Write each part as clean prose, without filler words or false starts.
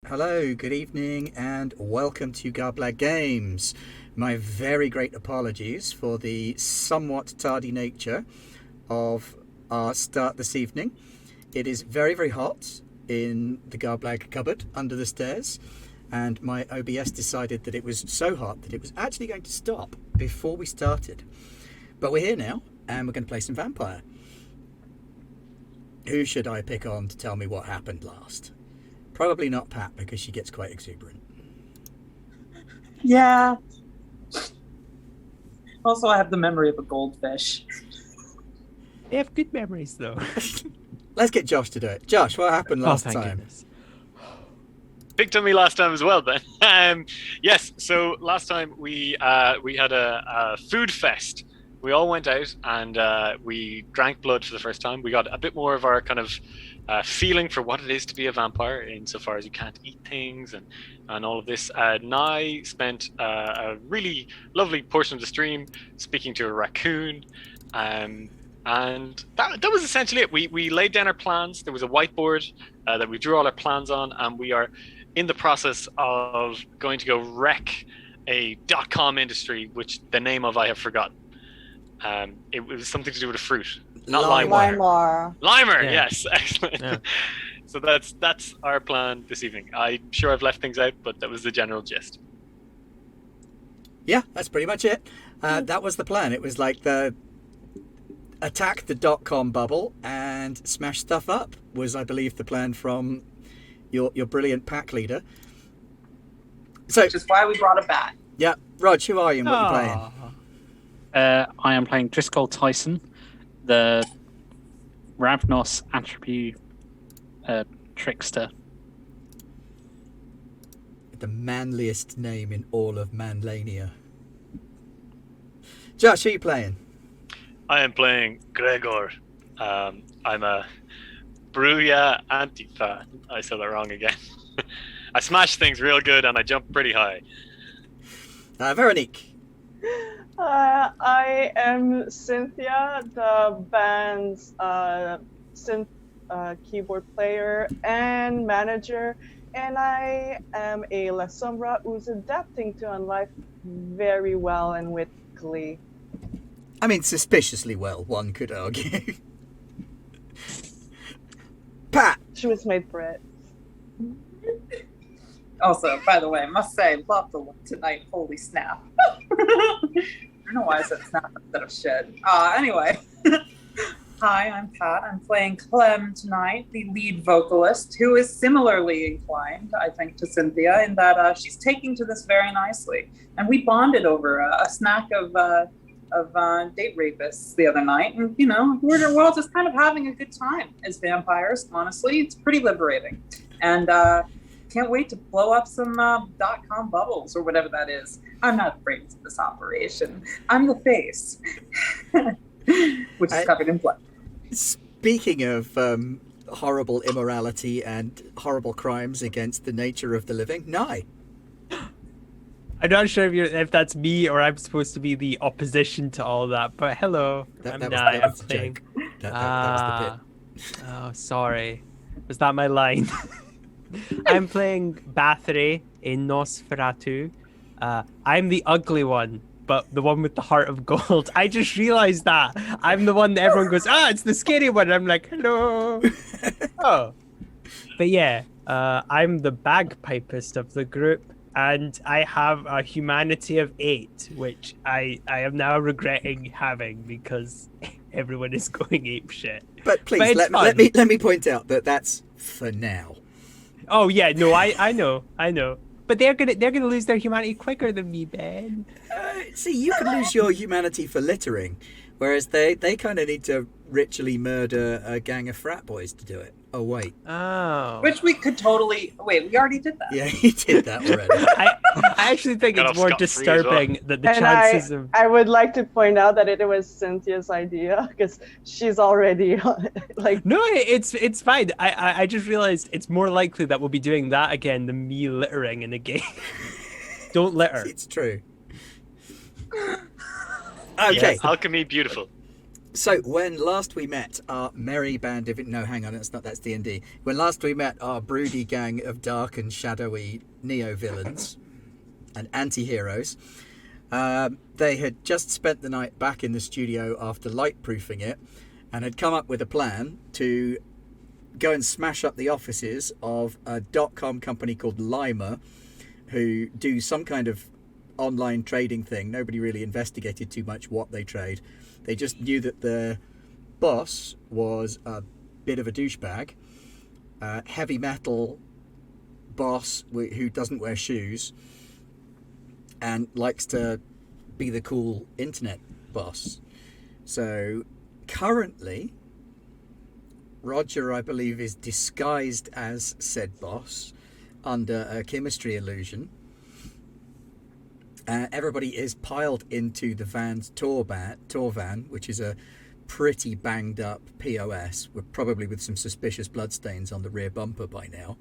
Hello, good evening, and welcome to Garblag Games. My very great apologies for the somewhat tardy nature of our start this evening. It is very, very hot in the Garblag cupboard under the stairs, and my OBS decided that it was so hot that it was actually going to stop before we started. But we're here now, and we're going to play some Vampire. Who should I pick on to tell me what happened last? Probably not Pat, because she gets quite exuberant. Yeah. Also, I have the memory of a goldfish. They have good memories, though. Let's get Josh to do it. Josh, what happened last thank time? goodness. Picked on me last time as well, Ben. Yes, so last time we had a food fest. We all went out and we drank blood for the first time. We got a bit more of our kind of feeling for what it is to be a vampire, insofar as you can't eat things and all of this. Nye spent a really lovely portion of the stream speaking to a raccoon, and that was essentially it. We laid down our plans. There was a whiteboard that we drew all our plans on, and we are in the process of going to go wreck a .com industry, which the name of I have forgotten. It was something to do with a fruit, not Limer. Limer, Yeah. yes, excellent. Yeah. So that's our plan this evening. I'm sure I've left things out, but that was the general gist. Yeah, that's pretty much it. That was the plan. It was like the attack the .com bubble and smash stuff up was, I believe, the plan from your brilliant pack leader. So, Which is why we brought a bat. yeah, Rog, who are you and what are you playing? Aw. I am playing Driscoll Tyson, the Ravnos attribute trickster. The manliest name in all of Manlania. Josh, who are you playing? I am playing Gregor. I'm a Bruya Antifa. I said that wrong again. I smash things real good and I jump pretty high. Veronique. I am Cynthia, the band's synth keyboard player and manager, and I am a La Sombra who's adapting to on life very well and with glee. I mean, suspiciously well, one could argue. Pat. She was made for it. Also, by the way, I must say, love the look tonight. Holy snap. I don't know why I said snap instead of shit. Anyway. Hi, I'm Pat. I'm playing Clem tonight, the lead vocalist, who is similarly inclined, I think, to Cynthia, in that she's taking to this very nicely. And we bonded over a snack of date rapists the other night. And, you know, we're all just kind of having a good time as vampires, honestly. It's pretty liberating. And can't wait to blow up some .com bubbles or whatever that is. I'm not afraid of this operation. I'm the face, which is covered in blood. Speaking of horrible immorality and horrible crimes against the nature of the living, Nye. I'm not sure if that's me or I'm supposed to be the opposition to all that, but hello. I'm Nye. I'm the playing. joke. That was the bit. Oh, sorry. Was that my line? I'm playing Bathory in Nosferatu. I'm the ugly one, but the one with the heart of gold. I just realized that. I'm the one that everyone goes, it's the scary one. I'm like, hello. Oh. But yeah, I'm the bagpipist of the group, and I have a humanity of 8, which I am now regretting having because everyone is going apeshit. But please, let me point out that that's for now. Oh yeah, no, I know. But they're gonna lose their humanity quicker than me, Ben. See, you can lose your humanity for littering, whereas they kind of need to ritually murder a gang of frat boys to do it. Oh wait. Oh. Which we could totally... Wait, we already did that. Yeah, he did that already. I actually think Got it's off more scot-free as well. disturbing that the And chances of I would like to point out that it was Cynthia's idea because she's already like. No, it's fine. I just realized it's more likely that we'll be doing that again than me littering in a game. Don't litter. It's true. Yes, Okay. Alchemy, beautiful. So when last we met our merry band of hang on, that's D&D. When last we met our broody gang of dark and shadowy neo-villains and anti-heroes, they had just spent the night back in the studio after light-proofing it and had come up with a plan to go and smash up the offices of a .com company called Lima, who do some kind of online trading thing. Nobody really investigated too much what they trade. They just knew that the boss was a bit of a douchebag, heavy metal boss who doesn't wear shoes and likes to be the cool internet boss. So currently, Roger, I believe, is disguised as said boss under a chemistry illusion. Everybody is piled into the van's tour van, which is a pretty banged up POS, probably with some suspicious bloodstains on the rear bumper by now.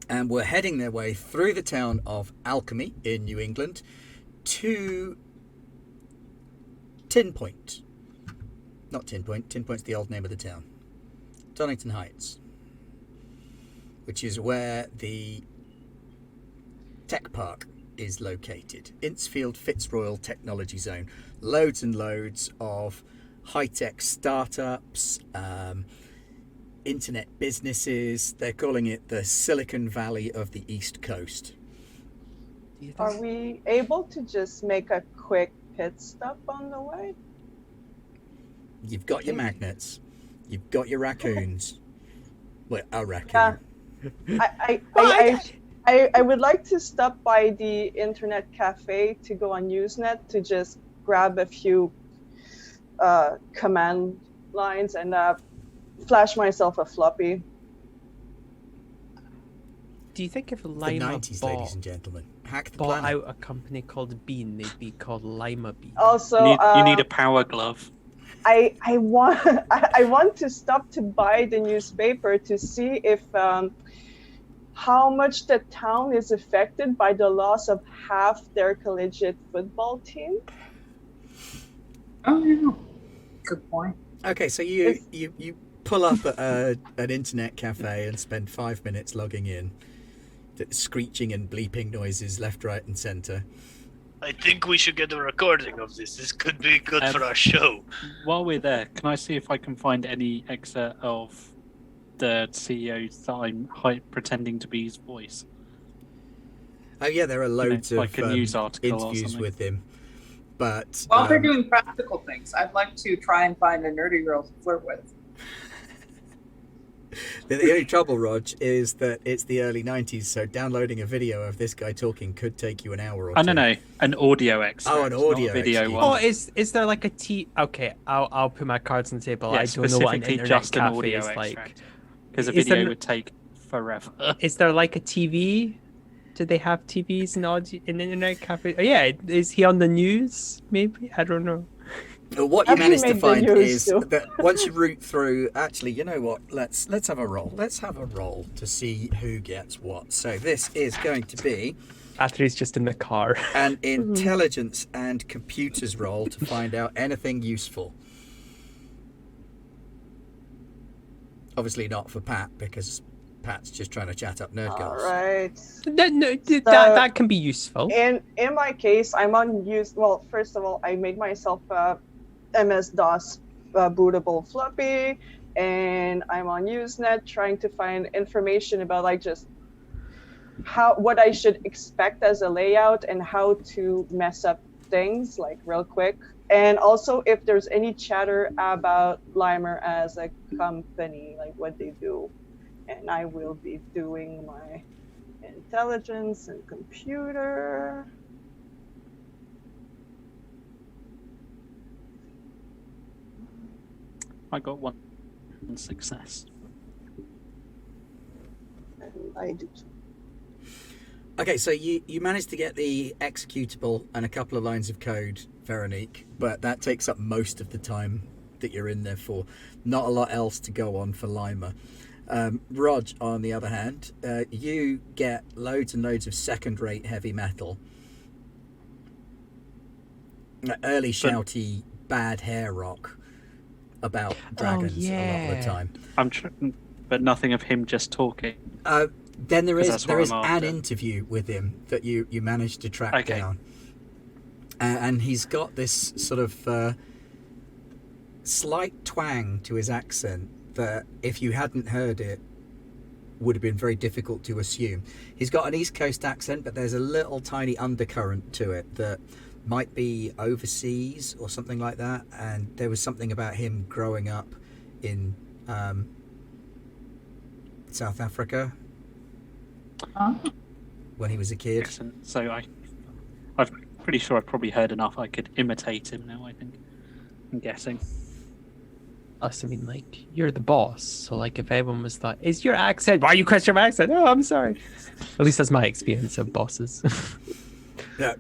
And we're heading their way through the town of Alchemy in New England to Tin Point. Not Tin Point. Tin Point's the old name of the town. Donington Heights, which is where the tech park is located. Incefield Fitzroy Technology Zone. Loads and loads of high-tech startups, internet businesses. They're calling it the Silicon Valley of the East Coast. Are we able to just make a quick pit stop on the way? You've got your magnets. You've got your raccoons. Well, a raccoon. Yeah. I would like to stop by the internet cafe to go on Usenet to just grab a few command lines and flash myself a floppy. Do you think if The Lima 90s, ladies and gentlemen. Hack the bought planet. out a company called Bean, they'd be called Lima Bean? Also, You need a power glove. I want to stop to buy the newspaper to see if how much the town is affected by the loss of half their collegiate football team. Oh, yeah. Good point. Okay, so you pull up at an internet cafe and spend 5 minutes logging in. Screeching and bleeping noises left, right, and centre. I think we should get a recording of this. This could be good for our show. While we're there, can I see if I can find any excerpt of the CEO that I'm pretending to be his voice? Oh yeah, there are loads like of a news article or interviews something. with him. But While they're doing practical things, I'd like to try and find a nerdy girl to flirt with. the only trouble, Rog, is that it's the early 90s, so downloading a video of this guy talking could take you an hour or two. No, an audio excerpt. Oh, an not a audio video excerpt. one. Oh, is there like a Okay, I'll put my cards on the table. Yeah, I don't know what an specifically internet just an cafe audio is like. extract. Because a Is video there- would take forever. Is there like a TV? Do they have TVs in in the internet cafe? Oh, yeah, is he on the news? Maybe, I don't know. What you Have you managed to made the find news is still? that once you root through, actually, you know what? Let's have a roll. Let's have a roll to see who gets what. So this is going to be Battery's just in the car. an intelligence and computers roll to find out anything useful. Obviously not for Pat, because Pat's just trying to chat up nerd All girls. right. That can be useful. In my case, I'm on use. Well, first of all, I made myself a MS-DOS bootable floppy, and I'm on Usenet trying to find information about like just what I should expect as a layout and how to mess up things like real quick. And also if there's any chatter about Limer as a company, like what they do. And I will be doing my intelligence and computer. I got one success. And I do. Okay, so you managed to get the executable and a couple of lines of code, Veronique, but that takes up most of the time that you're in there for. Not a lot else to go on for Lima. Rog, on the other hand, you get loads and loads of second-rate heavy metal. Early shouty bad hair rock about dragons a lot of the time. But nothing of him just talking. Then there 'Cause is that's what I'm an after. interview with him that you managed to track Okay. down, and he's got this sort of slight twang to his accent that, if you hadn't heard it, would have been very difficult to assume. He's got an East Coast accent, but there's a little tiny undercurrent to it that might be overseas or something like that. And there was something about him growing up in South Africa when he was a kid. Excellent. So I'm pretty sure I've probably heard enough. I could imitate him now, I think. I'm guessing. Us, I mean, like, you're the boss, so like if everyone was like, is your accent, why are you questioning my accent? Oh, I'm sorry. At least that's my experience of bosses.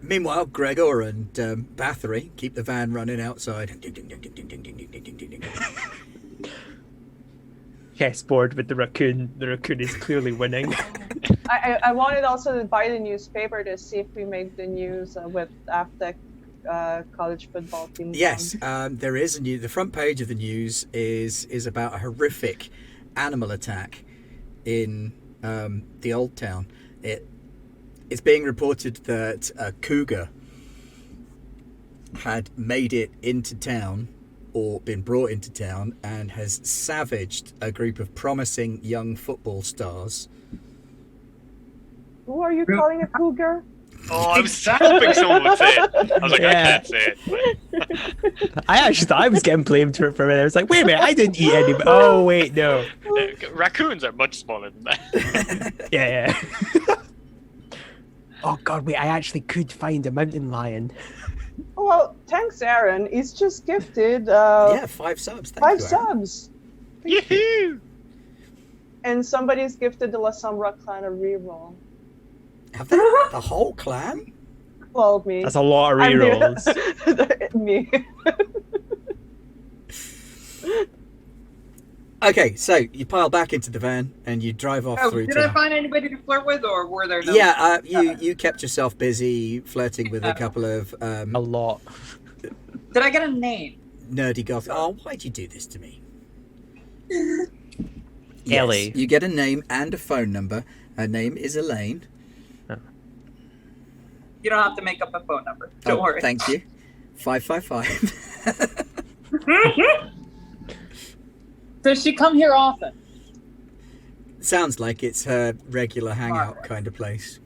Meanwhile, Gregor and Bathory keep the van running outside. Chessboard with the raccoon. The raccoon is clearly winning. I wanted also to buy the newspaper to see if we make the news with after college football team. Yes, there is a new. The front page of the news is about a horrific animal attack in the old town. It's being reported that a cougar had made it into town, or been brought into town, and has savaged a group of promising young football stars. Who are you calling a cougar? Oh, I was hoping someone would say it. I was like, I Yeah. can't say it. I actually thought I was getting blamed for it for a minute. I was like, wait a minute, I didn't eat any. Oh, wait, no. Raccoons are much smaller than that. Yeah. Oh, God, wait, I actually could find a mountain lion. Oh, well, thanks, Aaron. He's just gifted Yeah, 5 subs. Thank 5 you, Aaron. subs. Yahoo! And somebody's gifted the La Sombra clan a reroll. Have they? The whole clan? Well, me. That's a lot of I'm the- rerolls. me. Okay, so you pile back into the van and you drive off through did I town. find anybody to flirt with, or were there no? Yeah, you kept yourself busy flirting with a couple of A lot. Did I get a name? nerdy goth. Oh, why'd you do this to me? Ellie. Yes, you get a name and a phone number. Her name is Elaine. You don't have to make up a phone number. Don't worry. Thank you. 555. Does she come here often? Sounds like it's her regular hangout kind of place.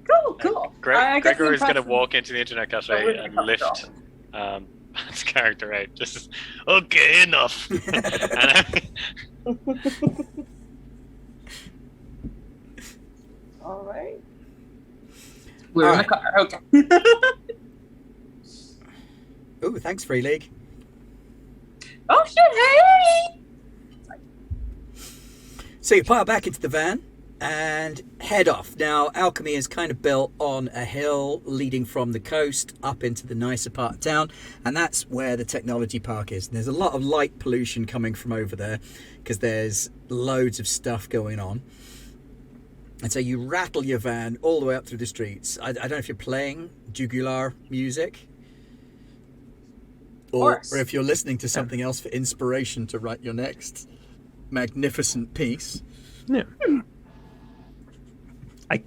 Cool. Gregor is going to walk into the internet Oh, cafe really? and lift his character out. Just, okay, enough. All right. We're in the Alright. car. Okay. Ooh, thanks, Free League. Oh shit! Hey! So you pile back into the van and head off. Now, Alchemy is kind of built on a hill leading from the coast up into the nicer part of town, and that's where the technology park is. And there's a lot of light pollution coming from over there because there's loads of stuff going on. And so you rattle your van all the way up through the streets. I don't know if you're playing Jugular music or if you're listening to something else for inspiration to write your next magnificent piece. Yeah. I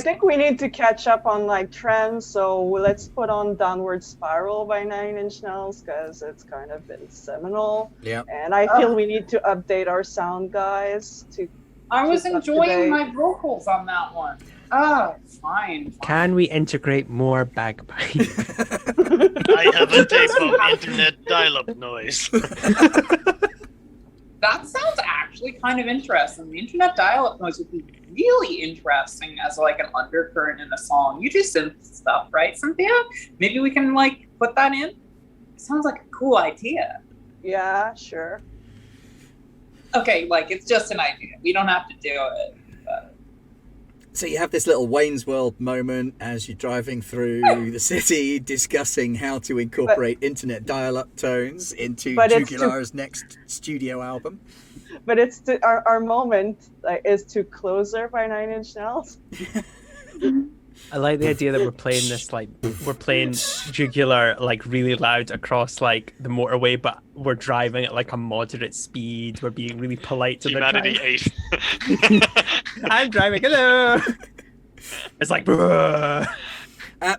think we need to catch up on like trends. So let's put on Downward Spiral by 9 Inch Nails because it's kind of been seminal. Yeah. And I feel we need to update our sound guys to. I was Keep up to enjoying date. my vocals on that one. Oh, fine. Can we integrate more bagpipe? I have a tape of internet dial-up noise. That sounds actually kind of interesting. The internet dial-up noise would be really interesting as like an undercurrent in a song. You do synth stuff, right, Cynthia? Maybe we can like put that in. It sounds like a cool idea. Yeah, sure. Okay, like it's just an idea. We don't have to do it. But... So you have this little Wayne's World moment as you're driving through the city discussing how to incorporate internet dial-up tones into Jugular's next studio album. But it's our moment is to Closer by 9 Inch Nails. I like the idea that we're playing this like we're playing Jugular like really loud across like the motorway, but we're driving at like a moderate speed. We're being really polite to Humanity the 8. I'm driving. Hello. It's like. Bruh.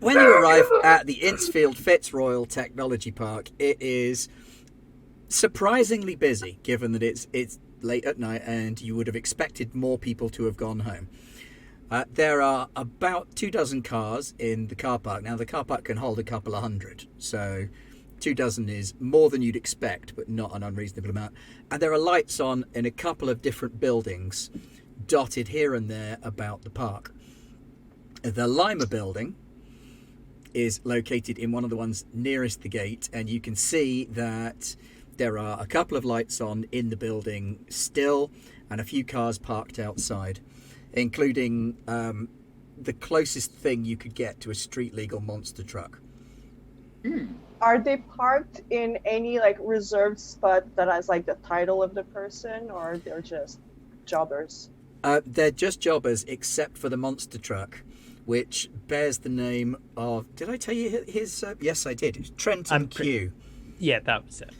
When you arrive at the Innsfield Fitzroy Technology Park, it is surprisingly busy, given that it's late at night and you would have expected more people to have gone home. There are about 24 cars in the car park. Now, the car park can hold a couple of hundred, so 24 is more than you'd expect, but not an unreasonable amount. And there are lights on in a couple of different buildings, dotted here and there about the park. The Lima building is located in one of the ones nearest the gate, and you can see that there are a couple of lights on in the building still, and a few cars parked outside, including the closest thing you could get to a street legal monster truck. Are they parked in any like reserved spot that has like the title of the person, or they're just jobbers? They're just jobbers, except for the monster truck, which bears the name of... Did I tell you his... Yes, I did. It's Trenton Q. Yeah, that was it.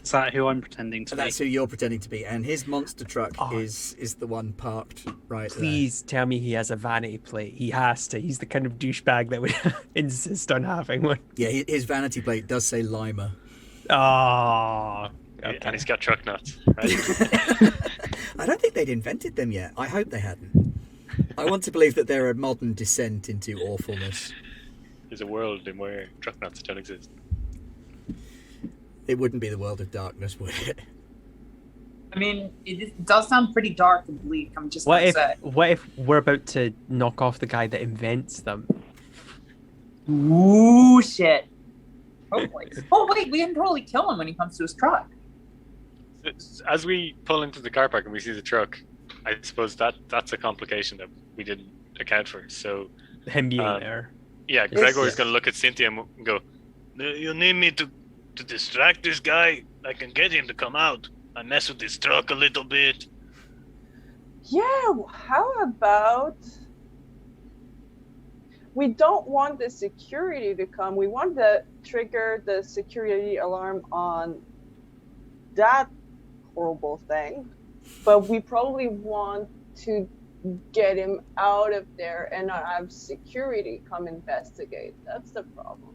Is that who I'm pretending to be? That's who you're pretending to be. And his monster truck is the one parked right Please tell me he has a vanity plate. He has to. He's the kind of douchebag that would insist on having one. there. Yeah, his vanity plate does say Lima. Oh. Okay. And he's got truck nuts, right? I don't think they'd invented them yet. I hope they hadn't. I want to believe that they're a modern descent into awfulness. There's a world in where truck nuts don't exist. It wouldn't be the world of darkness, would it? I mean, it does sound pretty dark and bleak. I'm just What gonna if say. what if we're about to knock off the guy that invents them? Ooh, shit. Hopefully. Oh wait, we can totally kill him when he comes to his truck. As we pull into the car park and we see the truck, I suppose that's a complication that we didn't account for. So, Him being there. yeah, Gregor's going to look at Cynthia and go, "You need me to distract this guy? I can get him to come out. I mess with his truck a little bit." Yeah, how about we don't want the security to come. We want to trigger the security alarm on that horrible thing. But we probably want to get him out of there and not have security come investigate. That's the problem.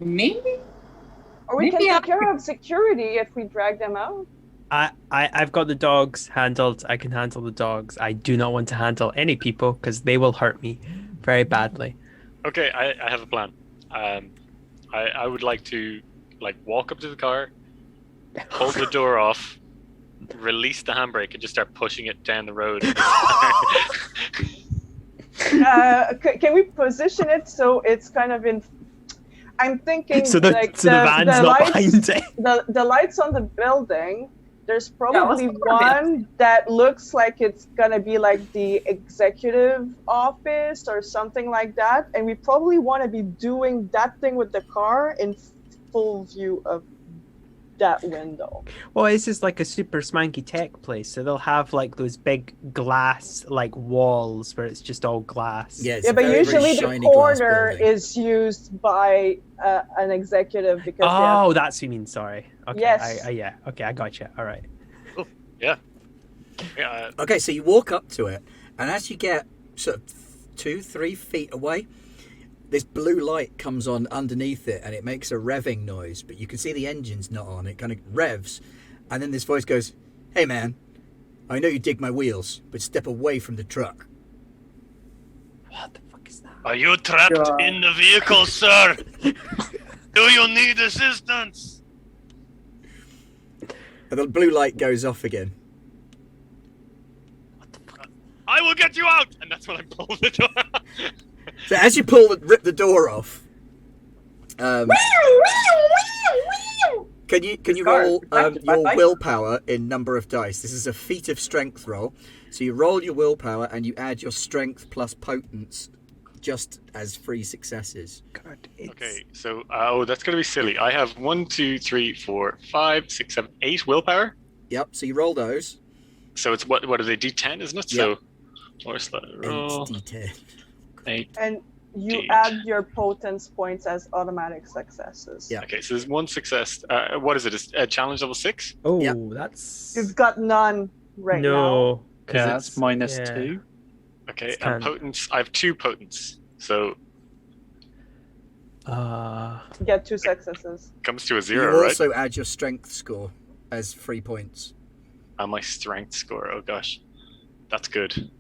Maybe? Or we Maybe can take care of security if we drag them out. I've got the dogs handled. I can handle the dogs. I do not want to handle any people because they will hurt me very badly. Okay, I have a plan. I would like to walk up to the car, pull the door off, release the handbrake, and just start pushing it down the road. Can we position it so it's kind of in? I'm thinking So the van's not lights, behind it. The lights on the building. There's let's probably put it one that looks like it's gonna be like the executive office or something like that, and we probably want to be doing that thing with the car in full view of that window. Well, this is like a super smanky tech place, so they'll have like those big glass like walls where it's just all glass. Yeah, it's Yeah, a but very, usually very the shiny glass corner building. is used by an executive because they Oh, have... that's what you mean. Sorry. Okay. Yes. Yeah. Okay, I got you. All right. Yeah. Okay, so you walk up to it, and as you get sort of 2-3 feet away, this blue light comes on underneath it, and it makes a revving noise, but you can see the engine's not on. It kind of revs, and then this voice goes, "Hey man, I know you dig my wheels, but step away from the truck." What the fuck is that? Are you trapped God. in the vehicle, sir? Do you need assistance? And the blue light goes off again. I will get you out! And that's when I pull the door. So as you rip the door off, can you roll your willpower in number of dice? This is a feat of strength roll. So you roll your willpower and you add your strength plus potence just as free successes. God, Okay, so that's gonna be silly. I have 1, 2, 3, 4, 5, 6, 7, 8 willpower. Yep, so you roll those. So it's what are they? D10, isn't it? Yeah. So, or roll 8d10. 8. And You Indeed. add your potence points as automatic successes. Yeah. Okay, so there's one success. What is it? A challenge level 6? Oh, Yep. that's You've got none right now. no. 'cause Yeah, it's that's minus yeah. 2. Okay, It's and kind- potence. I have 2 potence, so Get 2 successes. comes to a You 0, right? also add your strength score as 3 points. And my strength score. Oh gosh, that's good.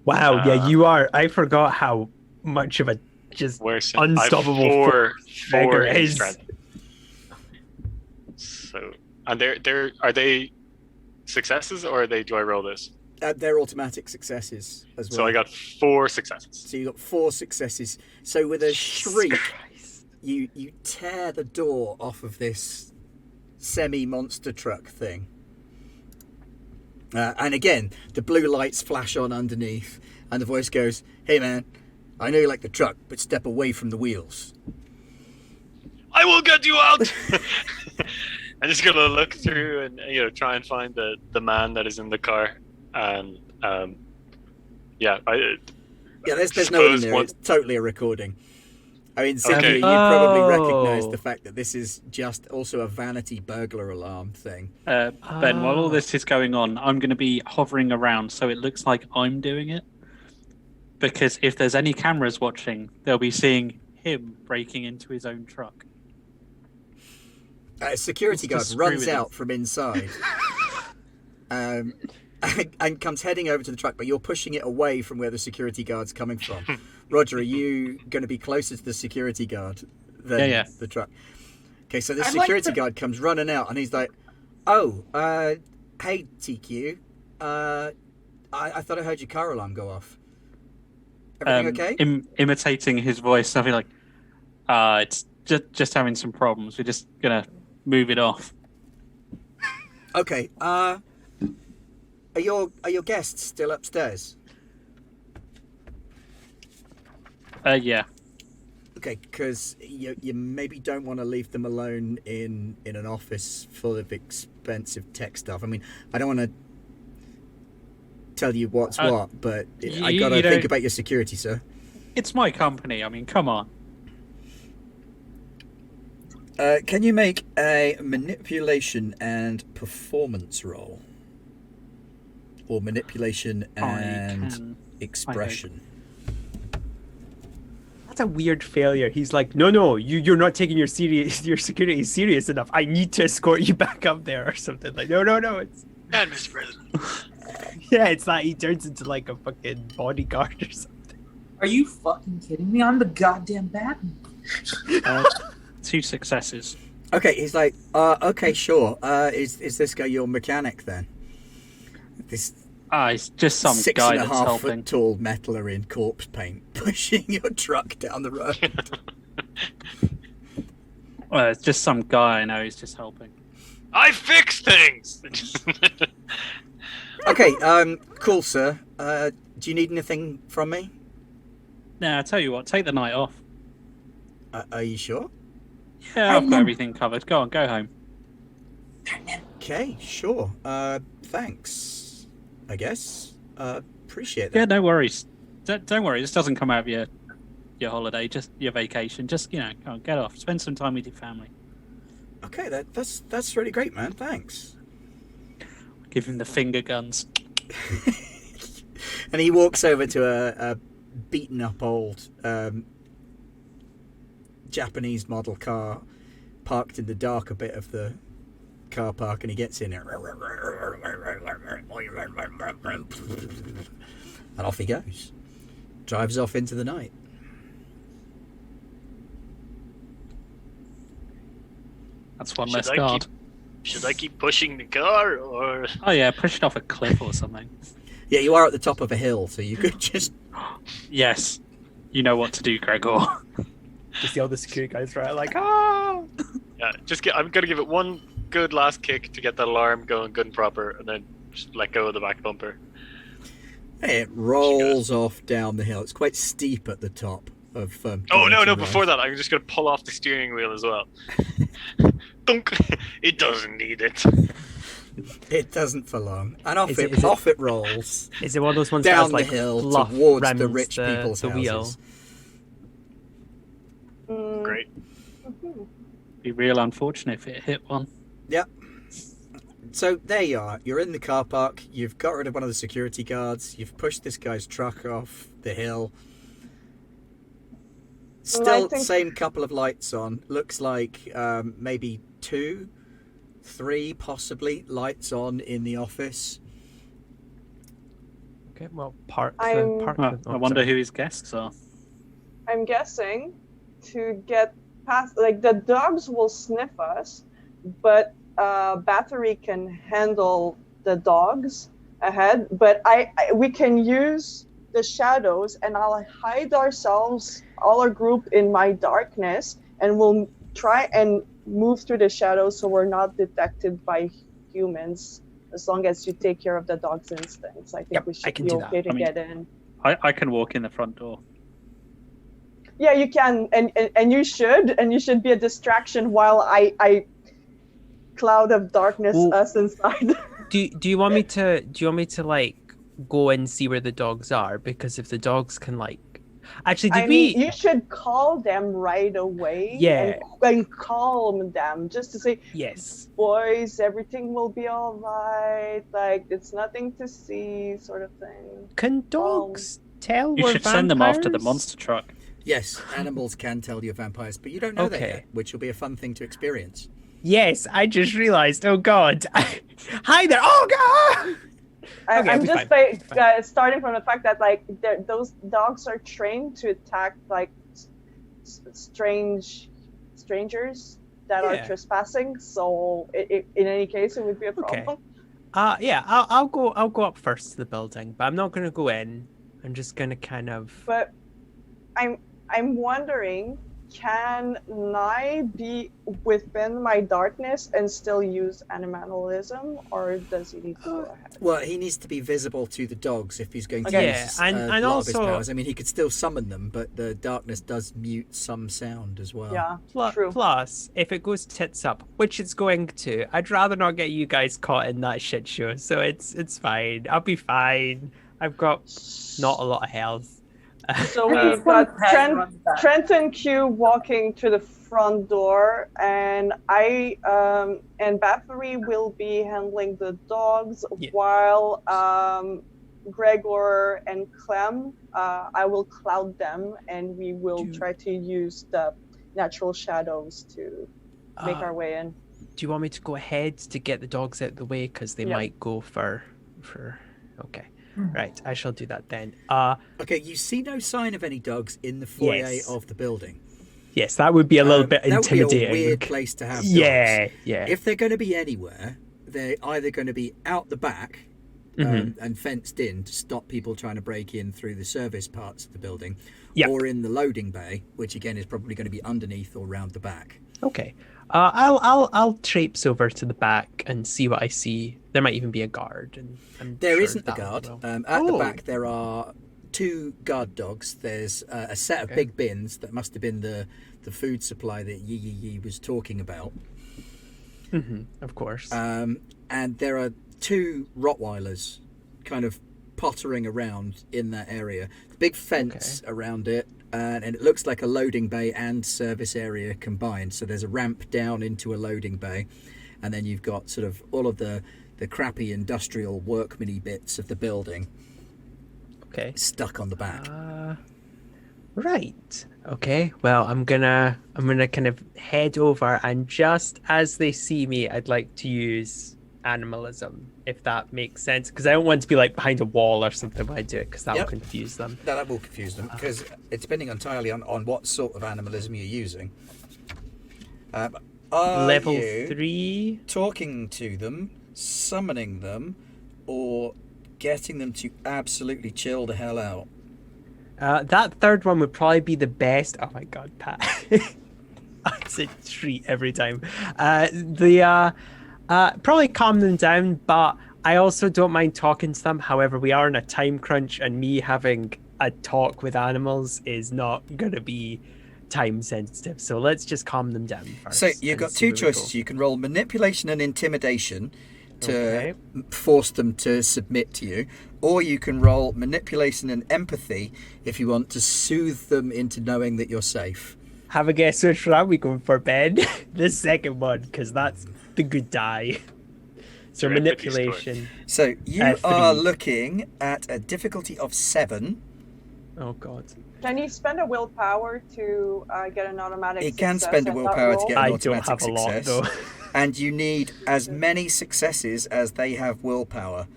Wow, yeah, Uh, you are. I forgot how much of a just Where's Unstoppable I have four beggar in is. strength. So, and are they successes or are they? Do I roll this? They're automatic successes as well. So I got 4 successes. So you got 4 successes. So with a shriek, Christ. you tear the door off of this semi-monster truck thing. And again, the blue lights flash on underneath, and the voice goes, "Hey man, I know you like the truck, but step away from the wheels." I will get you out. I'm just gonna look through and try and find the man that is in the car, and yeah, Yeah, there's no one in suppose there. one- It's totally a recording. I mean, simply, Okay. you probably Oh. recognise the fact that this is just also a vanity burglar alarm thing. Ben, while all this is going on, I'm going to be hovering around so it looks like I'm doing it. Because if there's any cameras watching, they'll be seeing him breaking into his own truck. A security guard Let's just screw runs with out it. from inside and comes heading over to the truck, but you're pushing it away from where the security guard's coming from. Roger, are you going to be closer to the security guard than Yeah. the truck? Okay, so the I'd like security to- guard comes running out, and he's like, "Oh, hey, TQ, I thought I heard your car alarm go off. Everything okay?" Imitating his voice, something like, it's just having some problems. We're just going to move it off. Okay, are your guests still upstairs? Yeah. Okay, because you maybe don't want to leave them alone in an office full of expensive tech stuff. I mean, I don't want to tell you what's what, but I you gotta know- think about your security, sir. It's my company. I mean, come on. Can you make a manipulation and performance roll? Or manipulation and can. expression? That's a weird failure. He's like, no, you're not taking your security serious enough. I need to escort you back up there or something. Like, no. It's And Mr. President. yeah, it's like he turns into like a fucking bodyguard or something. Are you fucking kidding me? I'm the goddamn Batman. 2 successes. Okay, he's like, okay, sure. Is this guy your mechanic then? This It's just some six guy and a that's half helping. foot tall metaler in corpse paint pushing your truck down the road. It's just some guy I know. He's just helping. I fix things. Okay, cool, sir. Do you need anything from me? Nah, I tell you what. Take the night off. Are you sure? Yeah, I've got everything covered. Go on, go home. Okay, sure. Thanks. I guess. Appreciate Yeah, that. no worries. Don't worry. This doesn't come out of your holiday, just your vacation. Just go on, get off. Spend some time with your family. Okay, that's really great, man. Thanks. Give him the finger guns. And he walks over to a beaten up old Japanese model car parked in the darker bit of the car park, and he gets in it. And off he goes. Drives off into the night. That's one Should less I guard. Should I keep pushing the car or? Oh yeah, push it off a cliff or something. Yeah, you are at the top of a hill, so you could just... Yes, you know what to do, Gregor. You see all the security guys right like, ah. Yeah, I'm gonna give it one good last kick to get that alarm going good and proper, and then just let go of the back bumper. It rolls off down the hill. It's quite steep at the top of... Oh no, Burlington no! Road. Before that, I'm just gonna pull off the steering wheel as well. Dunk! It doesn't need it. It doesn't for long. And Is it- off it rolls. Is it one of those ones that Down has, like, the hill fluff towards rims the rich people's the wheel? houses. great. Mhm. Be real unfortunate if it hit one. Yep. So there you are. You're in the car park. You've got rid of one of the security guards. You've pushed this guy's truck off the hill. Still, think- same couple of lights on. Looks like maybe 2, 3 possibly lights on in the office. Okay, well, park I'm- the park. Well, the- I oh, wonder sorry. who his guests are. I'm guessing to get past, like the dogs will sniff us, but Battery can handle the dogs ahead. But we can use the shadows, and I'll hide ourselves, all our group, in my darkness, and we'll try and move through the shadows so we're not detected by humans. As long as you take care of the dog's instincts, I think Yep, we I should can be do that. okay to I mean- get in. I can walk in the front door. Yeah, you can, and you should be a distraction while I cloud of darkness Well- us inside. Do you want me to like go and see where the dogs are? Because if the dogs can like, actually, did I we? mean, you should call them right away. Yeah. and calm them just to say, Yes. boys, everything will be all right. Like it's nothing to see, sort of thing. Can dogs tell? You we're should send them after the vampires? monster truck. Yes, animals can tell you're vampires, but you don't know that Okay. yet, which will be a fun thing to experience. Yes, I just realized. Oh God! Hi there! Oh God! Okay, I'm it'll just be fine. starting from the fact that like those dogs are trained to attack like strangers that are Yeah. trespassing. So in any case, it would be a Okay. problem. Yeah, I'll go up first to the building, but I'm not gonna go in. I'm just gonna kind of. But I'm wondering, can I be within my darkness and still use animalism, or does he need to go ahead? Well, he needs to be visible to the dogs if he's going to Okay. use Yeah, and a lot of his also- powers. I mean, he could still summon them, but the darkness does mute some sound as well. Yeah, Plus, true. plus, if it goes tits up, which it's going to, I'd rather not get you guys caught in that shit show. So it's fine. I'll be fine. I've got not a lot of health. So It's we've one got pet runs back. Trenton Q walking to the front door, and and Bathory will be handling the dogs, Yeah. while Gregor and Clem, I will cloud them, and we will Do- try to use the natural shadows to make Uh, our way in. Do you want me to go ahead to get the dogs out of the way because they Yeah. might go for? Okay, Mhm. right. I shall do that then. Okay, you see no sign of any dogs in the foyer Yes. of the building. Yes, that would be a little bit That would be intimidating. a weird place to have dogs. Yeah, yeah. If they're going to be anywhere, they're either going to be out the back Mhm. and fenced in to stop people trying to break in through the service parts of the building, Yep. or in the loading bay, which again is probably going to be underneath or round the back. Okay. I'll traipse over to the back and see what I see. There might even be a guard, and There sure isn't a that guard. will- At the Oh. back, there are 2 guard dogs. There's a set of Okay. big bins that must have been the food supply that Yi was talking about. Of course. And there are 2 Rottweilers kind of pottering around in that area. Big fence around it, and it looks like a loading bay and service area combined. So there's a ramp down into a loading bay, and then you've got sort of all of the crappy industrial workman-y bits of the building Okay. stuck on the back. Right. Okay. Well, I'm gonna kind of head over, and just as they see me, I'd like to use animalism, if that makes sense, because I don't want to be like behind a wall or something when I do it, because that Yep. will confuse them. No, that will confuse them because it's depending entirely on what sort of animalism you're using. Are Level you 3. talking to them, summoning them, or getting them to absolutely chill the hell out? That third one would probably be the best. Oh my god, Pat. It's a treat every time. Probably calm them down, but I also don't mind talking to them. However, we are in a time crunch, and me having a talk with animals is not going to be time sensitive. So let's just calm them down first. So you've and got see 2 where we choices. go. You can roll manipulation and intimidation to Okay. force them to submit to you, or you can roll manipulation and empathy if you want to soothe them into knowing that you're safe. Have a guess which one we going for, Ben? The second one, because that's the good die. So Your empathy manipulation. So you are 3. looking at a difficulty of 7. Oh god. Can you spend a willpower to get an automatic It can success spend a and not willpower to roll? get an I automatic don't have a lot success. though. And you need as many successes as they have willpower.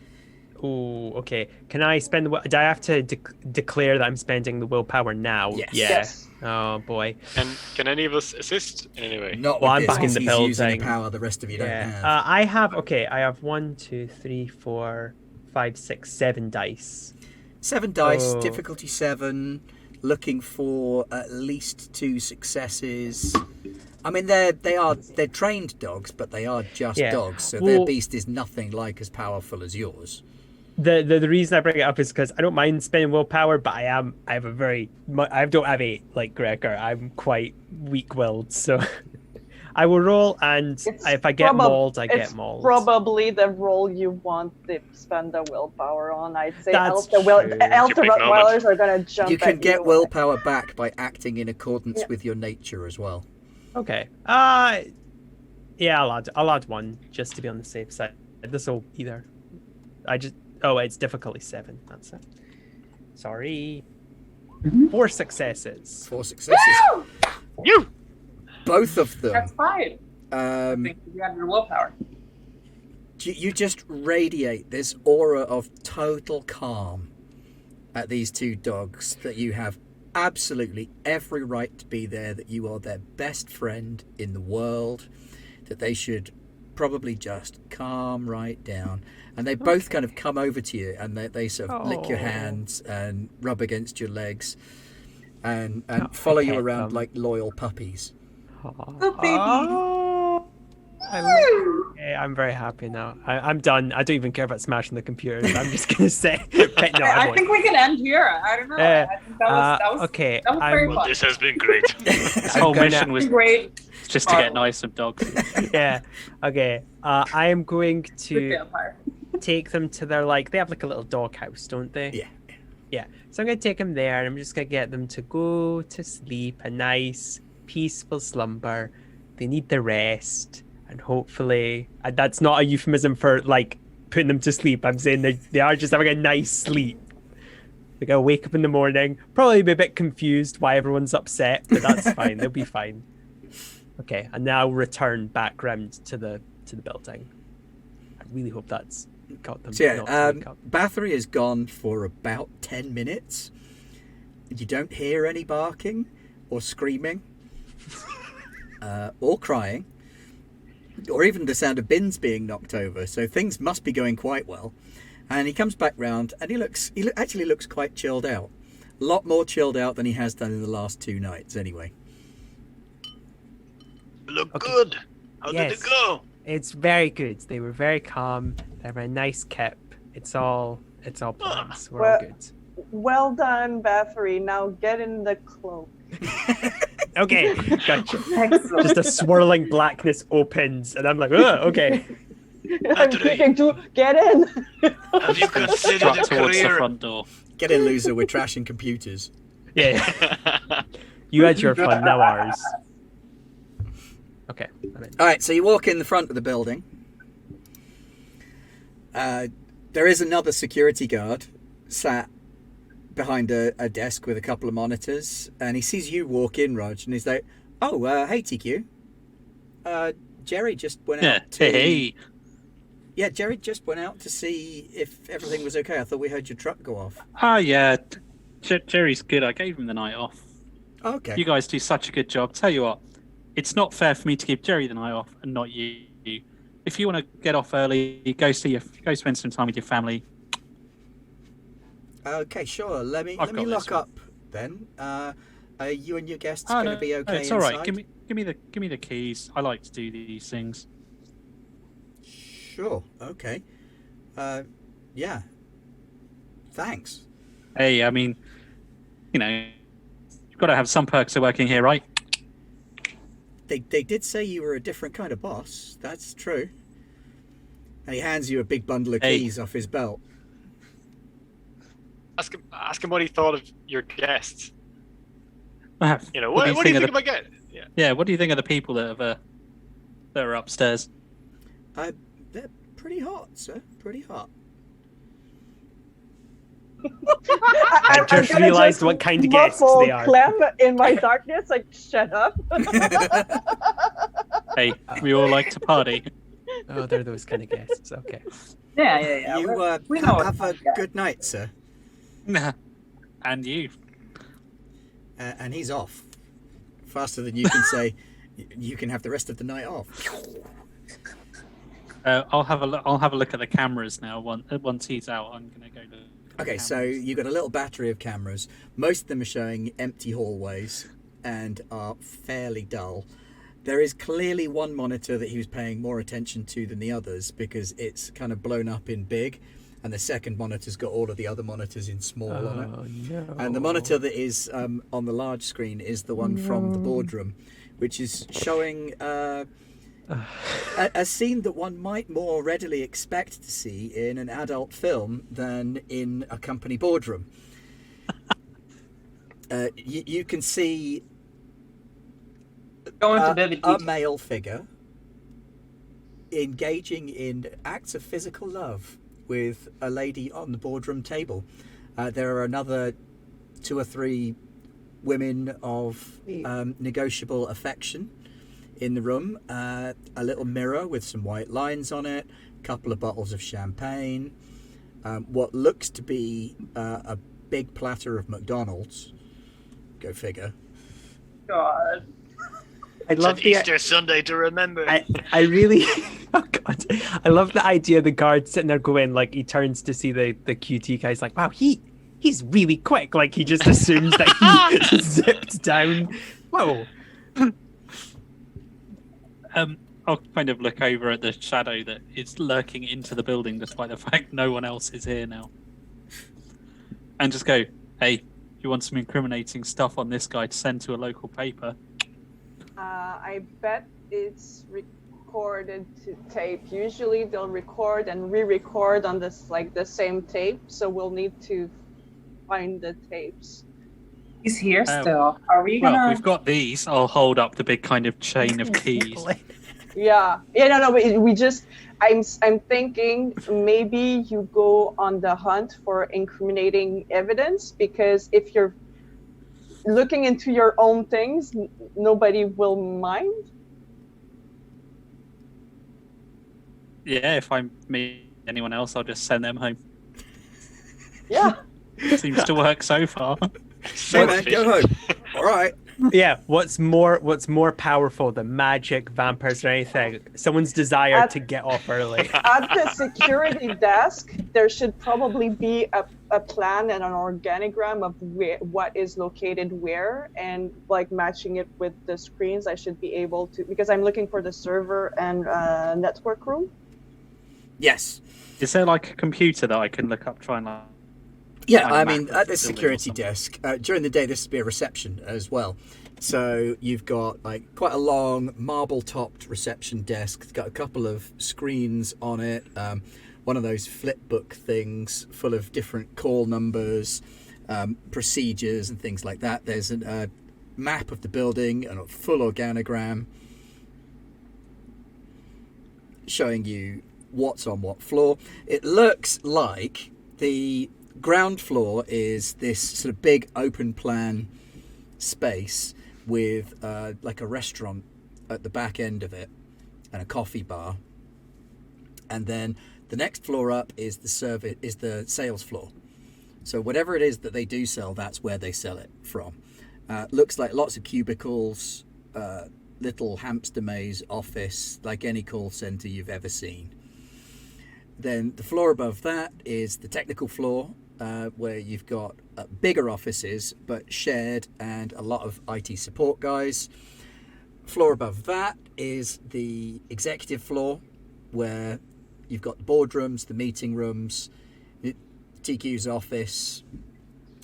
Oh, okay. Can I spend the do I have to declare that I'm spending the willpower now? Yes. Yeah. Yes. Oh boy. Can any of us assist in any way? Not Well, with I'm this, back in 'cause the he's using a building. power the rest of you don't have. I have I have 1, 2, 3, 4, 5, 6, 7 dice. 7 dice, Oh. difficulty 7, looking for at least 2 successes. I mean, they're trained dogs, but they are just Yeah. dogs, so their Well- beast is nothing like as powerful as yours. The reason I bring it up is because I don't mind spending willpower, but I don't have 8 like Gregor. I'm quite weak-willed, so I will roll, and It's if I get mauled, I it's get mauled. probably the role you want to spend the willpower on. I'd say That's else true. the Big Rottweilers are gonna jump. You can at get you. willpower back by acting in accordance Yeah. with your nature as well. Okay. Yeah, I'll add 1 just to be on the safe side. This will either. It's difficulty 7. That's it. Sorry. 4 successes. 4 successes. You! Both of them. That's fine. I Um, think you have your willpower. you just radiate this aura of total calm at these 2 dogs, that you have absolutely every right to be there, that you are their best friend in the world, that they should probably just calm right down. And they both kind of come over to you, and they sort of lick your Oh. hands and rub against your legs and Oh, follow I you pet around them. like loyal puppies. Good baby. Oh, I'm very happy now. I'm done. I don't even care about smashing the computers. I'm just gonna say, no, I I won't. think we can end here. I don't know. Yeah. I think that was Okay. That was very I'm, fun. This has been great. This I'm whole gonna- mission was Great. just to get nice of dogs. yeah. Okay. I am going Good to vampire. take them to their they have like a little dog house, don't they? Yeah. Yeah. So I'm gonna take them there, and I'm just gonna get them to go to sleep, a nice peaceful slumber. They need the rest, and hopefully, and that's not a euphemism for putting them to sleep. I'm saying they are just having a nice sleep. They're gonna wake up in the morning, probably be a bit confused why everyone's upset, but that's fine. They'll be fine. Okay, and now return back round to the building. I really hope that's got them. So not to wake up. Bathory is gone for about 10 minutes. You don't hear any barking or screaming or crying or even the sound of bins being knocked over. So things must be going quite well. And he comes back round, and he actually looks quite chilled out. A lot more chilled out than he has done in the last 2 nights anyway. Look Okay. good. How did Yes. it go? It's very good. They were very calm. They have a nice kip. It's all plans. We're all Well- good. Well done, Bathory. Now get in the cloak. Okay, gotcha. Excellent. Just a swirling blackness opens, and I'm like, oh, okay. I'm Bathory. thinking to get in. Have you considered Strut a towards the career? front door. Get in, loser. We're trashing computers. Yeah, you had your fun, now ours. Okay, I'm in. All right, so you walk in the front of the building. There is another security guard sat behind a desk with a couple of monitors, and he sees you walk in, Raj, and he's like, "Oh, hey, TQ. Jerry just went Yeah. out to Hey. yeah, Jerry just went out to see if everything was okay. I thought we heard your truck go off." Ah, yeah. Jerry's good. I gave him the night off. Okay. You guys do such a good job. Tell you what, it's not fair for me to give Jerry the night off and not you. If you want to get off early, go spend some time with your family. Okay, sure. Let me I've got lock this one. up then. Are you and your guests Oh, going to no, be okay? it's all right. inside? Give me the keys. I like to do these things. Sure. Okay. Yeah. Thanks. Hey, I mean, you've got to have some perks of working here, right? They did say you were a different kind of boss. That's true. And he hands you a big bundle of Hey. keys off his belt. Ask him what he thought of your guests. You know, what do you think about getting? Yeah. Yeah, what do you think of the people that are upstairs? They're pretty hot, sir. Pretty hot. I just realized what kind of guests they are. Clem in my darkness, like, shut up. Hey, we all like to party. Oh, they're those kind of guests. Okay. Yeah. You we know have a good night, sir. And you. And he's off faster than you can say. You can have the rest of the night off. I'll have a look at the cameras now. Once he's out, I'm gonna go to. Okay, so you've got a little battery of cameras. Most of them are showing empty hallways and are fairly dull. There is clearly one monitor that he was paying more attention to than the others because it's kind of blown up in big, and the second monitor's got all of the other monitors in small on it. No. And the monitor that is on the large screen is the one from the boardroom, which is showing a scene that one might more readily expect to see in an adult film than in a company boardroom. You can see Go into vivid a detail. male figure engaging in acts of physical love with a lady on the boardroom table. There are another 2 or 3 women of negotiable affection in the room. A little mirror with some white lines on it, a couple of bottles of champagne, what looks to be a big platter of McDonald's. Go figure. God. I love It's an Easter Sunday to remember. I really, oh God, I love the idea of the guard sitting there going, like, he turns to see the QT guy. He's like, wow, he's really quick. Like, he just assumes that he zipped down. Whoa. I'll kind of look over at the shadow that is lurking into the building, despite the fact no one else is here now, and just go, "Hey, you want some incriminating stuff on this guy to send to a local paper?" I bet it's recorded to tape. Usually they'll record and re-record on this, like, the same tape, so we'll need to find the tapes. He's here still. Are we gonna? Well, we've got these. I'll hold up the big kind of chain of keys. Yeah, no. We just. I'm thinking maybe you go on the hunt for incriminating evidence, because if you're looking into your own things, nobody will mind. Yeah, if I meet anyone else, I'll just send them home. Yeah. Seems to work so far. Hey man, go home. All right. Yeah, what's more powerful than magic, vampires, or anything? Someone's desire to get off early. At the security desk, there should probably be a plan and an organigram of what is located where, and like matching it with the screens. I should be able to, because I'm looking for the server and network room. Yes. Is there like a computer that I can look up, try and like... Yeah, Find a I map mean, of at the the building or security something. desk, during the day, this would be a reception as well. So you've got like quite a long marble-topped reception desk. It's got a couple of screens on it. One of those flip book things full of different call numbers, procedures and things like that. There's a map of the building and a full organogram showing you what's on what floor. It looks like the ground floor is this sort of big open plan space with like a restaurant at the back end of it and a coffee bar, and then the next floor up is the sales floor. So whatever it is that they do sell, that's where they sell it from. Looks like lots of cubicles, little hamster maze office, like any call center you've ever seen. Then the floor above that is the technical floor, where you've got bigger offices but shared, and a lot of IT support guys. Floor above that is the executive floor, where you've got the boardrooms, the meeting rooms, TQ's office,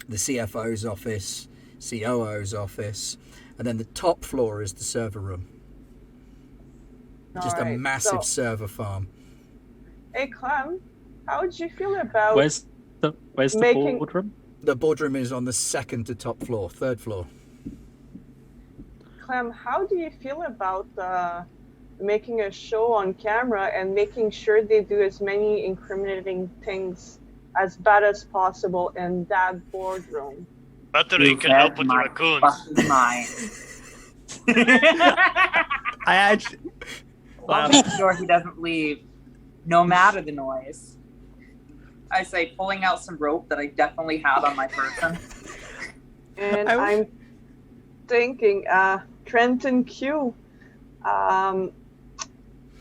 the CFO's office, COO's office, and then the top floor is the server room. Just a Alright, massive so- server farm. Hey, Clem, how would you feel about Where's the making- boardroom? The boardroom is on the third floor. Clem, how do you feel about making a show on camera and making sure they do as many incriminating things as bad as possible in that boardroom? Battery can help with the raccoons. Fucking mind. I actually. I'll make sure he doesn't leave, no matter the noise. I say, pulling out some rope that I definitely had on my person. And I'm thinking, Trenton Q,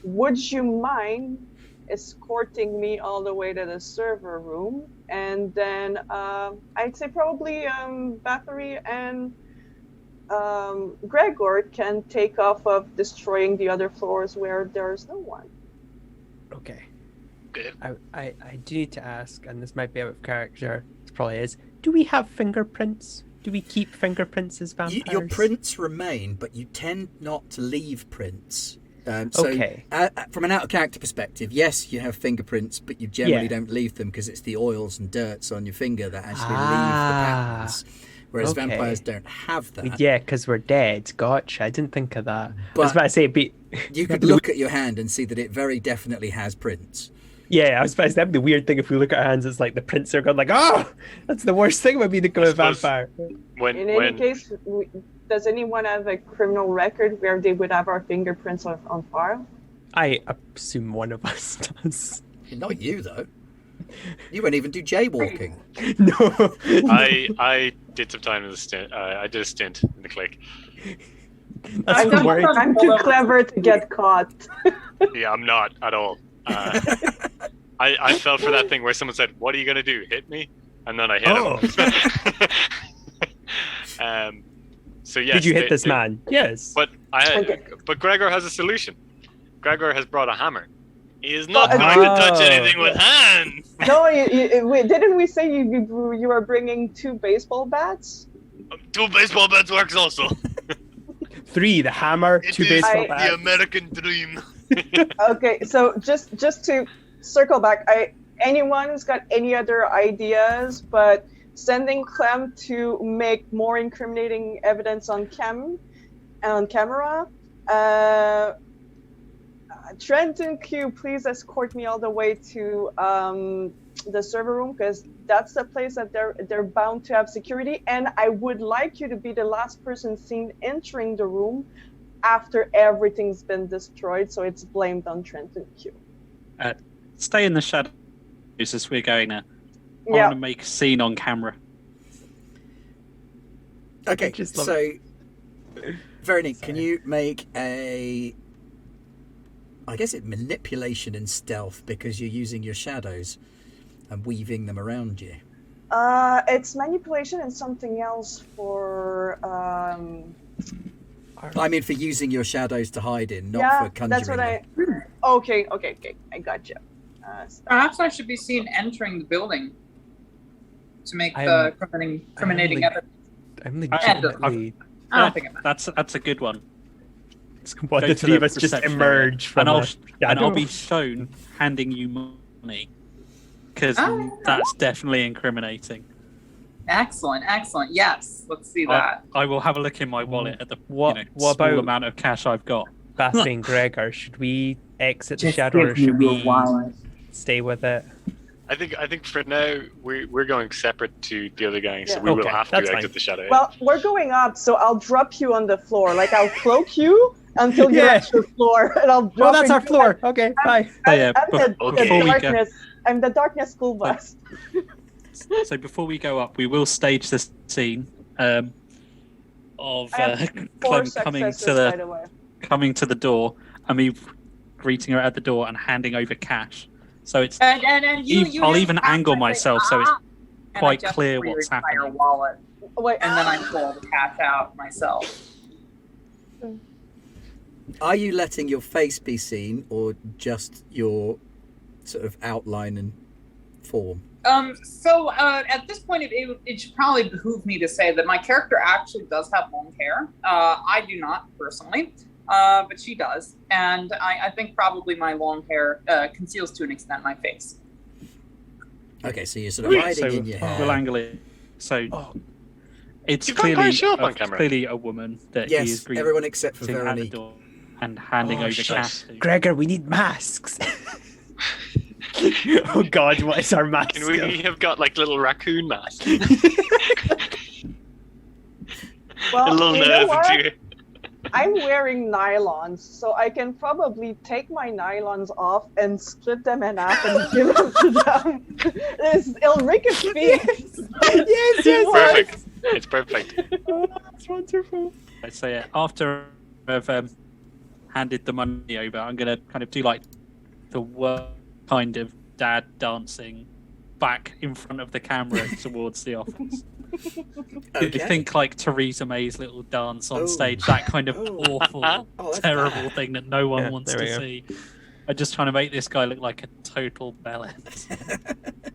would you mind escorting me all the way to the server room? And then I'd say probably Bathory and Gregor can take off of destroying the other floors where there's no one. Okay. Good. I do need to ask, and this might be out of character, it probably is. Do we have fingerprints? Do we keep fingerprints as vampires? Your prints remain, but you tend not to leave prints. Okay. From an out-of-character perspective, yes, you have fingerprints, but you generally don't leave them because it's the oils and dirts on your finger that actually leave the patterns. Whereas vampires don't have that. Yeah, because we're dead. Gotcha. I didn't think of that. But I was about to say, you could look at your hand and see that it very definitely has prints. Yeah, I was about to say, that'd be the weird thing if we look at our hands, it's like the prints are gone, like, oh, that's the worst thing about being a vampire. In any case, does anyone have a criminal record where they would have our fingerprints on file? I assume one of us does. Not you, though. You won't even do jaywalking. No. I did some time in the stint. I did a stint in the clique. That's I'm worried. too clever to get caught. Yeah, I'm not at all. I fell for that thing where someone said, "What are you gonna do? Hit me?" And then I hit him. So yes. Did you hit this man? Yes. But but Gregor has a solution. Gregor has brought a hammer. He is not going to touch anything with hands. No, wait, didn't we say you were bringing 2 baseball bats? 2 baseball bats works also. 3, the hammer, 2 baseball bats. The American dream. Okay, so just to circle back, anyone's got any other ideas, but sending Clem to make more incriminating evidence on camera. Trenton Q, please escort me all the way to the server room, because that's the place that they're bound to have security, and I would like you to be the last person seen entering the room after everything's been destroyed, so it's blamed on Trenton Q. Stay in the shadows as we're going there. I Yeah. want to make a scene on camera. Okay, just love so Veronique, can you make a... I guess it's manipulation and stealth because you're using your shadows and weaving them around you. It's manipulation and something else for... I mean, for using your shadows to hide in, not for conjuring that's what them. Okay, I gotcha. Perhaps I should be seen entering the building to make the incriminating evidence. I'm legitimately... I don't think I'm That's a good one. What, Go the to 3 of the us just reception emerge from and I'll be shown handing you money, because that's definitely incriminating. Excellent. Yes, let's see that. I will have a look in my wallet at the What small about- amount of cash I've got. Bathory and Gregor, should we exit the Just shadow or give me should your we wallet. stay with it? I think for now we're going separate to the other gang, so Yeah. we will Okay, have to that's exit fine. the shadow. Well, we're going up, so I'll drop you on the floor. Like, I'll cloak you until you're Yeah. at your floor, and I'll drop Oh, that's our you. floor. Okay, bye. Yeah, before we go- I'm the darkness school bus. So before we go up, we will stage this scene of I have 4 Clem successes, by the way. coming to the door and me greeting her at the door and handing over cash. So it's And you I'll have even cash, angle I say, myself so it's and I quite just clear for your what's entire happening. wallet, Wait, and then I pull the cash out myself. Are you letting your face be seen or just your sort of outline and form? So at this point, it should probably behoove me to say that my character actually does have long hair. I do not personally, but she does, and I think probably my long hair conceals to an extent my face. Okay, so you're sort of hiding in your hair. We'll angle it. So It's You can't clearly show up on camera. clearly a woman that he is Yes, greeting everyone except for at the Veronique. door and handing Oh, over shit. cash to. Gregor, we need masks. Oh God, what is our mask? Can we have got like little raccoon masks? Well, A little you know nose what? into it. I'm wearing nylons, so I can probably take my nylons off and split them in half and give them to them. It'll make it fit. Yes, Perfect. It's perfect. Oh, that's wonderful. I say after I've handed the money over, I'm gonna kind of do like the worst kind of dad dancing back in front of the camera towards the office. Okay. You think like Theresa May's little dance on Oh. stage, that kind of Oh. awful, Oh, that's terrible bad. thing that no one Yeah, wants there we to go. see. I'm just trying to make this guy look like a total bellend.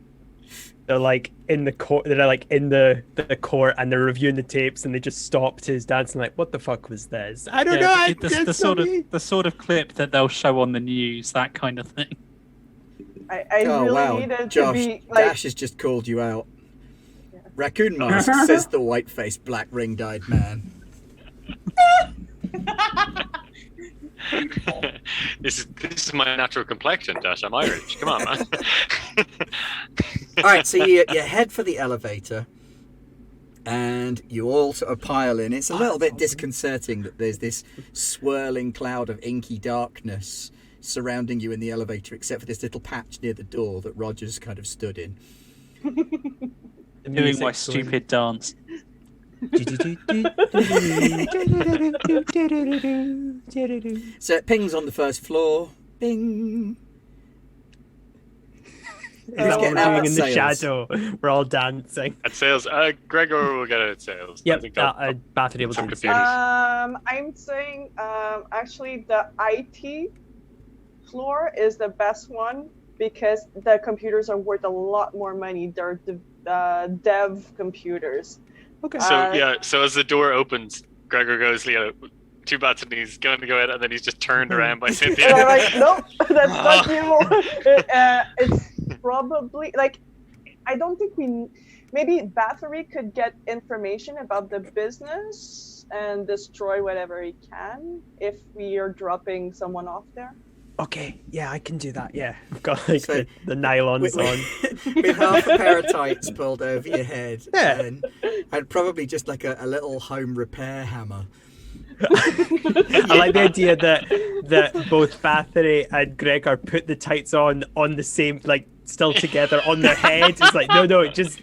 They're like in the court. They're like in the court, and they're reviewing the tapes, and they just stopped his dance and like, what the fuck was this? I don't know. The sort of clip that they'll show on the news, that kind of thing. I Oh really wow, needed Josh, to be like. Dash has just called you out. Yeah. Raccoon mask, says the white-faced, black ring-dyed man. This is my natural complexion, Dash. I'm Irish. Come on, man. All right, so you head for the elevator, and you all sort of pile in. It's a little bit disconcerting that there's this swirling cloud of inky darkness surrounding you in the elevator, except for this little patch near the door that Roger's kind of stood in. Doing my stupid dance. So it pings on the first floor. Bing. Is that what getting we're out doing at in the sales. shadow? We're all dancing. At sales, Gregor will get it at sales. I Yep, think I'll- battery able some to. computers. I'm saying actually the IT floor is the best one because the computers are worth a lot more money. They're the dev computers. Okay. So as the door opens, Gregor goes, two bats and he's going to go in, and then he's just turned around by And I'm Cynthia. like, nope, that's not you. It's probably like I don't think maybe Bathory could get information about the business and destroy whatever he can if we are dropping someone off there. Okay, yeah, I can do that. Yeah, I've got like So, the nylons on. With half a pair of tights pulled over your head, Yeah. and probably just like a little home repair hammer. I like the idea that both Bathory and Gregor put the tights on the same, like still together on their head. It's like no, just.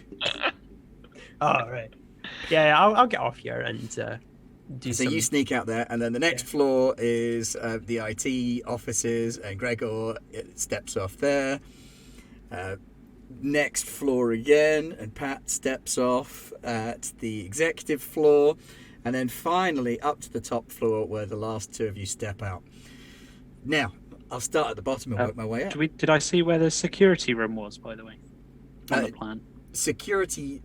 Oh right. Yeah, I'll get off here and do So some. you sneak out there, and then the next floor is the IT offices, and Gregor steps off there. Next floor again, and Pat steps off at the executive floor, and then finally up to the top floor where the last two of you step out. Now, I'll start at the bottom and work my way up. Did I see where the security room was, by the way? On the plan. Security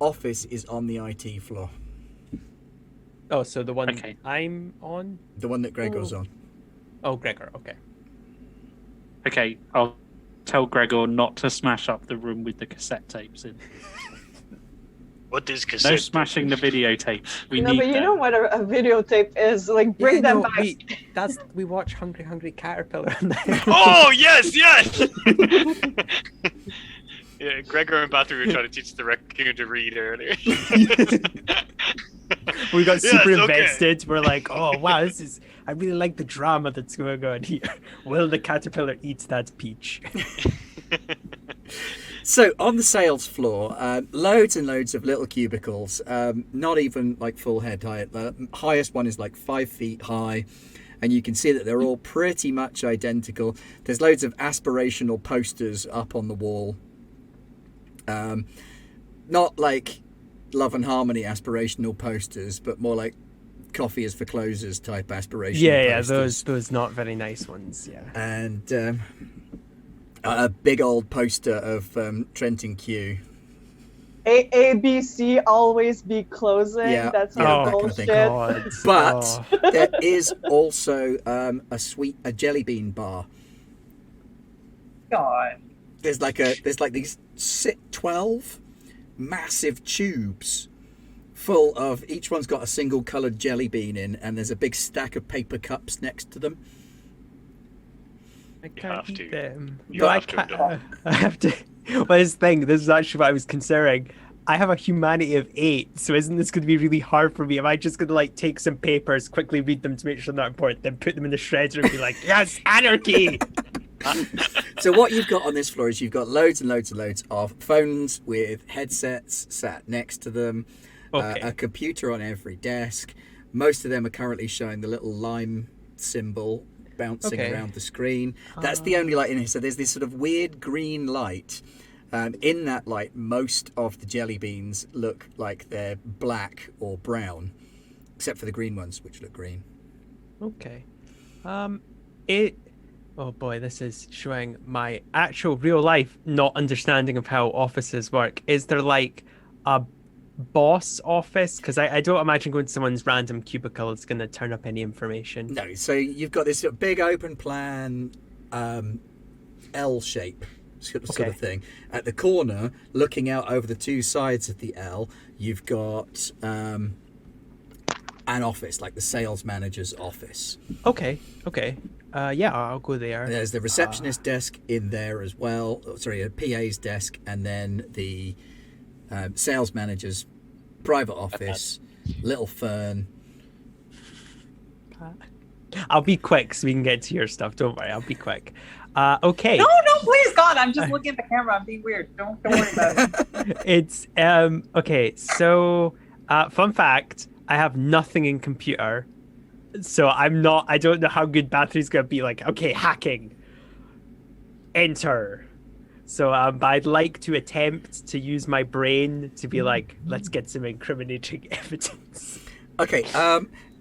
office is on the IT floor, Oh, so the one Okay. I'm on. the one that Gregor's on. Oh, Gregor. Okay. Okay, I'll tell Gregor not to smash up the room with the cassette tapes in. What is cassette? No smashing the videotapes. We No, need but you them. know what a videotape is. Like, bring Yeah, them no, back. we watch Hungry Caterpillar in there. Oh yes. Yeah, Gregor and Bathory were trying to teach the raccoon to read earlier. We got Yes, super okay. invested. We're like, oh wow, I really like the drama that's going on here. Will the caterpillar eat that peach? So on the sales floor, loads and loads of little cubicles, not even like full head height. The highest one is like 5 feet high, and you can see that they're all pretty much identical. There's loads of aspirational posters up on the wall. Not like Love and Harmony aspirational posters, but more like coffee is for closers type aspirational Yeah, posters. those not very nice ones. Yeah. And a big old poster of Trenton Q. ABC always be closing. Yeah, That's yeah, our that kind of thing. bullshit. God. But there is also a jelly bean bar. God. There's like these 12 massive tubes full of, each one's got a single coloured jelly bean in, and there's a big stack of paper cups next to them. I can't have eat to. them. You No, have to, don't. I have to. Well, this thing, this is actually what I was considering. I have a humanity of 8, so isn't this going to be really hard for me? Am I just going to like take some papers, quickly read them to make sure they're not important, then put them in the shredder and be like, yes, anarchy! So what you've got on this floor is you've got loads and loads and loads of phones with headsets sat next to them, Okay. a computer on every desk. Most of them are currently showing the little lime symbol bouncing Okay. around the screen. That's the only light in here. So there's this sort of weird green light. In that light, most of the jelly beans look like they're black or brown, except for the green ones, which look green. Okay. Oh boy, this is showing my actual real life not understanding of how offices work. Is there like a boss office? Because I don't imagine going to someone's random cubicle is going to turn up any information. No, so you've got this sort of big open plan L shape sort Okay. of thing. At the corner, looking out over the two sides of the L, you've got an office, like the sales manager's office. Okay. Yeah, I'll go there. And there's the receptionist desk in there as well. Sorry, a PA's desk, and then the sales manager's private office, little fern. I'll be quick so we can get to your stuff. Don't worry, I'll be quick. Okay. No, please, God, I'm just looking at the camera. I'm being weird. Don't worry about it. It's okay. So, fun fact: I have nothing in computer, so I don't know how good battery's gonna be. Like, okay, hacking. Enter. So, but I'd like to attempt to use my brain to be like, let's get some incriminating evidence. Okay,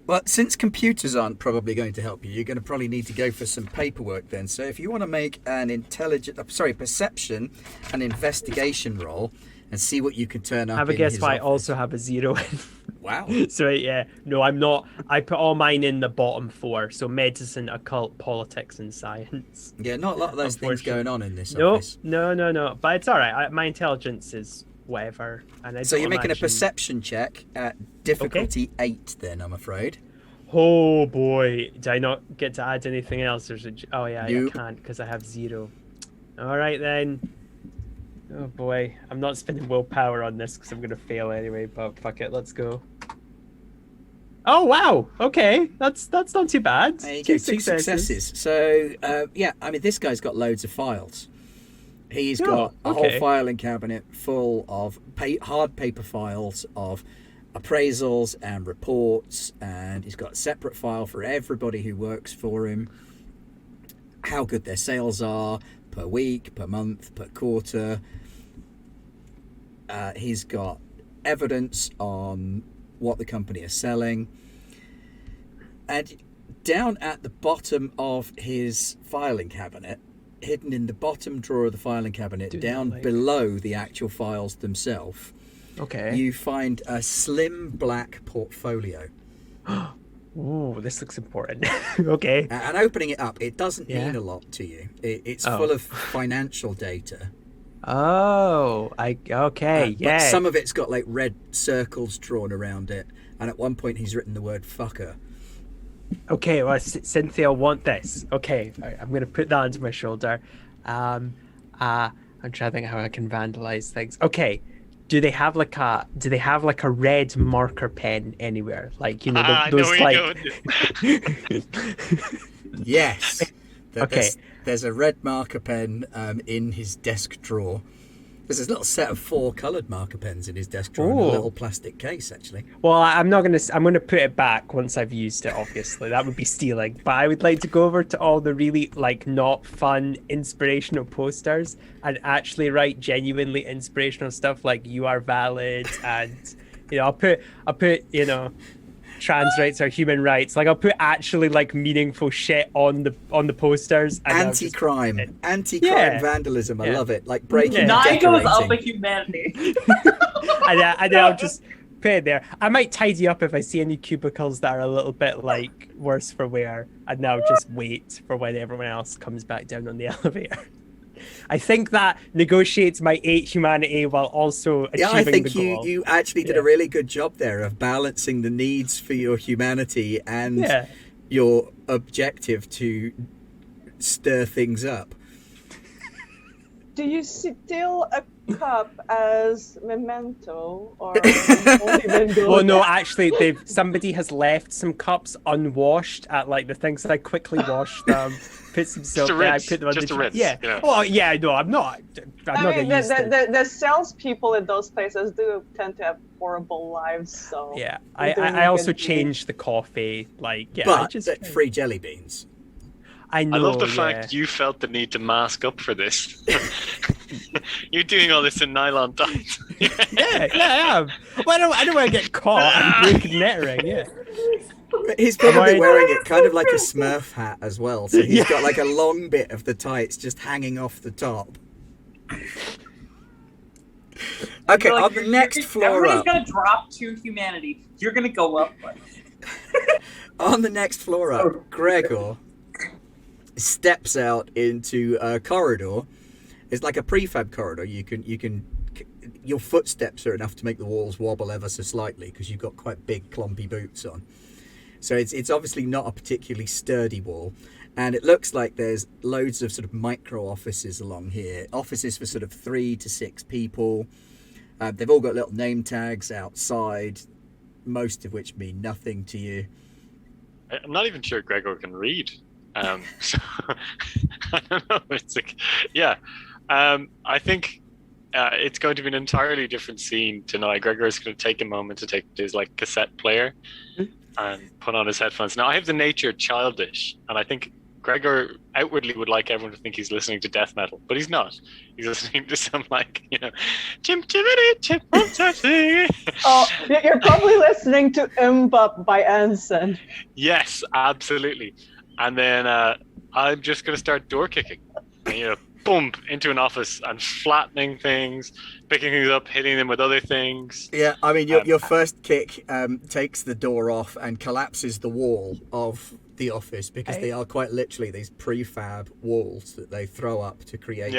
well, since computers aren't probably going to help you, you're going to probably need to go for some paperwork then. So if you want to make an perception and investigation roll and see what you can turn up. Have a in guess his why I office. also have a 0 in. Wow. So yeah, no, I'm not. I put all mine in the bottom 4. So medicine, occult, politics, and science. Yeah, not a lot of those things Unfortunately. going on in this No, office. no. But it's all right. My intelligence is whatever. And I So don't you're making a imagine- perception check at difficulty 8 then, I'm afraid. Oh boy, did I not get to add anything else? Oh yeah, Nope. I can't because I have 0. All right then. Oh boy, I'm not spending willpower on this because I'm gonna fail anyway. But fuck it, let's go. Oh wow, okay, that's not too bad. There you go, 2 successes. So, yeah, I mean, this guy's got loads of files. He's got a whole okay. filing cabinet full of hard paper files of appraisals and reports, and he's got a separate file for everybody who works for him, how good their sales are per week, per month, per quarter. He's got evidence on what the company is selling, and down at the bottom of his filing cabinet, hidden in the bottom drawer of the filing cabinet, down below the actual files themselves, Okay. you find a slim black portfolio. Ooh, this looks important. Okay. And opening it up, it doesn't Yeah. mean a lot to you. It's Oh. full of financial data. Oh, okay, But yeah. some of it's got like red circles drawn around it, and at one point he's written the word fucker. Okay, well, Cynthia will want this. Okay, all right, I'm gonna put that onto my shoulder. I'm trying to think how I can vandalize things. Okay, do they have like a red marker pen anywhere? Like, you know, those no, we like. don't. Yes. Okay. There's a red marker pen in his desk drawer. There's this little set of 4 coloured marker pens in his desk drawer in a Ooh. little plastic case, actually. Well, I'm gonna put it back once I've used it. Obviously, that would be stealing. But I would like to go over to all the really like not fun inspirational posters and actually write genuinely inspirational stuff like "You are valid" and I'll put trans rights are human rights. Like I'll put actually like meaningful shit on the posters. And I'll just- Anti-crime Yeah. vandalism. I Yeah. love it. Like breaking Yeah. and Nigel's decorating. of the humanity. and then I'll just put it there. I might tidy up if I see any cubicles that are a little bit like worse for wear, and now just wait for when everyone else comes back down on the elevator. I think that negotiates my 8 humanity while also achieving Yeah, I think the goal. you actually did a really good job there of balancing the needs for your humanity and your objective to stir things up. Do you steal a cup as memento, or won't even go Well, no, there? actually, somebody has left some cups unwashed at like the things that I quickly washed them. Put some soap there. I rinse, put them on just the a rinse, Yeah. yeah. Well, yeah. No, I'm not. I'm I not mean, gonna use it. the salespeople in those places do tend to have horrible lives, so Yeah. you're doing I a also good deed. changed the coffee. Like, yeah. I But just free jelly beans. I know. I love the yeah. fact you felt the need to mask up for this. You're doing all this in nylon tights. Yeah, I am. Well, I don't want to get caught and breaking nettering. Yeah. He's probably I- wearing it kind of like a Smurf hat as well. So he's got like a long bit of the tights just hanging off the top. Okay, Like, on the next floor everybody's up. gonna drop to humanity. You're gonna go up. On the next floor up, Gregor steps out into a corridor. It's like a prefab corridor. Your footsteps are enough to make the walls wobble ever so slightly because you've got quite big clumpy boots on. So it's obviously not a particularly sturdy wall, and it looks like there's loads of sort of micro offices along here. Offices for sort of 3 to 6 people. They've all got little name tags outside, most of which mean nothing to you. I'm not even sure Gregor can read. So I don't know. It's like, yeah. I think it's going to be an entirely different scene tonight. Gregor is going to take a moment to take his like cassette player and put on his headphones. Now I have the nature childish, and I think Gregor outwardly would like everyone to think he's listening to death metal, but he's not. He's listening to some like, Chim Chimity Chipmunk Taxi. Oh, you're probably listening to Mbop by Anson. Yes, absolutely. And then I'm just going to start door kicking. And, boom, into an office and flattening things, picking things up, hitting them with other things. Yeah, I mean, your first kick takes the door off and collapses the wall of the office because they are quite literally these prefab walls that they throw up to create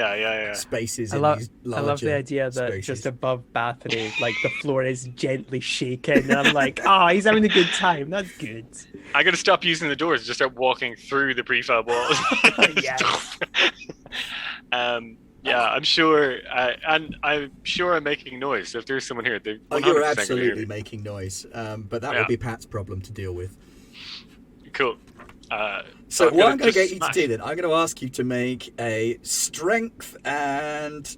spaces in these larger I love the idea that spaces. just above Bathory, like the floor is gently shaking, and I'm like, he's having a good time. That's good. I'm going to stop using the doors and just start walking through the prefab walls. Yes. Yeah, I'm sure, and I'm sure I'm making noise. So if there's someone here, they 100% you're gonna hear absolutely me. making noise, but that will be Pat's problem to deal with. Cool. So what I'm going to just get you to smash. do then, I'm going to ask you to make a strength and...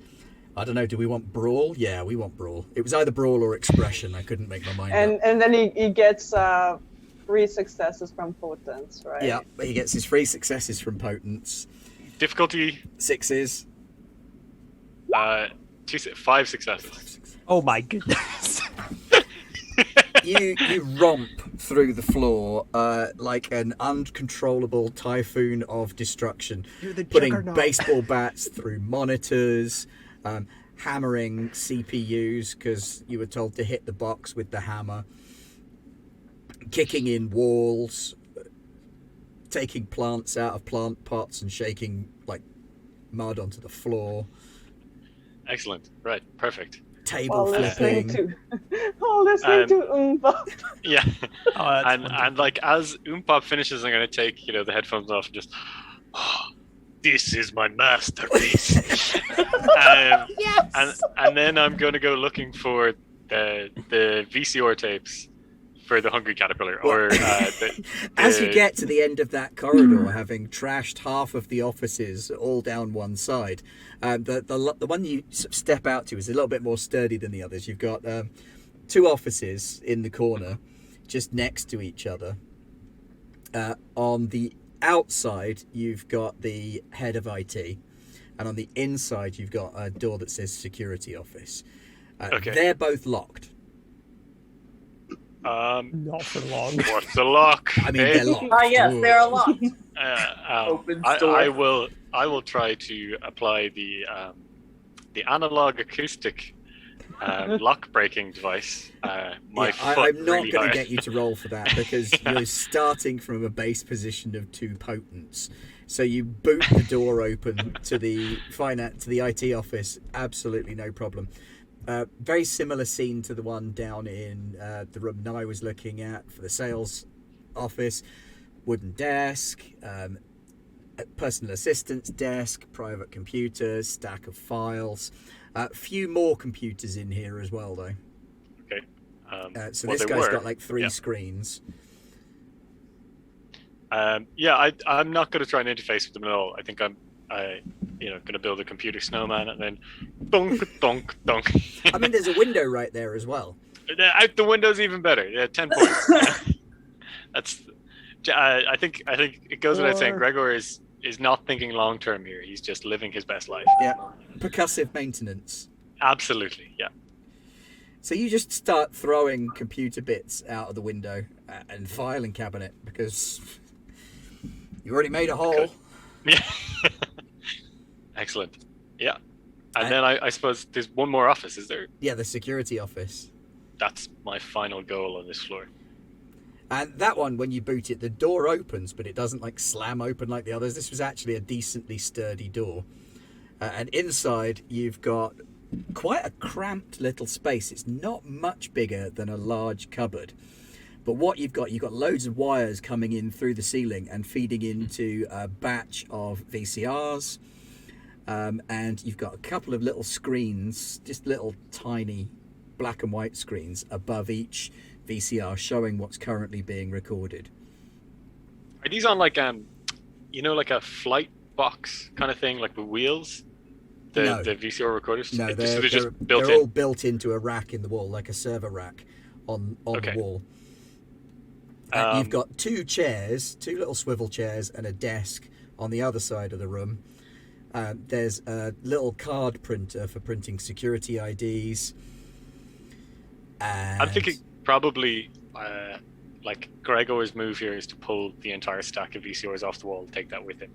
I don't know, do we want brawl? Yeah, we want brawl. It was either brawl or expression. I couldn't make my mind up. And then he gets 3 successes from potence, right? Yeah, he gets his 3 successes from potence. Difficulty 6s. 5 successes. Oh my goodness. You romp through the floor like an uncontrollable typhoon of destruction, You're the putting juggernaut. baseball bats through monitors, hammering CPUs because you were told to hit the box with the hammer, kicking in walls, taking plants out of plant pots and shaking like mud onto the floor, Excellent. Right. Perfect. table While listening flipping. to Mbop. Yeah. That's and like as Oompop finishes, I'm going to take the headphones off and just. This is my masterpiece. yes. And then I'm going to go looking for the VCR tapes for the Hungry Caterpillar, or As you get to the end of that corridor, having trashed half of the offices all down one side, the one you step out to is a little bit more sturdy than the others. You've got 2 offices in the corner, just next to each other. On the outside, you've got the head of IT, and on the inside, you've got a door that says security office. Okay. They're both locked. Not for long. What's the lock? I mean, they're babe? locked. Yes, they're locked. Open door. I will try to apply the analog acoustic lock breaking device. My foot I'm not really going hard. to get you to roll for that because you're starting from a base position of 2 potence. So you boot the door open to the IT office, absolutely no problem. Very similar scene to the one down in the room that I was looking at for the sales office. Wooden desk, personal assistant's desk, private computers, stack of files. A few more computers in here as well, though. Okay. So this guy's got like 3 screens. I'm not going to try and interface with them at all. I think I'm going to build a computer snowman and then donk, donk, donk. I mean, there's a window right there as well. Out the window's even better. Yeah, 10 points. That's. I think it goes without saying. Gregor is not thinking long term here. He's just living his best life. Yeah, percussive maintenance. Absolutely, yeah. So you just start throwing computer bits out of the window and filing cabinet because you already made a hole. Good. Yeah. Excellent. Yeah. And then I suppose there's one more office, is there? Yeah, the security office. That's my final goal on this floor. And that one, when you boot it, the door opens, but it doesn't like slam open like the others. This was actually a decently sturdy door. And inside, you've got quite a cramped little space. It's not much bigger than a large cupboard. But what you've got loads of wires coming in through the ceiling and feeding into a batch of VCRs. And you've got a couple of little screens, just little tiny black and white screens above each VCR showing what's currently being recorded. Are these on like like a flight box kind of thing, like with wheels? No. The VCR recorders? No, they're just built they're in. all built into a rack in the wall, like a server rack on the wall. And you've got 2 chairs, 2 little swivel chairs and a desk on the other side of the room. There's a little card printer for printing security IDs. And I'm thinking probably like Gregor's move here is to pull the entire stack of VCRs off the wall and take that with him.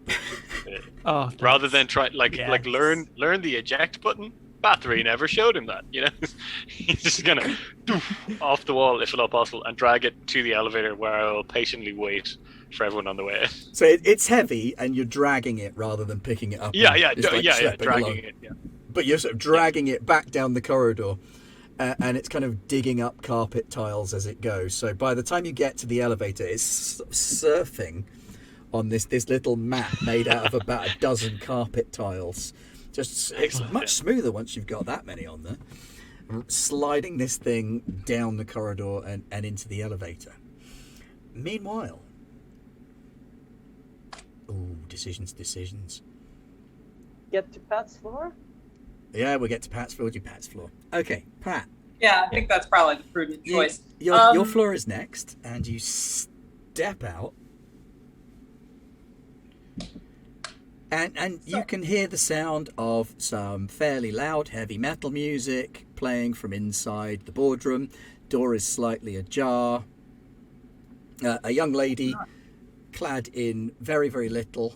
Rather than try learn the eject button. Battery never showed him that, He's just gonna doof off the wall if at all possible and drag it to the elevator where I'll patiently wait for everyone on the way. So it's heavy and you're dragging it rather than picking it up. Dragging it. Yeah. But you're sort of dragging it back down the corridor. And it's kind of digging up carpet tiles as it goes. So by the time you get to the elevator, it's surfing on this little mat made out of about a dozen carpet tiles. It's much smoother once you've got that many on there. Sliding this thing down the corridor and into the elevator. Meanwhile... Ooh, decisions. Get to Pat's floor? Yeah, we'll get to Pat's floor. Do Pat's floor. Okay, Pat. Yeah, I think that's probably the prudent choice. Your floor is next, and you step out. And you can hear the sound of some fairly loud heavy metal music playing from inside the boardroom. Door is slightly ajar. A young lady clad in very, very little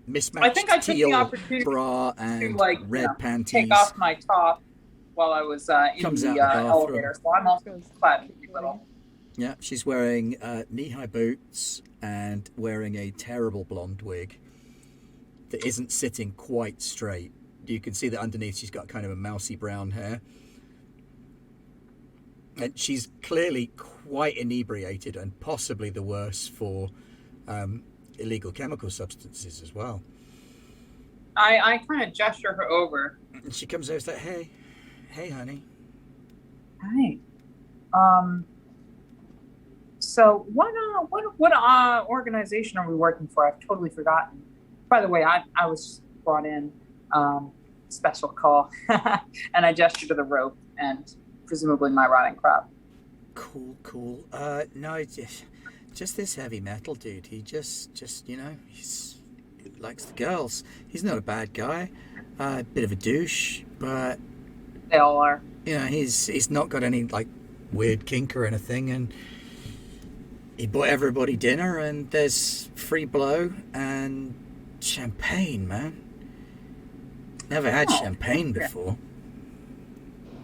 mismatched I think I took the teal opportunity bra and red panties. Take off my top while I was in Comes the out the bathroom. elevator, so I'm also clad pretty little. Yeah, she's wearing knee-high boots and wearing a terrible blonde wig that isn't sitting quite straight. You can see that underneath she's got kind of a mousy brown hair. And she's clearly quite inebriated and possibly the worse for illegal chemical substances as well. I kind of gesture her over. And she comes over and says, hey, honey. Hi. So what organization are we working for? I've totally forgotten. By the way, I was brought in, special call, and I gestured to the rope and presumably my rotting crop. Cool. No, just this heavy metal dude. He just he likes the girls. He's not a bad guy. A bit of a douche, but They all are. He's not got any like weird kink or anything, and he bought everybody dinner, and there's free blow and champagne, man. Never had champagne before.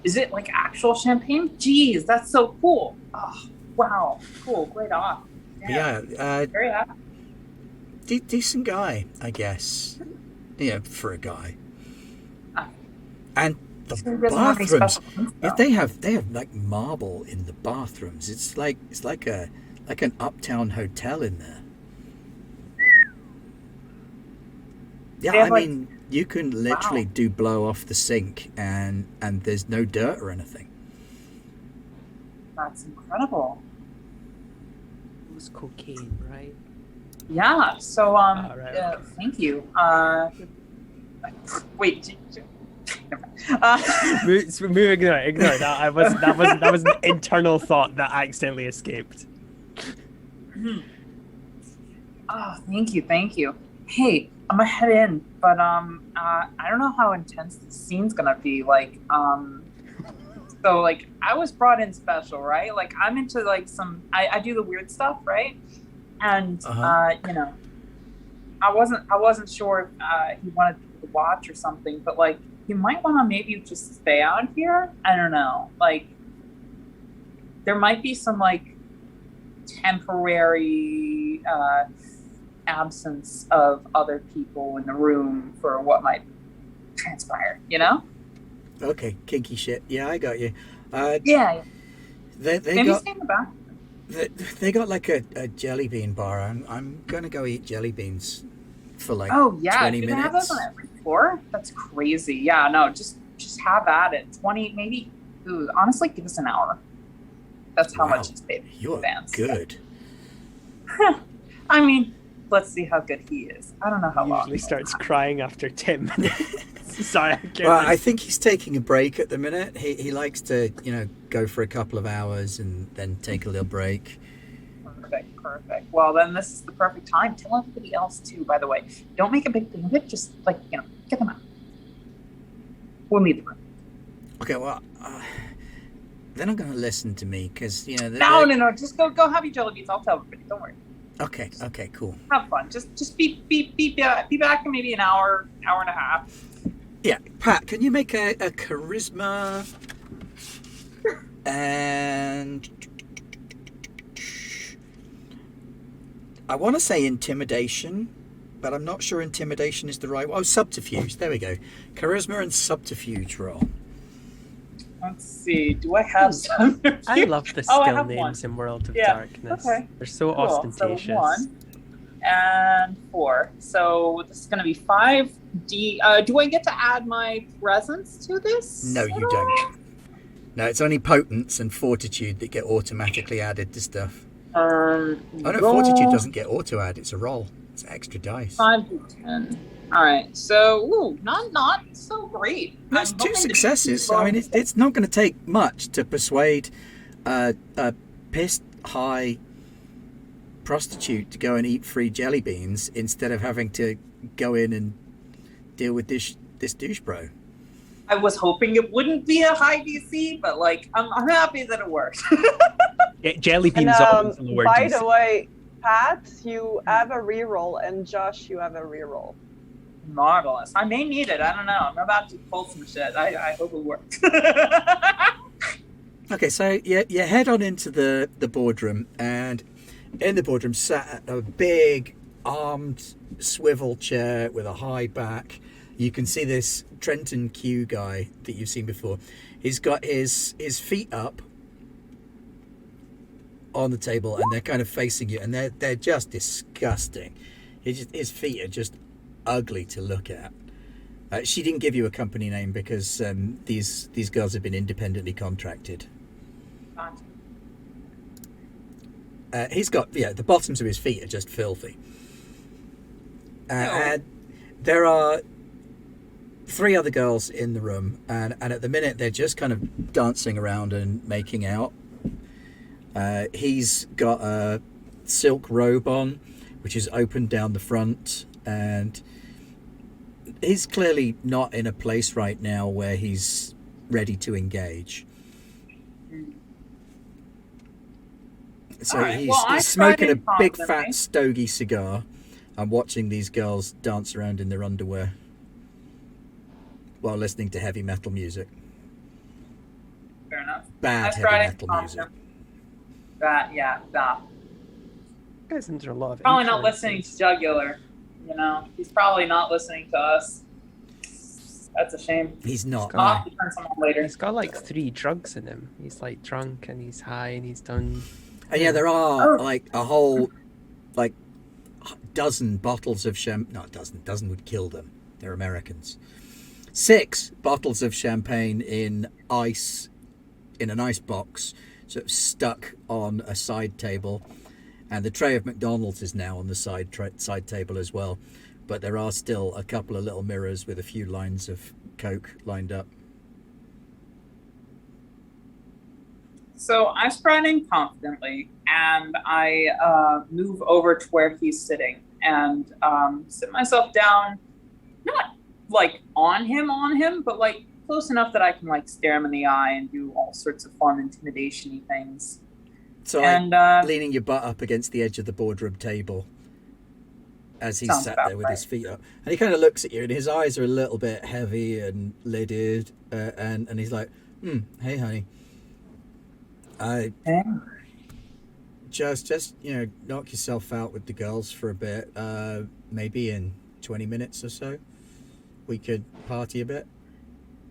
Is it like actual champagne? Jeez, that's so cool. Oh, wow. Cool. Great off. Yeah, Very happy. decent guy, I guess. Yeah, for a guy. Ah. And the He doesn't have any bathrooms. special things, If though. they have like marble in the bathrooms. It's like an uptown hotel in there. Yeah, They have, I like- mean, you can literally do blow off the sink and there's no dirt or anything. That's incredible. It was cocaine, right? Yeah. So right, okay. thank you. Wait. Ignore that. That was an internal thought that accidentally escaped. Oh, thank you. Hey, I'm gonna head in, but I don't know how intense the scene's gonna be. Like, so like I was brought in special, right? Like I'm into like I do the weird stuff, right? And you know, I wasn't sure if he wanted people to watch or something, but like you might want to maybe just stay out here. I don't know, like there might be some like temporary absence of other people in the room for what might transpire, you know? Okay, kinky shit. Yeah, I got you. Yeah. They Maybe got stay in the back. they got like a jelly bean bar. I'm gonna go eat jelly beans for like Oh yeah, 20 do they have those minutes. on every floor? That's crazy. Yeah, no, just have at it. 20, maybe. Ooh, honestly, give us an hour. That's how Wow, much it's paid in You're advance. good. I mean, let's see how good he is. I don't know how long. Usually starts crying after 10 minutes. Sorry, I can't. Well, I think he's taking a break at the minute. He likes to, go for a couple of hours and then take a little break. Perfect. Well, then this is the perfect time. Tell everybody else too. By the way, don't make a big thing of it. Just get them out. We'll leave the room. Okay, well, they're not going to listen to me because No. Just go have your jelly beans. I'll tell everybody. Don't worry. Okay, cool. Have fun. Just be back in maybe an hour and a half. Yeah, Pat, can you make a charisma and I want to say intimidation, but I'm not sure intimidation is the right one. Oh, subterfuge. There we go. Charisma and subterfuge roll. Let's see. Do I have some? I love the Oh, I skill have names in World of Yeah, Darkness. okay. They're so Cool. ostentatious. So 1 and 4. So this is going to be 5D. Do I get to add my presence to this? No, you don't. No, it's only potence and fortitude that get automatically added to stuff. Oh no, fortitude doesn't get auto add. It's a roll. It's extra dice. 5d10. All right. So, not so great. That's I'm two hoping to successes. do I mean, it's not going to take much to persuade a pissed high prostitute to go and eat free jelly beans instead of having to go in and deal with this douche bro. I was hoping it wouldn't be a high DC, but like I'm happy that it worked. Yeah, jelly And beans always lower by DC. the way, Pat, you have a reroll, and Josh, you have a reroll. Marvelous. I may need it. I don't know. I'm about to pull some shit. I hope it works. Okay, so you head on into the boardroom, and in the boardroom sat a big armed swivel chair with a high back. You can see this Trenton Q guy that you've seen before. He's got his feet up on the table, and they're kind of facing you, and they're just disgusting. His feet are just ugly to look at. She didn't give you a company name because these girls have been independently contracted. He's got the bottoms of his feet are just filthy. And there are 3 other girls in the room, and at the minute they're just kind of dancing around and making out. He's got a silk robe on, which is open down the front, and he's clearly not in a place right now where he's ready to engage. So Alright, he's, well, I he's smoking tried a it big confidently. fat stogie cigar and watching these girls dance around in their underwear while listening to heavy metal music. Fair enough. Bad I heavy tried it metal music. confidently. That. Guy's under a lot of Probably not listening to influences. Jugular. You know, he's probably not listening to us. That's a shame. He's not. He's I'll got- have to turn someone later. He's got like 3 drugs in him. He's like drunk and he's high and he's done. And yeah, there are Oh. like a whole like dozen bottles of champagne. Not a dozen would kill them. They're Americans. 6 bottles of champagne in an ice box, sort of stuck on a side table, and the tray of McDonald's is now on the side table as well. But there are still a couple of little mirrors with a few lines of Coke lined up. So I stride in confidently, and I move over to where he's sitting, and sit myself down, not like on him, but like close enough that I can like stare him in the eye and do all sorts of fun intimidation-y things. So And leaning your butt up against the edge of the boardroom table as he's Sounds sat about there with right. his feet up, and he kind of looks at you, and his eyes are a little bit heavy and lidded, and he's like, "Hey, honey, I just knock yourself out with the girls for a bit. Maybe in 20 minutes or so, we could party a bit."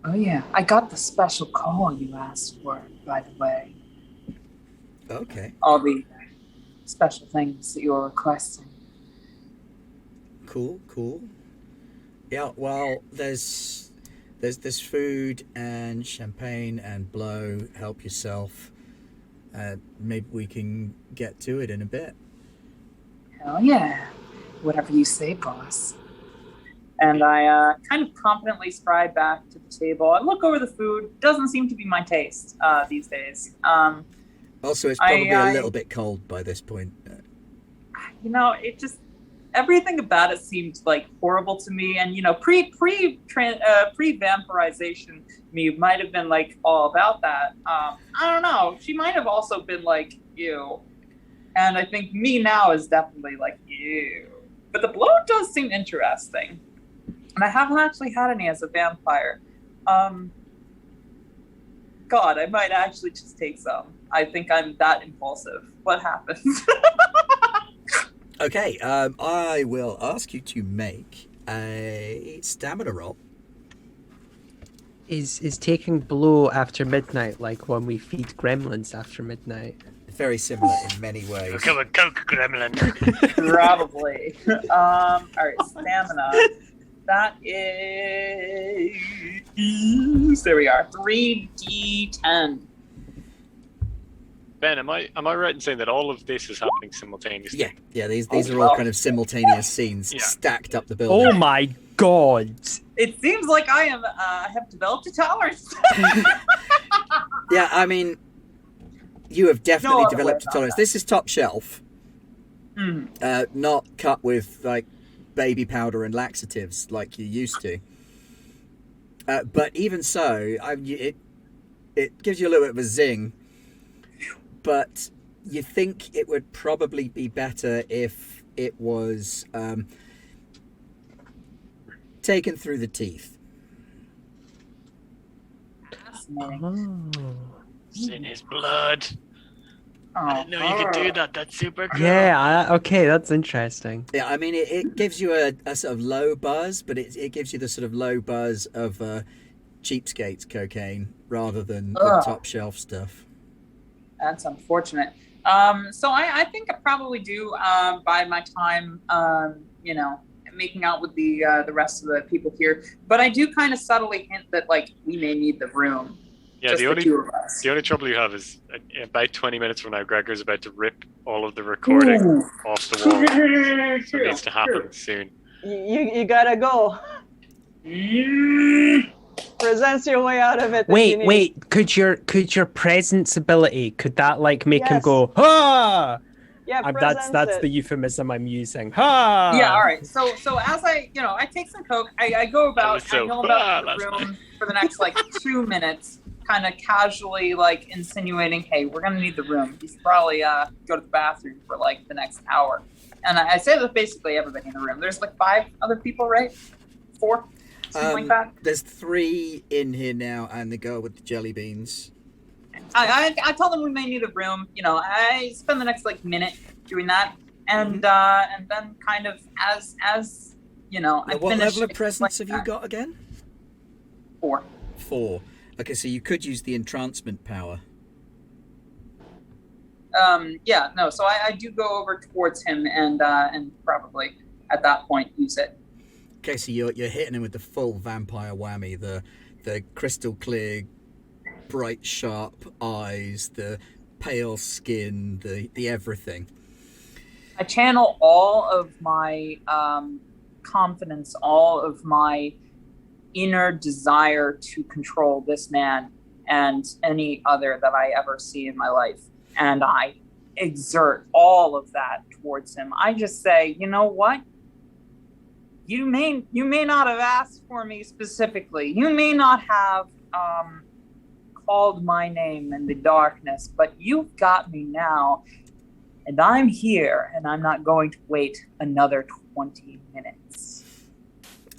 oh yeah, I got the special call you asked for, by the way. Okay, All the special things that you're requesting. cool. Yeah, well, there's food and champagne and blow. Help yourself. Maybe we can get to it in a bit. Hell yeah. Whatever you say, boss. And I kind of confidently stride back to the table. I look over the food. Doesn't seem to be my taste these days. Also, it's probably I- a little bit cold by this point. You know, it just everything about it seemed like horrible to me. And you know, pre vampirization me might have been like all about that. I don't know. She might have also been like ew. And I think me now is definitely like ew. But the blow does seem interesting. And I haven't actually had any as a vampire. God, I might actually just take some. I think I'm that impulsive. What happens? Okay, I will ask you to make a stamina roll. Is taking blow after midnight like when we feed gremlins after midnight? Very similar in many ways. Come on, Coke Gremlin. Probably. All right, stamina. That is. There we are. 3d10. Ben, am I right in saying that all of this is happening simultaneously? Yeah. These Oh, are all wow. kind of simultaneous scenes Yeah. stacked up the building. Oh my god! It seems like I have developed a tolerance. Yeah, I mean, you have definitely other way developed a about tolerance. that. This is top shelf, Mhm. not cut with like baby powder and laxatives like you used to. But even so, it gives you a little bit of a zing. But you think it would probably be better if it was taken through the teeth. Fascinating. Oh. It's in his blood. Oh, I didn't know you could do that. That's super cool. Yeah, okay, that's interesting. Yeah, I mean, it gives you a sort of low buzz, but it gives you the sort of low buzz of cheapskates cocaine rather than the Ugh. top shelf stuff. That's unfortunate. So I think I probably do by my time, making out with the rest of the people here. But I do kind of subtly hint that like we may need the room. Yeah, just the only two of us. trouble you have is about 20 minutes from now, Gregor's about to rip all of the recording Ooh. off the wall. So True, it needs to happen soon. You gotta go. Presents your way out of it. if you Wait, need. wait. Could your presence ability like make him Yes. go ah? Yeah, That's presents it. the euphemism I'm using. Ha! Yeah, all right. So as I take some coke, I go about, was so I go about last the night. room for the next like 2 minutes, kind of casually like insinuating, hey, we're gonna need the room. You should probably go to the bathroom for like the next hour. And I say that basically everybody in the room. There's like 5 other people, right? 4, something like that. There's 3 in here now, and the girl with the jelly beans. I tell them we may need a room. I spend the next like minute doing that, and then kind of as you know, Now, I what finish level of presence have you that. got again? 4. 4. Okay, so you could use the entrancement power. Yeah, no. So I do go over towards him and probably at that point use it. Okay, so you're hitting him with the full vampire whammy, the crystal clear, bright sharp eyes, the pale skin, the everything. I channel all of my confidence, all of my inner desire to control this man and any other that I ever see in my life. And I exert all of that towards him. I just say, you know what? You may not have asked for me specifically. You may not have called my name in the darkness, but you've got me now. And I'm here, and I'm not going to wait another 20 minutes.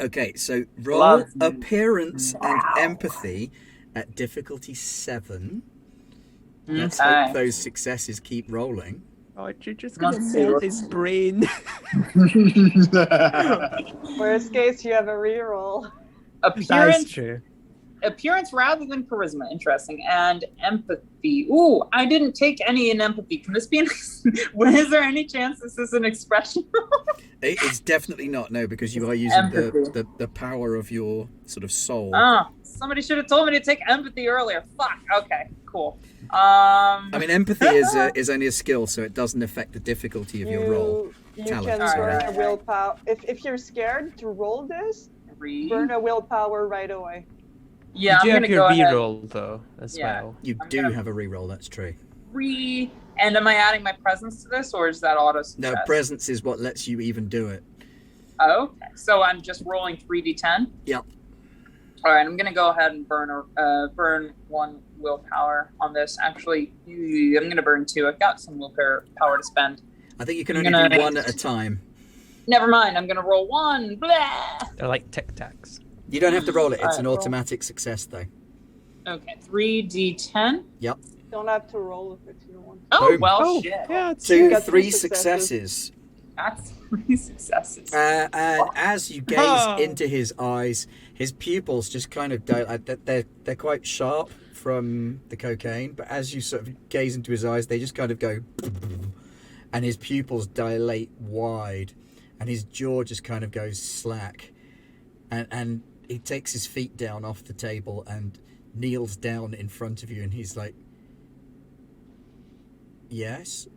Okay, so roll Love me appearance and now. empathy at difficulty 7. Let's Okay. hope those successes keep rolling. Oh, you're just Must gonna be melt rough. his brain. Worst case, you have a reroll. That's Appearance, true. appearance rather than charisma. Interesting. And empathy. Ooh, I didn't take any in empathy. Can this be is there any chance this is an expression? It's definitely not, no, because you are using Empathy. the power of your sort of soul. Somebody should have told me to take empathy earlier. Fuck. Okay, cool. I mean, empathy is only a skill, so it doesn't affect the difficulty of your roll. You Talent, can sorry. burn a willpower. If you're scared to roll this, 3. burn a willpower right away. Yeah, you do I'm have gonna your go ahead. reroll though, as Yeah. well. You I'm do gonna- have a reroll, that's true. 3. And am I adding my presence to this, or is that auto success? No, presence is what lets you even do it. Oh, okay. So I'm just rolling 3d10? Yep. All right, I'm going to go ahead and burn 1 willpower on this. Actually, I'm going to burn 2. I've got some willpower to spend. I think you can I'm only gonna- do 1 at a time. Never mind, I'm going to roll 1. Blah! They're like Tic Tacs. You don't have to roll it, it's Alright, an roll. automatic success, though. Okay, 3d10. Yep. Don't have to roll if you don't want. Oh, Boom. well, Oh, shit. yeah, it's 2, got 3 3 successes. That's 3 successes. And as you gaze Oh. into his eyes, his pupils just kind of they're quite sharp from the cocaine, but as you sort of gaze into his eyes, they just kind of go, and his pupils dilate wide, and his jaw just kind of goes slack, and he takes his feet down off the table and kneels down in front of you, and he's like, "Yes."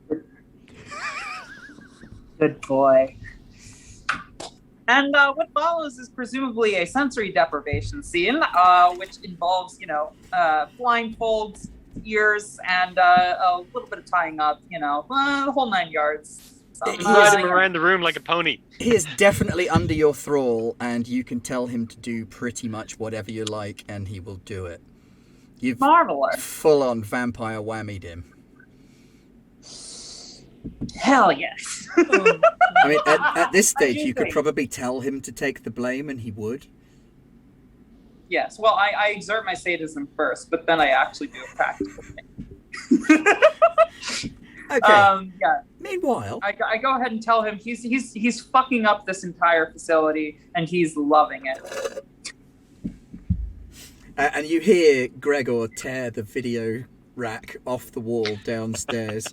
Good boy. And what follows is presumably a sensory deprivation scene, which involves, blindfolds, ears, and a little bit of tying up, the whole 9 yards. He's- Ride him around the room like a pony. He is definitely under your thrall, and you can tell him to do pretty much whatever you like, and he will do it. You've Marvelous. full-on vampire whammied him. Hell yes. I mean, at this stage, you could Amazing. probably tell him to take the blame, and he would. Yes, well, I exert my sadism first, but then I actually do a practical thing. Okay. Yeah, Meanwhile, I go ahead and tell him he's fucking up this entire facility, and he's loving it. and you hear Gregor tear the video rack off the wall downstairs.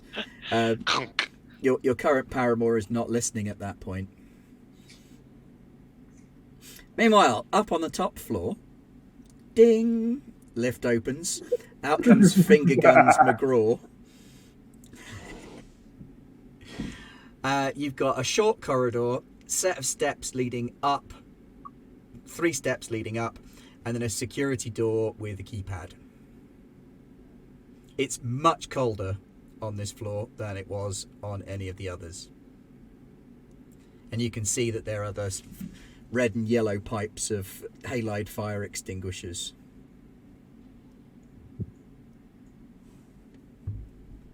Your current paramour is not listening at that point. Meanwhile, up on the top floor, ding, lift opens. Out comes Finger Guns McGraw. You've got a short corridor, set of steps leading up, 3 steps leading up, and then a security door with a keypad. It's much colder on this floor than it was on any of the others. And you can see that there are those red and yellow pipes of halide fire extinguishers.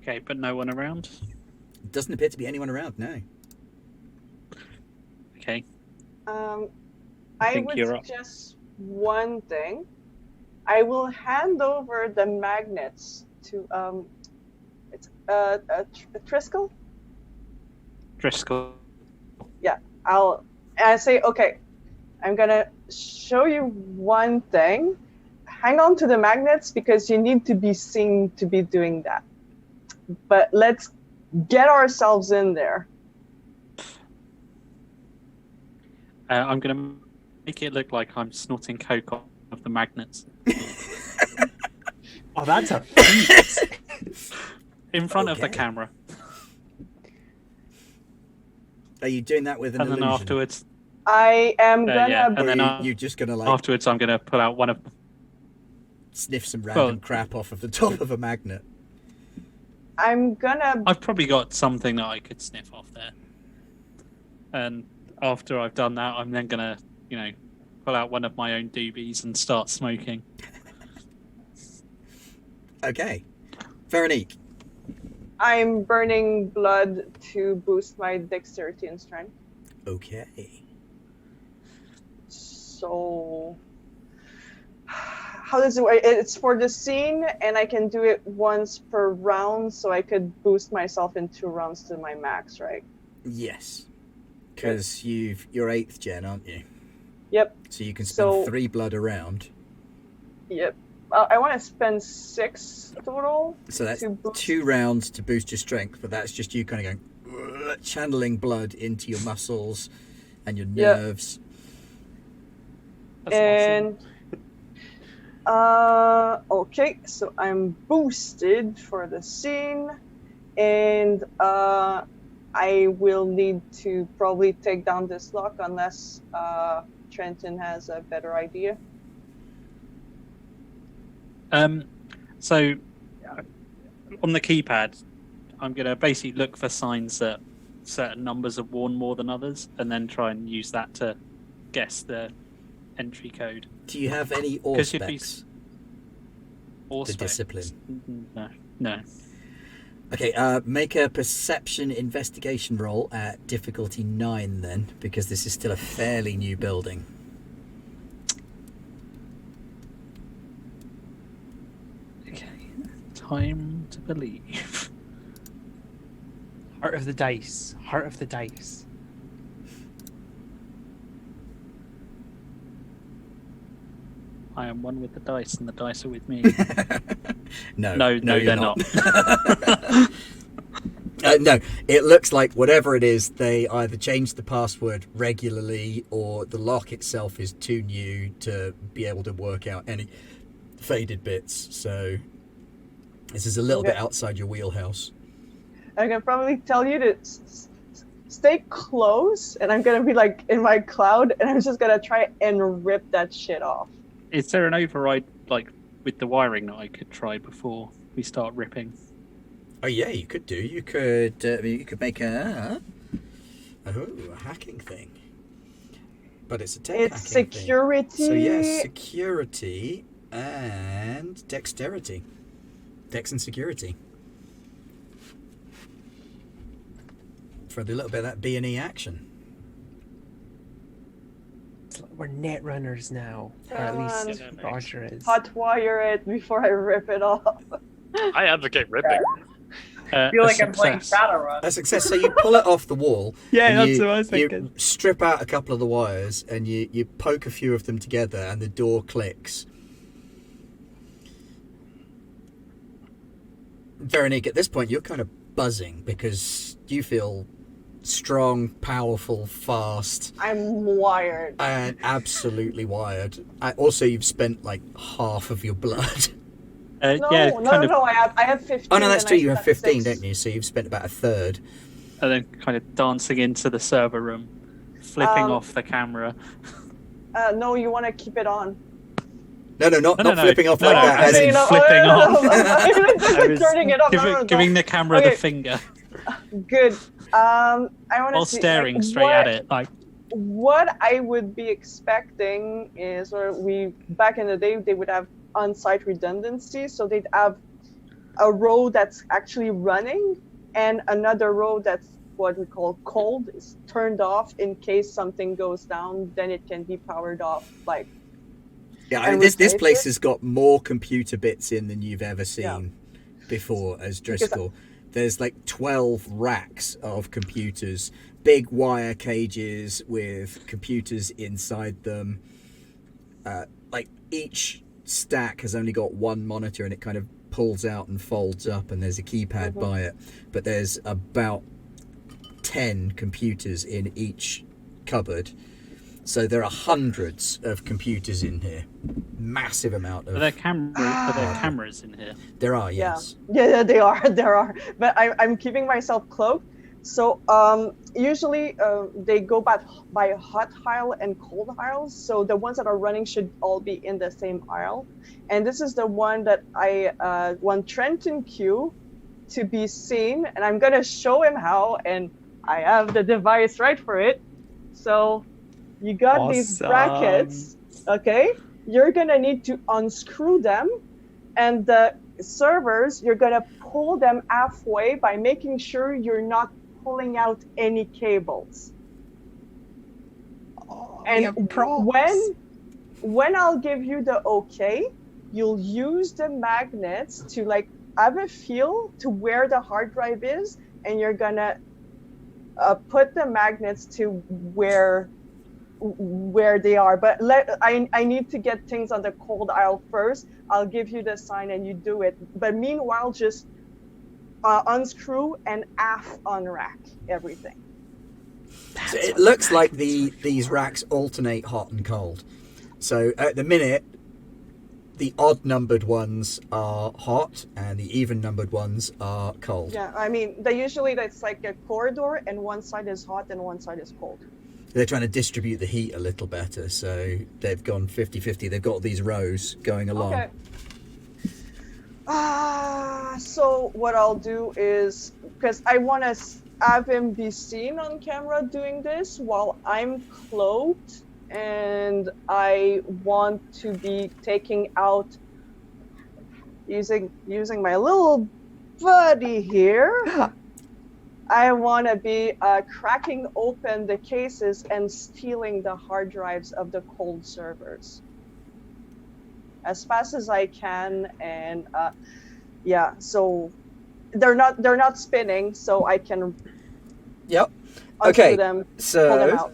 Okay, but no one around. Doesn't appear to be anyone around now. Okay. I think would you're up. suggest one thing. I will hand over the magnets to it's Triskel. Driscoll. I say, okay, I'm gonna show you one thing. Hang on to the magnets because you need to be seen to be doing that. But let's get ourselves in there. I'm going to make it look like I'm snorting coke off of the magnets. Oh, that's a feat. In front of the Okay. camera. Are you doing that with an And then illusion? afterwards, I am gonna. yeah, and Or then you're just gonna like afterwards I'm going to pull out one of... sniff some random Well- crap off of the top of a magnet? I'm gonna. I've probably got something that I could sniff off there. And after I've done that, I'm then going to, pull out one of my own doobies and start smoking. Okay, Veronique. I'm burning blood to boost my dexterity and strength. Okay. So, how does it work? It's for the scene, and I can do it once per round, so I could boost myself in 2 rounds to my max, right? Yes, because you're 8th gen, aren't you? Yep. So you can spend So- 3 blood around. Yep. I want to spend 6 total. So that's to boost. 2 rounds to boost your strength, but that's just you kind of going, channeling blood into your muscles and your Yeah. nerves. That's And okay, so I'm boosted for the scene, and I will need to probably take down this lock unless Trenton has a better idea. So on the keypad, I'm going to basically look for signs that certain numbers are worn more than others, and then try and use that to guess the entry code. Do you have any 'Cause you'd be specs? Or The specs. discipline. No. Okay, make a perception investigation roll at difficulty 9 then, because this is still a fairly new building. Okay, time to believe. Heart of the dice. Heart of the dice. I am one with the dice, and the dice are with me. No, No, you're they're not. No, it looks like whatever it is, they either change the password regularly or the lock itself is too new to be able to work out any faded bits. So this is a little bit Okay. outside your wheelhouse. I can probably tell you to stay close, and I'm gonna be like in my cloud, and I'm just gonna try and rip that shit off. Is there an override, like, with the wiring that I could try before we start ripping? Oh yeah, you could do. You could make a hacking thing, but it's a tech It's hacking security. thing. So yes, security and dexterity, dex and security for a little bit of that B&E action. It's like we're net runners now. Or Come at on. least Roger is. Hotwire it before I rip it off. I advocate ripping. I feel A like I'm playing success. Shadowrun. A success. So you pull it off the wall. Yeah, and that's you, what I was thinking. You strip out a couple of the wires and you poke a few of them together, and the door clicks. Veronique, at this point, you're kind of buzzing because you feel strong, powerful, fast, I'm wired. and absolutely wired. Also, you've spent like half of your blood. No, Yeah, no, kind of, no. I have 15. Oh no, that's and true. I You have spent 15, 6. don't you? So you've spent about a third. and then kind of dancing into the server room, flipping off the camera. No, you want to keep it on. No, not No. flipping off No, like no, that. as As in in, flipping on. I'm was turning it off. No, Giving the camera Okay. the finger Good. I want to while see, staring like, straight at it. Like, What I would be expecting is, back in the day, they would have on-site redundancy, so they'd have a row that's actually running and another row that's what we call cold, is turned off in case something goes down. Then it can be powered off. Like, yeah, I mean, and this replace place it? has got more computer bits in than you've ever seen Yeah. before as Because Driscoll. there's like 12 racks of computers, big wire cages with computers inside them. Like each stack has only got one monitor, and it kind of pulls out and folds up, and there's a keypad by it. But there's about 10 computers in each cupboard. So there are hundreds of computers in here. Massive amount of... Are there cameras in here? There are, yes. Yeah, they are. There are. But I'm keeping myself cloaked. So usually they go by hot aisle and cold aisles. So the ones that are running should all be in the same aisle. And this is the one that I want Trenton Q to be seen. And I'm going to show him how. And I have the device right for it. So you got these brackets. Okay. You're going to need to unscrew them. And the servers, you're going to pull them halfway by making sure you're not pulling out any cables. And when I'll give you the okay, you'll use the magnets to like have a feel to where the hard drive is, and you're gonna put the magnets to where they are. But I need to get things on the cold aisle first. I'll give you the sign and you do it. But meanwhile, just unscrew and half unrack everything. So it looks like these racks alternate hot and cold. So at the minute, the odd numbered ones are hot and the even numbered ones are cold. Yeah, I mean, that's like a corridor, and one side is hot and one side is cold. They're trying to distribute the heat a little better, so they've gone 50-50. They've got these rows going along. Okay. So what I'll do is, because I want to have him be seen on camera doing this while I'm cloaked, and I want to be taking out, using my little buddy here. I want to be cracking open the cases and stealing the hard drives of the cold servers as fast as I can, and so they're not spinning, so I can okay them, pull them so out.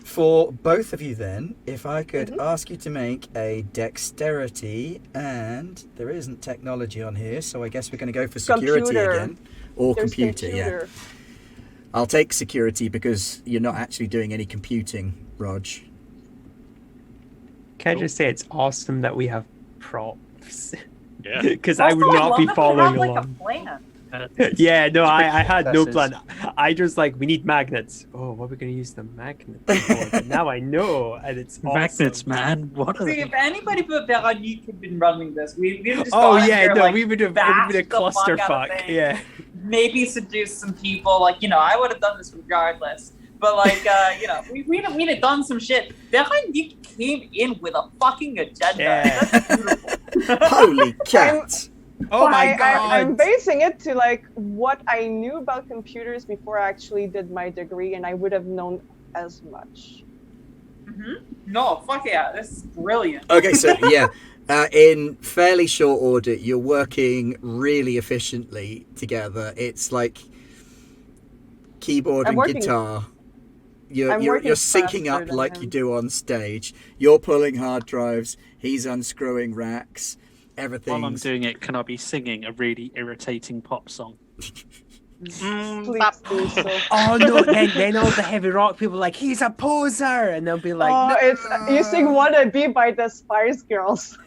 For both of you then, if I could ask you to make a dexterity, and there isn't technology on here, so I guess we're going to go for security again, or computer. Yeah, I'll take security because you're not actually doing any computing, Rog. Can I just say it's awesome that we have props? Yeah. Because I would not be following along. Like a plan. Yeah, no, I had no plan. I just we need magnets. Oh, what are we going to use the magnets for? But now I know, and it's awesome. Magnets, man. What are See, they? if anybody but Veronique had been running this, we would have just Oh gone yeah, here, no, we would have been a bashed the fuck out of clusterfuck. things, Yeah. Maybe seduce some people. I would have done this regardless. But we'd have done some shit. Veronique came in with a fucking agenda. Yeah. That's beautiful. Holy cats! Oh my god. I'm basing it to what I knew about computers before I actually did my degree, and I would have known as much. No, fuck yeah, this is brilliant. Okay, so yeah, in fairly short order, you're working really efficiently together. It's like keyboard and guitar. You're syncing up like you do on stage. You're pulling hard drives. He's unscrewing racks. Everything. While I'm doing it, can I be singing a really irritating pop song? Please do so. Oh no! Then all the heavy rock people are like, he's a poser, and they'll be like, no. It's you sing "Wanna Be" by the Spice Girls.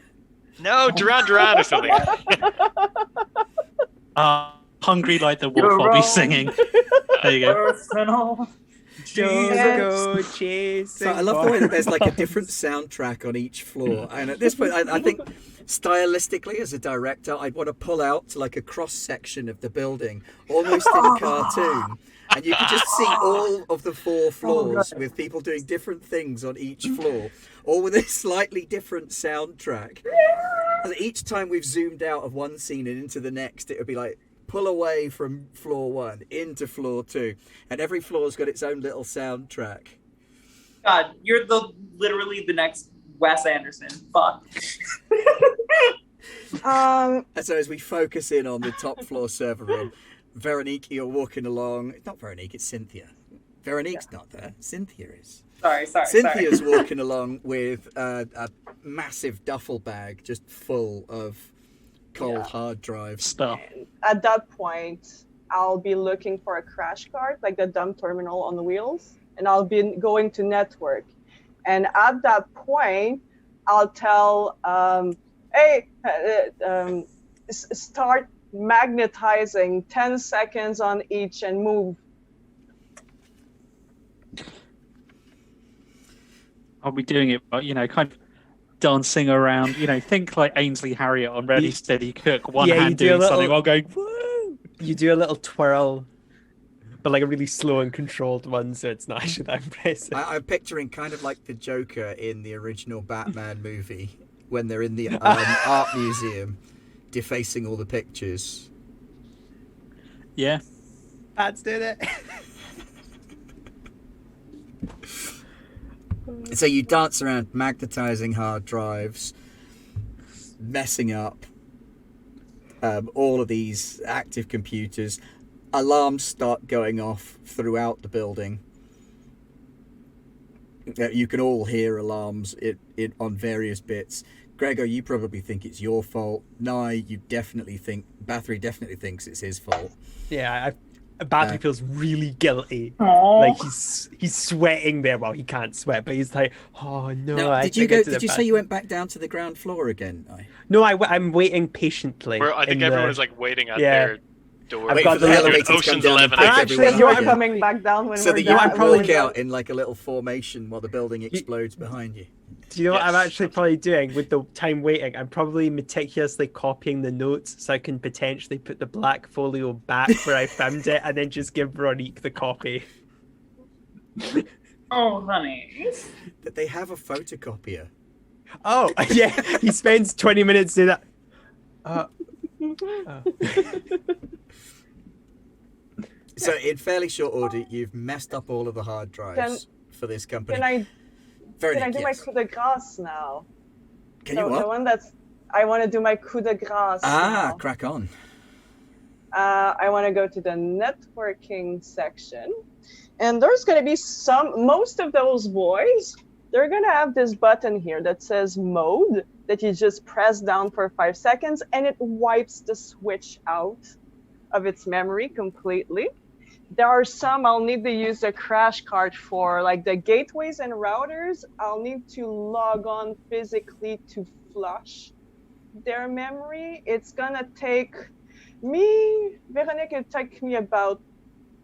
No, Duran Duran or something. Hungry Like the Wolf, I'll be singing. There you go. Personal. Go chase. So I love the way that there's a different soundtrack on each floor, and at this point, I think stylistically, as a director, I'd want to pull out to a cross section of the building, almost in a cartoon, and you could just see all of the 4 floors with people doing different things on each floor, all with a slightly different soundtrack. And each time we've zoomed out of one scene and into the next, it would be pull away from floor 1 into floor 2, and every floor's got its own little soundtrack. God, you're literally the next Wes Anderson. Fuck. And so as we focus in on the top floor server room, Veronique, you're walking along. It's not Veronique, it's Cynthia. Veronique's not there. Cynthia is. Sorry. Cynthia's walking along with a massive duffel bag just full of cold hard drive Stuff. And at that point, I'll be looking for a crash cart, like the dumb terminal on the wheels, and I'll be going to network. And at that point, I'll tell, hey, start magnetizing 10 seconds on each and move. I'll be doing it, but kind of dancing around. Think like Ainsley Harriott on Ready Steady Cook. One hand doing something while going, woo! You do a little twirl, but like a really slow and controlled one, so it's not actually that impressive. I'm picturing kind of like the Joker in the original Batman movie when they're in the art museum defacing all the pictures. Yeah. Pat's doing it. So you dance around magnetizing hard drives, messing up all of these active computers. Alarms start going off throughout the building. You can all hear alarms on various bits. Gregor, you probably think it's your fault. Nye, Bathory definitely thinks it's his fault. Yeah, Bathory feels really guilty. Aww. Like he's sweating there. Well, he can't sweat, but he's like, oh no. Now, did you say you went back down to the ground floor again, Nye? No, I'm waiting patiently. I think everyone is like waiting at Yeah. their door. I've got for the the elevator to come Ocean's down and 11. pick I'm everyone actually- up You're again. coming back down when So we're that you done. can walk out in like a little formation while the building explodes behind you. Do you know what I'm Yes. actually probably doing with the time waiting? I'm probably meticulously copying the notes so I can potentially put the black folio back where I found it and then just give Veronique the copy. Oh, honey. That they have a photocopier. Oh, yeah. He spends 20 minutes doing that. So in fairly short order, you've messed up all of the hard drives for this company. Can I Veronique, do my yes. coup de grace now? Can So you what? the one I want to do my coup de grace now. Crack on. I want to go to the networking section, and there's going to be most of those boys, they're going to have this button here that says mode that you just press down for 5 seconds and it wipes the switch out of its memory completely. There are some I'll need to use the crash card for, like the gateways and routers. I'll need to log on physically to flush their memory. It's gonna take me, Veronique, it'll take me about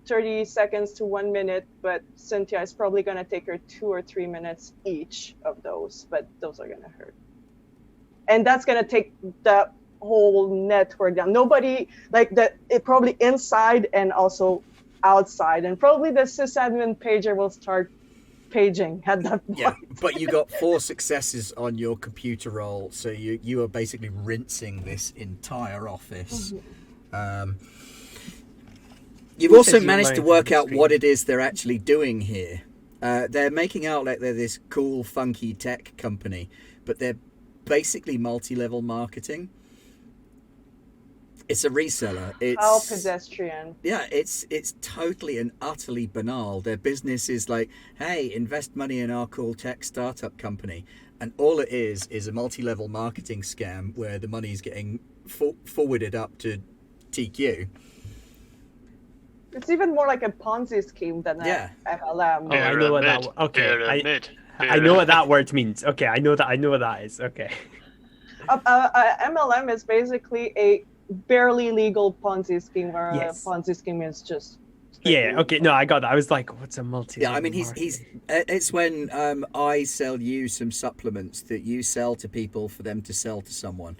30 seconds to 1 minute, but Cynthia is probably gonna take her 2 or 3 minutes each of those, but those are gonna hurt. And that's gonna take the whole network down. Nobody, it probably inside and also outside, and probably the sysadmin pager will start paging at that point. Yeah, but you got 4 successes on your computer roll, so you are basically rinsing this entire office. You've also managed to work out what it is they're actually doing here. They're making out like they're this cool, funky tech company, but they're basically multi-level marketing. It's a reseller. It's How pedestrian. Yeah, it's totally and utterly banal. Their business is like, hey, invest money in our cool tech startup company. And all it is a multi-level marketing scam where the money's getting forwarded up to TQ. It's even more like a Ponzi scheme than a MLM. Oh, I know what that. Okay, I know what that word means. Okay, I know what that is. Okay. MLM is basically a barely legal Ponzi scheme, where a Ponzi scheme is just. Yeah. Okay. No, I got that. I was like, what's a multi? Yeah, I mean, it's when I sell you some supplements that you sell to people for them to sell to someone.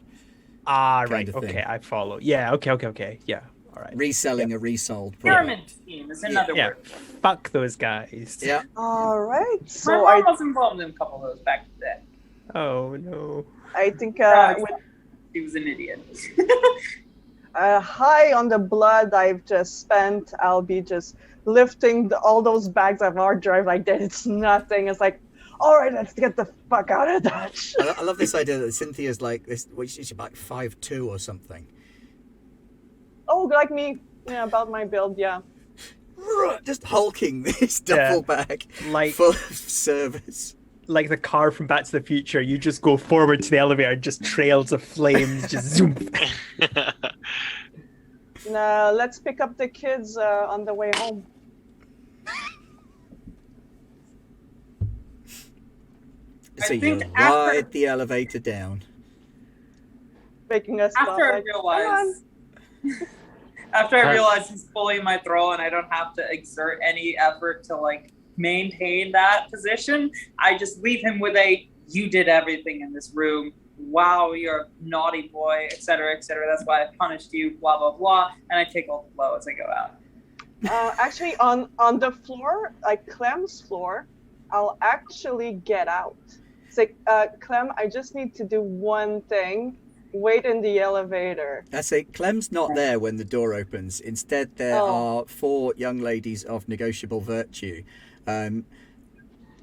Ah, kind right. of thing. Okay, I follow. Yeah. Okay. Yeah. All right. Reselling a resold product. Pyramid scheme is another Yeah. word. Fuck those guys. Yeah. All right. My So mom was involved in a couple of those back then. Oh no. I think He was an idiot. high on the blood I've just spent, I'll be just lifting all those bags of hard drive like that. It's nothing. It's like, all right, let's get the fuck out of Dutch. I love this idea that Cynthia's like this. She's like 5'2" or something. Oh, like me. Yeah, about my build, yeah. Just hulking this duffel bag Like full of servers. like the car from Back to the Future, you just go forward to the elevator and just trails of flames just zoom. Now, let's pick up the kids on the way home. So you think after- ride the elevator down. Making us stop. After I like, realize, after I realize he's pulling my throw and I don't have to exert any effort to like maintain that position, I just leave him with a "you did everything in this room. Wow, you're a naughty boy," etc., etc. That's why I punished you. Blah blah blah, and I take all the blow as I go out. Actually, on the floor, like Clem's floor, I'll actually get out. It's like, Clem, I just need to do one thing. Wait in the elevator. I say Clem's not there when the door opens. Instead, there are 4 young ladies of negotiable virtue,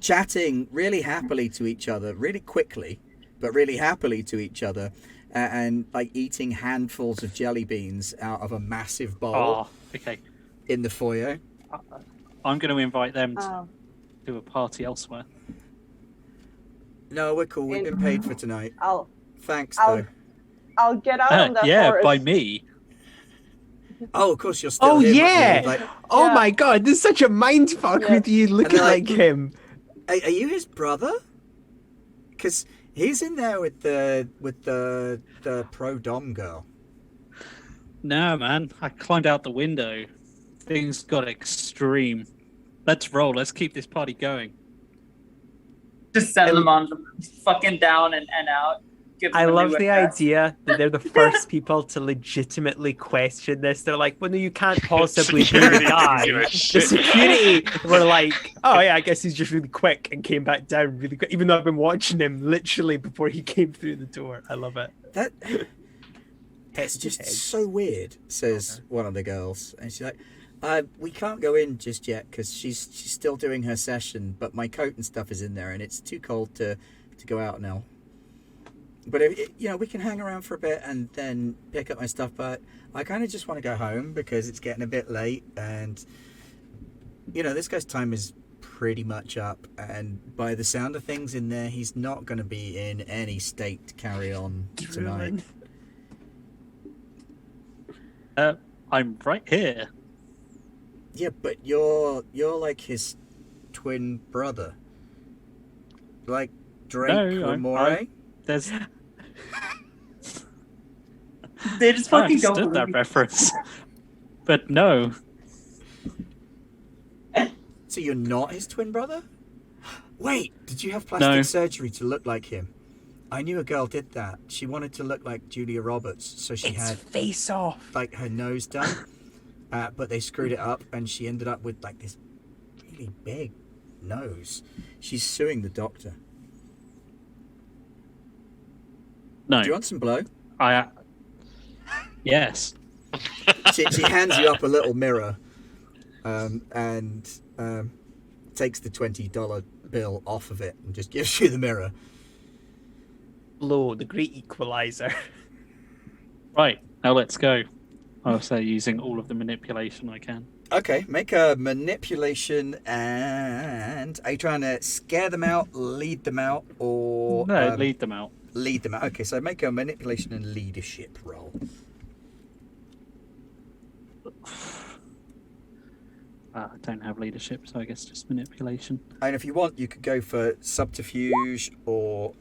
chatting really happily to each other, really quickly, but really happily to each other, and like eating handfuls of jelly beans out of a massive bowl okay. in the foyer. I'm going to invite them to a party elsewhere. No, we're cool. We've been paid for tonight. Thanks, though. I'll get out on that yeah, floor. by me. Oh, of course, you're still Oh here. yeah! Like, Oh Yeah. my god, there's such a mind fuck Yeah. with you looking they're like- like him. are you his brother? Because he's in there with the pro dom girl. No, man. I climbed out the window. Things got extreme. Let's roll. Let's keep this party going. Just send them on fucking down and out. Give them I a love new the address. idea that they're the first people to legitimately question this. They're like, well, no, you can't possibly be the Security guy. didn't give a The shit. security were like, oh yeah, I guess he's just really quick and came back down really quick, even though I've been watching him literally before he came through the door. I love it. That it's just so weird, says one of the girls, and she's like, we can't go in just yet because she's still doing her session, but my coat and stuff is in there, and it's too cold to go out now. But we can hang around for a bit and then pick up my stuff. But I kind of just want to go home because it's getting a bit late, and this guy's time is pretty much up. And by the sound of things in there, he's not going to be in any state to carry on tonight. I'm right here. Yeah, but you're like his twin brother, like Drake or Moray. There's. They just I fucking don't understood that believe reference, but no. So you're not his twin brother? Wait, did you have plastic surgery to look like him? I knew a girl did that. She wanted to look like Julia Roberts, so she had face off. like her nose done, but they screwed it up, and she ended up with like this really big nose. She's suing the doctor. No. Do you want some blow? Yes. She hands you up a little mirror, and takes the $20 bill off of it and just gives you the mirror. Blow, the great equalizer. Right, now let's go. I'll say using all of the manipulation I can. Okay, make a manipulation, and are you trying to scare them out, lead them out, or No, lead them out. lead them out? Okay, so make a manipulation and leadership roll. I don't have leadership, so I guess just manipulation. And if you want, you could go for subterfuge or...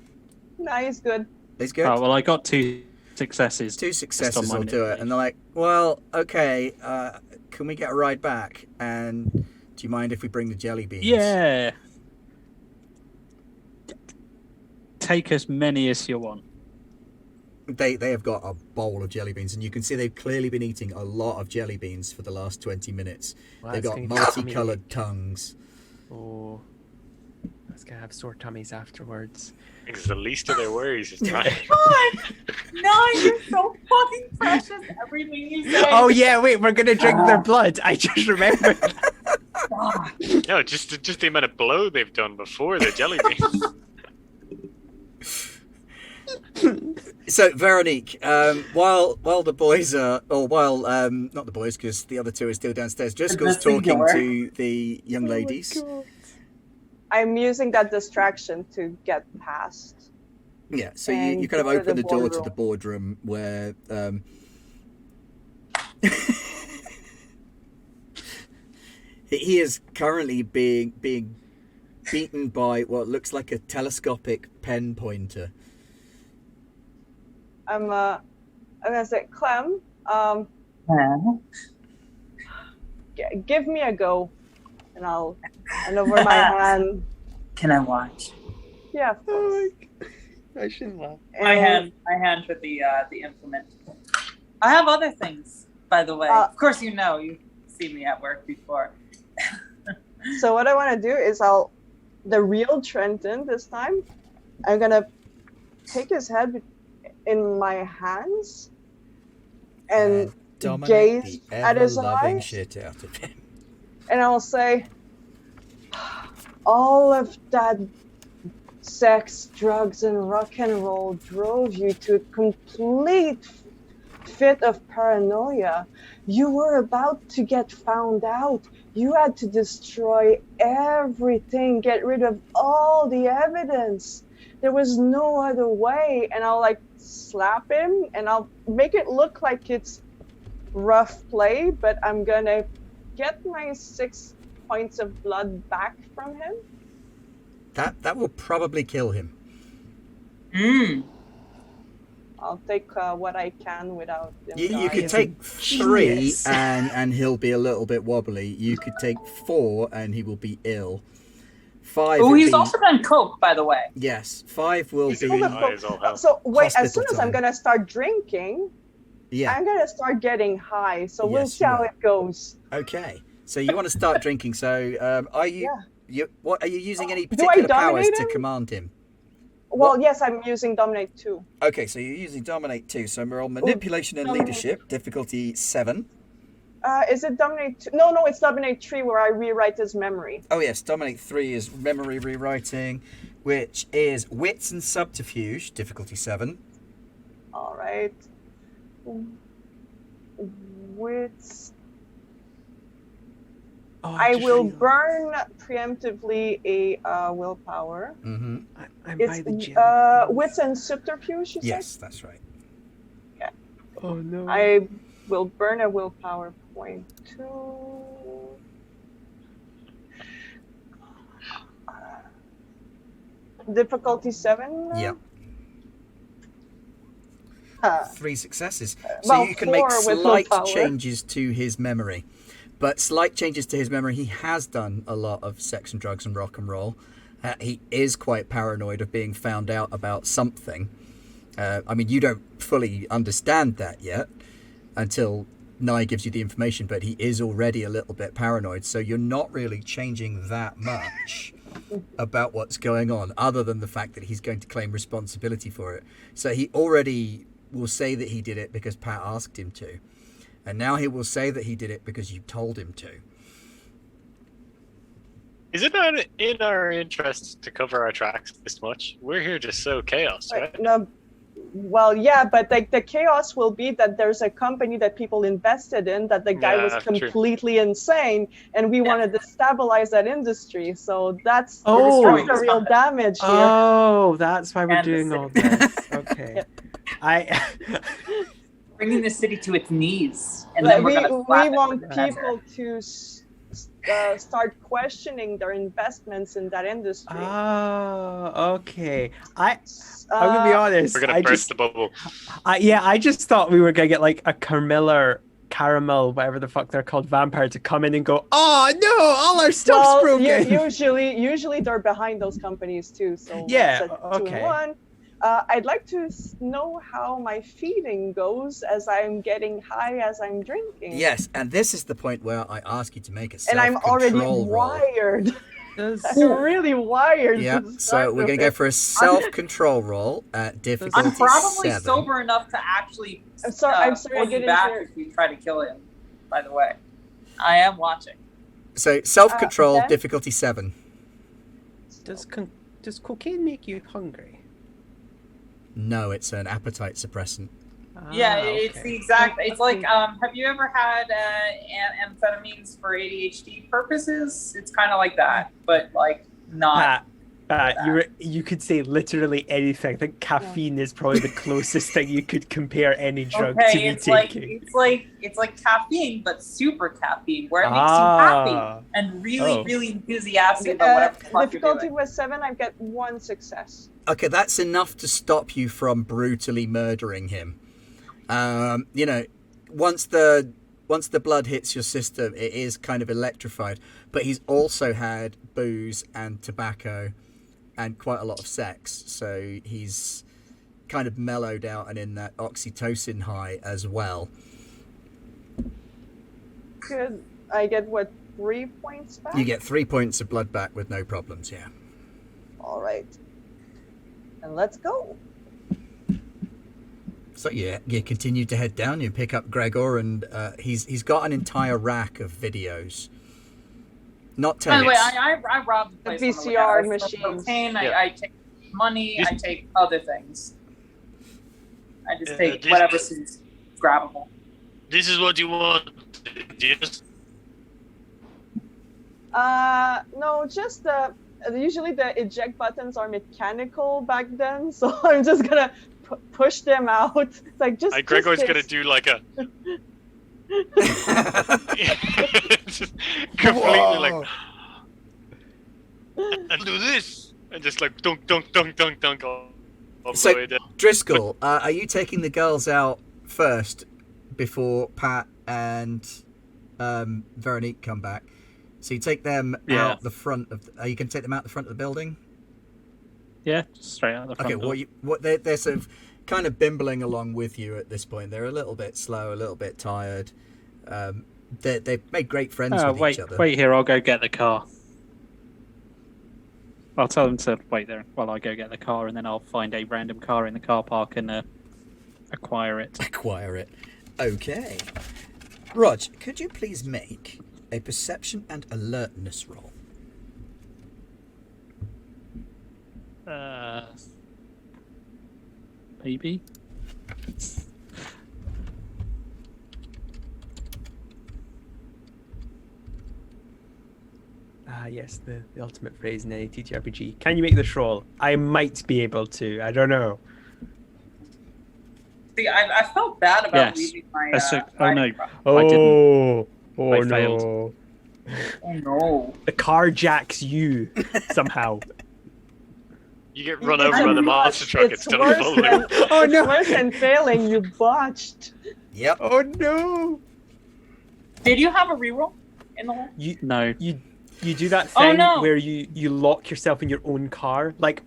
Nah, he's good. Is good? Oh, well, I got 2 successes. 2 just on successes my will do it. And they're like, well, okay, can we get a ride back? And do you mind if we bring the jelly beans? Yeah. Take as many as you want. They have got a bowl of jelly beans, and you can see they've clearly been eating a lot of jelly beans for the last 20 minutes. Well, They've that's got gonna be multicoloured tongues. Oh, that's gonna have sore tummies afterwards. I think it's the least of their worries is trying. God, no, you're so fucking precious. Everything you say. Oh yeah, wait, we're gonna drink their blood. I just remembered. God. No, just the amount of blow they've done before the jelly beans. So Veronique, while the boys are, or while not the boys, because the other two are still downstairs, Driscoll's talking singular. to the young ladies. I'm using that distraction to get past. Yeah, so And you kind of go to open the the door to boardroom. the boardroom where he is currently being beaten by what looks like a telescopic pen pointer. I'm gonna say, Clem, give me a go, and over my hand. Can I watch? Yeah, of course. I shouldn't laugh. My hand for the implement. I have other things, by the way. Of course, you've seen me at work before. So what I want to do is the real Trenton this time. I'm gonna take his head in my hands and dominate gaze the at his ever-loving eyes, shit out of him. and I'll say, all of that sex, drugs, and rock and roll drove you to a complete fit of paranoia. You were about to get found out. You had to destroy everything, get rid of all the evidence. There was no other way. And I'll slap him and I'll make it look like it's rough play, but I'm gonna get my 6 points of blood back from him. That will probably kill him. I'll take what I can without him You dying. could take 3 and he'll be a little bit wobbly. You could take 4 and he will be ill. 5. Oh, he's also done coke, by the way. Yes, 5 will be. So wait, as soon hospital as I'm time. gonna start drinking, Yeah. I'm gonna start getting high. So we'll Yes, see you how will. it goes. Okay. So you want to start drinking. So are you? What are you using any Do I particular powers dominate to him? command him? Well, yes, I'm using Dominate 2. Okay, so you're using Dominate 2. So we're on Manipulation and Dominate. Leadership, difficulty 7. Is it Dominate 2? No, it's Dominate 3 where I rewrite his memory. Oh yes, Dominate 3 is Memory Rewriting, which is Wits and Subterfuge, difficulty 7. All right. Wits. I will burn preemptively a willpower. Mm-hmm. I'm It's by the gym. Wits and Subterfuge, you Yes, said? that's right. Oh no. I will burn a willpower point 2. Difficulty 7? Yeah. 3 successes. So well, you can make 4 with slight willpower. changes to his memory. But slight changes to his memory, he has done a lot of sex and drugs and rock and roll. He is quite paranoid of being found out about something. I mean, you don't fully understand that yet until Nye gives you the information, but he is already a little bit paranoid. So you're not really changing that much about what's going on, other than the fact that he's going to claim responsibility for it. So he already will say that he did it because Pat asked him to. And now he will say that he did it because you told him to. Is it not in our interest to cover our tracks this much? We're here to sow chaos, right? No, well, yeah, but the chaos will be that there's a company that people invested in that the guy was true. completely insane, and we want to destabilize that industry. So that's Oh. the real damage here. Oh, that's why we're And the doing all this. Okay. Bringing the city to its knees. And Like, then we're gonna we slap it want with the hammer. people to start questioning their investments in that industry. Oh, okay. I'm gonna be honest. We're gonna I burst just, the bubble. I just thought we were gonna get like a caramel, whatever the fuck they're called, vampire to come in and go, oh no, all our stuff's broken. Usually they're behind those companies too. So Yeah, it's a 2 in okay. 1. I'd like to know how my feeding goes as I'm getting high as I'm drinking. Yes, and this is the point where I ask you to make a And I'm self-control already roll. wired. Does- I'm really wired. Yeah, to so start we're going to with go for a self-control roll at difficulty I'm probably 7. sober enough to actually I'm sorry, I pull you didn't back hear. if you try to kill him, by the way. I am watching. So self-control, then- difficulty 7. Does cocaine make you hungry? No, it's an appetite suppressant. Yeah, Ah, it's okay. the exact. It's like, have you ever had amphetamines for ADHD purposes? It's kind of like that, but like not. Pat, you could say literally anything. I think caffeine is probably the closest thing you could compare any drug to Okay, me it's like taking. it's like caffeine, but super caffeine, where it makes you happy and really, Oh. really enthusiastic about whatever the fuck you're Difficulty doing. was 7. I get 1 success. Okay, that's enough to stop you from brutally murdering him. You know, once the blood hits your system, it is kind of electrified. But he's also had booze and tobacco and quite a lot of sex, so he's kind of mellowed out and in that oxytocin high as well. Good. I get what, 3 points back? You get 3 points of blood back with no problems, yeah. All right. And let's go. So yeah, you continue to head down. You pick up Gregor, and he's got an entire rack of videos. Not By the way, tapes. I robbed the The place. on the way VCR out. I stole machines. cocaine, Yeah. I take money. I take other things. I just take this- whatever seems grabbable. This is what you want. Yes. No, just usually the eject buttons are mechanical back then, so I'm just gonna push them out. It's like just. Gregor's just gonna this. do like a just completely like and do this and just like dunk all So- the way down. Driscoll, are you taking the girls out first before Pat and Veronique come back? So you take them Yeah. out the front of. Are you going to take them out the front of the building? Yeah, just straight out the front Okay. door. Well, they're sort of kind of bimbling along with you at this point. They're a little bit slow, a little bit tired. They've made great friends with wait, each other. wait here. I'll go get the car. I'll tell them to wait there while I go get the car, and then I'll find a random car in the car park and acquire it. Acquire it. Okay. Rog, could you please make a perception and alertness roll? Maybe. Ah, yes, the ultimate phrase in any TTRPG. Can you make this roll? I might be able to. I don't know. See, I felt bad about Yes. leaving my. That's a- oh, my- no. Oh, didn't. oh I no. failed. Oh no! The car jacks you somehow. You get run over by the monster truck. It's still worse unfolding. than, Oh, it's no. worse than failing. You botched. Yep. Oh no. Did you have a reroll in the hole? No. You do that Oh, thing no. where you lock yourself in your own car, like.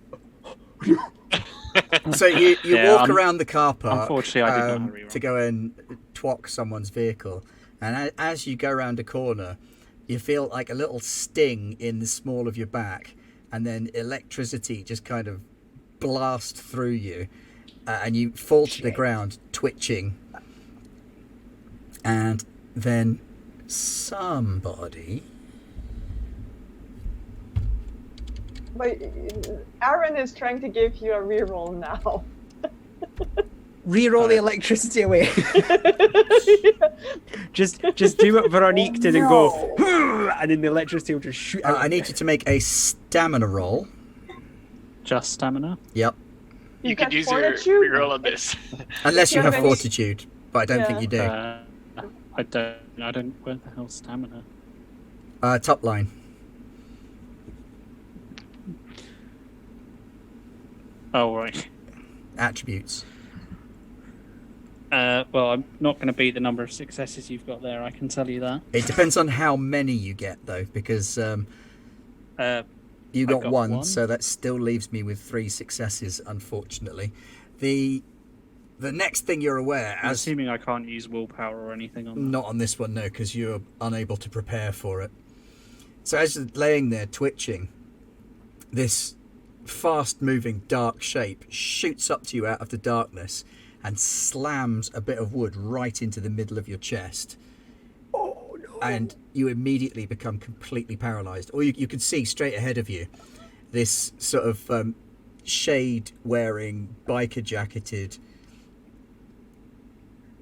So you Yeah, walk around the car park unfortunately, I did not have a reroll. to go and twock someone's vehicle, and as you go around a corner, you feel like a little sting in the small of your back, and then electricity just kind of blast through you, and you fall to the ground, twitching, and then somebody. But Aaron is trying to give you a reroll now. Reroll the electricity away. just do what Veronique did and go, and then the electricity will just shoot out. I need you to make a stamina roll. Just stamina. Yep. You got could use fortitude? your reroll on this. Unless you you have have any- fortitude, but I don't think you do. I don't. Where the hell's stamina? Top line. Oh right. Attributes. Well, I'm not going to beat the number of successes you've got there. I can tell you that. It depends on how many you get, though, because you I got got one, one. so that still leaves me with 3 successes, unfortunately. The next thing you're aware, I'm as assuming I can't use willpower or anything on that. not on this one, no, because you're unable to prepare for it. So as you're laying there twitching, this fast-moving dark shape shoots up to you out of the darkness and slams a bit of wood right into the middle of your chest. Oh no. And you immediately become completely paralyzed. Or you can see straight ahead of you this sort of shade-wearing, biker-jacketed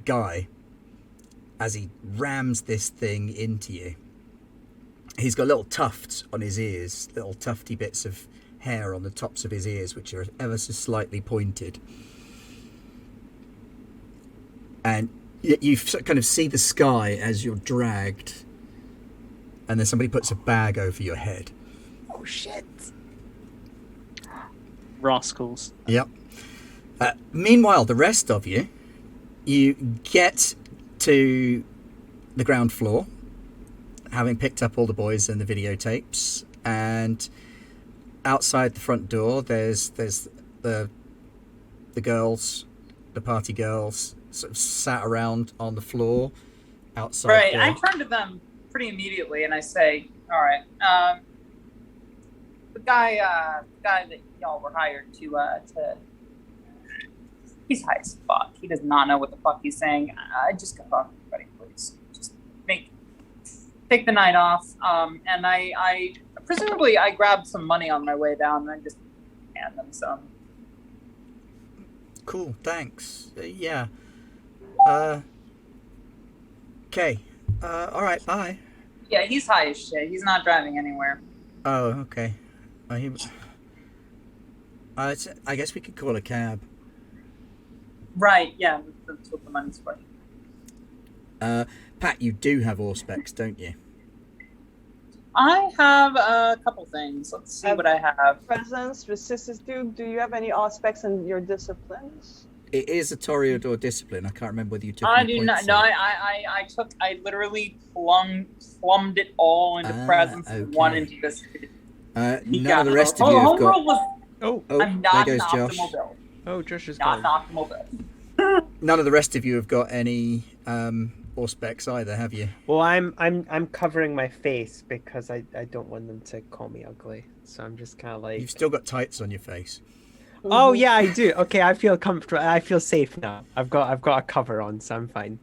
guy as he rams this thing into you. He's got little tufts on his ears, little tufty bits of hair on the tops of his ears, which are ever so slightly pointed. And you kind of see the sky as you're dragged, and then somebody puts a bag over your head. Oh shit! Rascals. Yep. Meanwhile, the rest of you get to the ground floor, having picked up all the boys and the videotapes, and outside the front door, there's the girls, the party girls, sort of sat around on the floor outside. Right. the- I turn to them pretty immediately and I say, "All right, the guy that y'all were hired to he's high as fuck. He does not know what the fuck he's saying. I just go on, everybody, please. Just take the night off. And I presumably I grabbed some money on my way down and I just hand them some. Cool, thanks. Yeah. Okay. All right, bye. Yeah, he's high as shit. He's not driving anywhere. Oh, okay. I guess we could call a cab. Right, yeah, that's what the money's for. Pat, you do have Auspex, don't you? I have a couple things. Let's see what I have. Presence, vicissitude. Do you have any aspects in your disciplines? It is a Toreador discipline. I can't remember whether you took I any do not. points No, on it. I literally plumbed it all into presence and one okay. into this. None of the rest of you have got... Homeworld was. Oh, Oh, I'm not there an goes optimal Josh. build. oh, Josh is Not gone. an optimal build. None of the rest of you have got any Auspex either, have you? Well, I'm covering my face because I don't want them to call me ugly. So I'm just kind of like. You've still got tights on your face. Oh yeah, I do. Okay, I feel comfortable. I feel safe now. I've got a cover on, so I'm fine.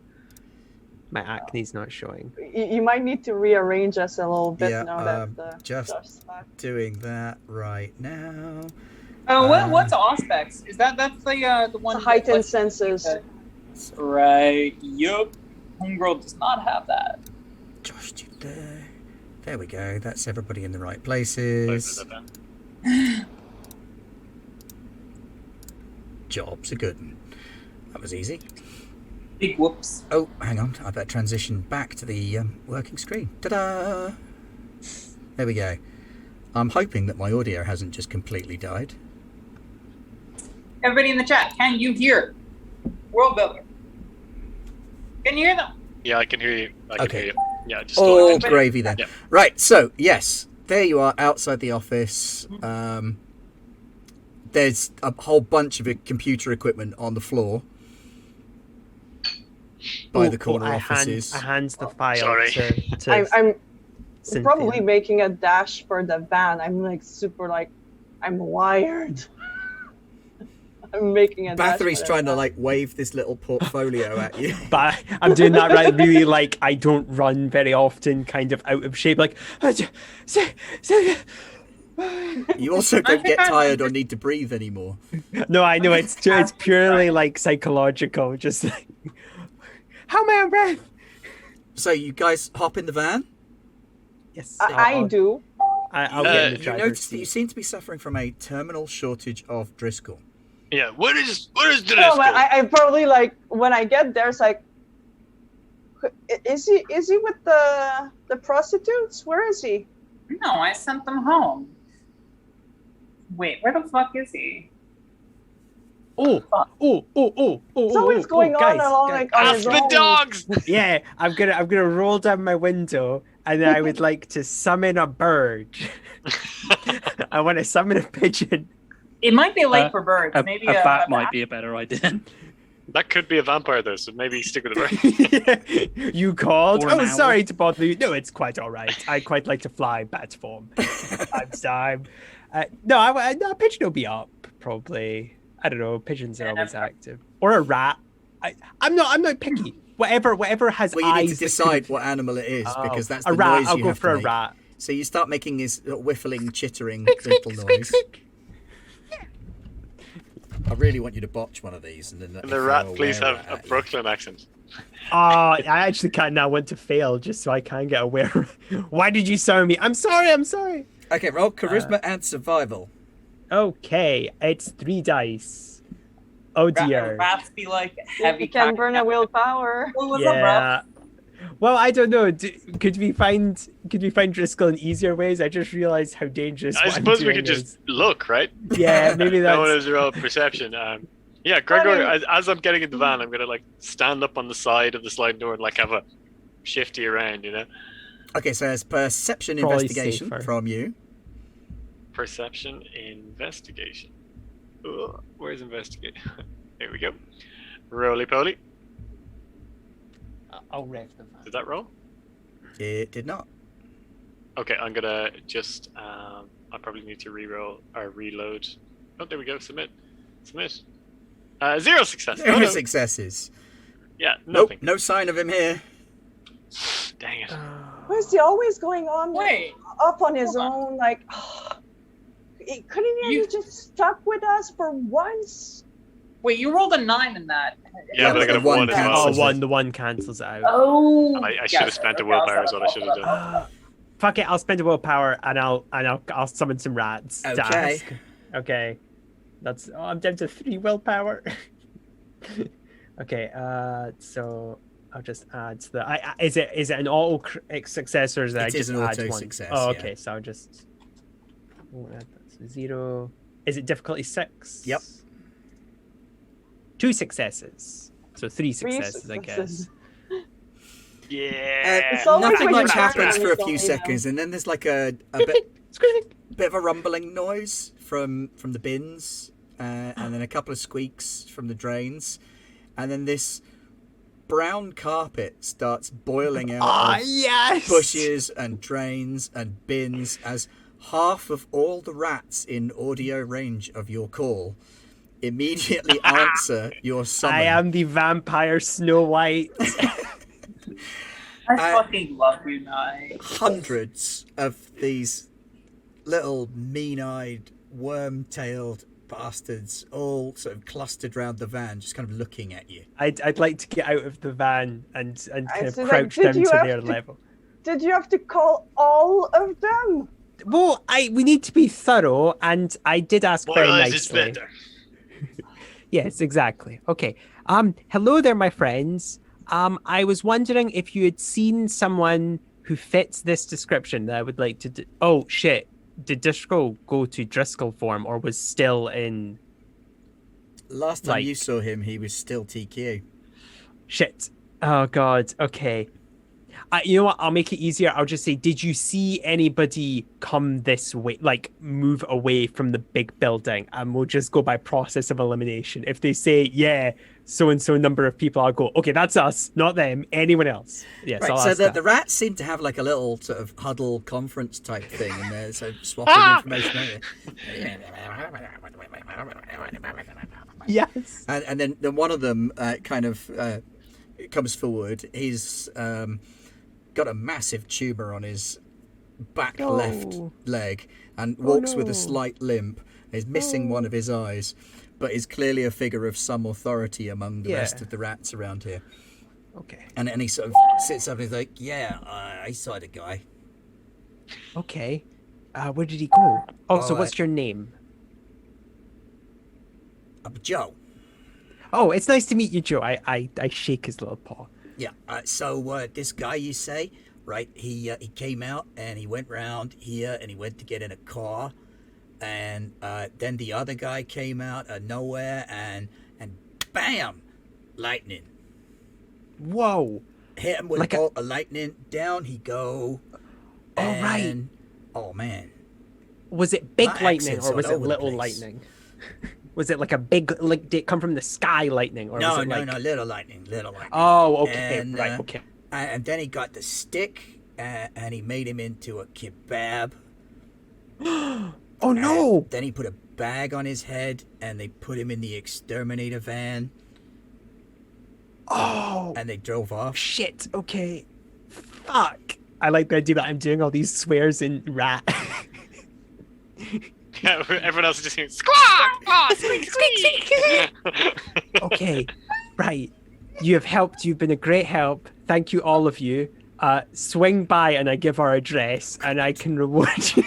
My acne's not showing. You might need to rearrange us a little bit Yeah, now that just Josh's back. doing that right now. Oh, what's Auspex? Is that's the one? It's a heightened that- senses. Right. Yup. Homegirl does not have that. Josh, there we go. That's everybody in the right places. Job's a good one. That was easy. Big whoops. Oh, hang on. I better transition back to the working screen. Ta-da! There we go. I'm hoping that my audio hasn't just completely died. Everybody in the chat, can you hear World Builder? Can you hear them? Yeah, I can hear you. I can Okay. hear you. Yeah, just All Everybody- gravy then. Yeah. Right, so, yes. There you are outside the office. There's a whole bunch of computer equipment on the floor by the corner offices. I hand the file Sorry. to I'm Cynthia. probably making a dash for the van. I'm like super like, I'm wired. I'm making a dash. Bathory's for the trying to van. like wave this little portfolio at you. But I'm doing that right, really like I don't run very often, kind of out of shape, like. You also don't get tired or need to breathe anymore. No, I know it's purely like psychological, just like how am I on breath? So you guys hop in the van. Yes, I do. I'll get in the You driver's notice that you seat. seem to be suffering from a terminal shortage of Driscoll. Yeah, what is the No, but I probably like when I get there, it's like, is he with the prostitutes? Where is he? No, I sent them home. Wait, where the fuck is he? Oh, Something's going on guys, along guys. like on Off his the own. dogs! Yeah, I'm gonna roll down my window, and then I would like to summon a bird. I want to summon a pigeon. It might be late for birds. A Maybe bat might be a better idea. That could be a vampire though, so maybe stick with the bird. You called? Or an Oh, owl. sorry to bother you. No, it's quite all right. I quite like to fly in bat form. Time. No, a pigeon will be up probably. I don't know. Pigeons are always active, or a rat. I'm not picky. Whatever has Well, you eyes. need to that decide could- what animal it is Oh, because that's a the rat. noise I'll you go have for to a make. rat. So you start making his whiffling, chittering Squeak, little squeak, noise. squeak, squeak. I really want you to botch one of these, and then let And me the throw rat, a please have were-rat a at you. Brooklyn accent. I actually kind of now want to fail just so I can get aware. Why did you summon me? I'm sorry. I'm sorry. Okay, roll charisma and survival. Okay, it's 3 dice. Oh dear. Rats be like heavy. You can burn a willpower. What was up, bro? Yeah. Well, I don't know. Could we find Driscoll in easier ways? I just realized how dangerous. I what I'm suppose we doing could is. just look, right? Yeah, maybe No one that's. has real perception. Yeah, Gregor, I mean- as I'm getting in the van, I'm gonna like stand up on the side of the sliding door and like have a shifty around, you know. Okay, so there's perception Probably investigation safer. from you. Perception investigation. Ugh, where's investigate? There we go. Roly poly. I'll rev the van. Did that roll? It did not. Okay, I'm gonna just. I probably need to re-roll or reload. Oh, there we go. Submit. 0 success. Oh, Zero no. successes. Yeah, Nope, nothing. no sign of him here. Dang it. Why is he always going on Wait. up on his Hold on. own? Like, couldn't he have just stuck with us for once? Wait, you rolled a 9 in that. Yeah, but I but got a the one 1 as well. cancels Oh, it. the one cancels it out. Oh. I should have spent a willpower is what I should have done. Fuck it, I'll spend a willpower and I'll summon some rats. to Okay. ask. Okay. That's I'm down to 3 willpower. Okay, so I'll just add the. Is it an auto success or is that It I is just an add auto one? success, Oh, yeah. okay. So I'll just. We'll add that. So 0. Is it difficulty 6? Yep. 2 successes. So 3 Three successes, I guess. successes. Yeah. It's always Nothing when much you're happens trying for a to few slow down. seconds, and then there's like a bit of a rumbling noise from the bins, and then a couple of squeaks from the drains, and then this brown carpet starts boiling out of Yes! bushes and drains and bins as half of all the rats in audio range of your call immediately answer your summon. I am the vampire Snow White. I fucking love you, Nye. Hundreds of these little mean-eyed, worm-tailed bastards all sort of clustered around the van, just kind of looking at you. I'd like to get out of the van and kind of so, like, crouch did down you to have their to- level. Did you have to call all of them? Well, we need to be thorough, and I did ask More very eyes is nicely. better. Yes, exactly. Okay. Hello there, my friends. I was wondering if you had seen someone who fits this description that I would like to. Oh shit! Did Driscoll go to Driscoll form, or was still in? Last time you Like- saw him, he was still TQ. Shit. Oh god. Okay. You know what? I'll make it easier. I'll just say, did you see anybody come this way, like move away from the big building? And we'll just go by process of elimination. If they say, yeah, so and so number of people, I'll go, okay, that's us, not them, anyone else. Yes, Right, I'll so ask the that. rats seem to have like a little sort of huddle conference type thing, and they're so swapping information. Yes. And then one of them kind of comes forward. He's got a massive tumor on his back Oh. left leg and walks with no. a slight limp. He's missing one of his eyes, but is clearly a figure of some authority among the rest Yeah. of the rats around here. Okay. And he sort of sits up and he's like, yeah, I saw the guy. Okay. Where did he go? Oh, so Oh, what's your name? I'm Joe. Oh, it's nice to meet you, Joe. I shake his little paw. Yeah, so this guy you say, right, he came out and he went round here and he went to get in a car. And then the other guy came out of nowhere and bam, lightning. Whoa. Hit him with Like a a- bolt of lightning. Down he go. Oh, right. and- Oh, man. Was it big My lightning accent's or was all it over the little place. lightning? Was it like a big, like, did it come from the sky lightning? Or No, was it no, like... no, little lightning. Oh, okay, And, right, okay. And then he got the stick and he made him into a kebab. Oh, no! Then he put a bag on his head and they put him in the exterminator van Oh, and they drove off. shit, okay. Fuck. I like the idea that I'm doing all these swears in rat. Everyone else is just going squawk, oh, squeak, squeak. Okay, right. You have helped. You've been a great help. Thank you, all of you. Swing by and I give our address and I can reward you.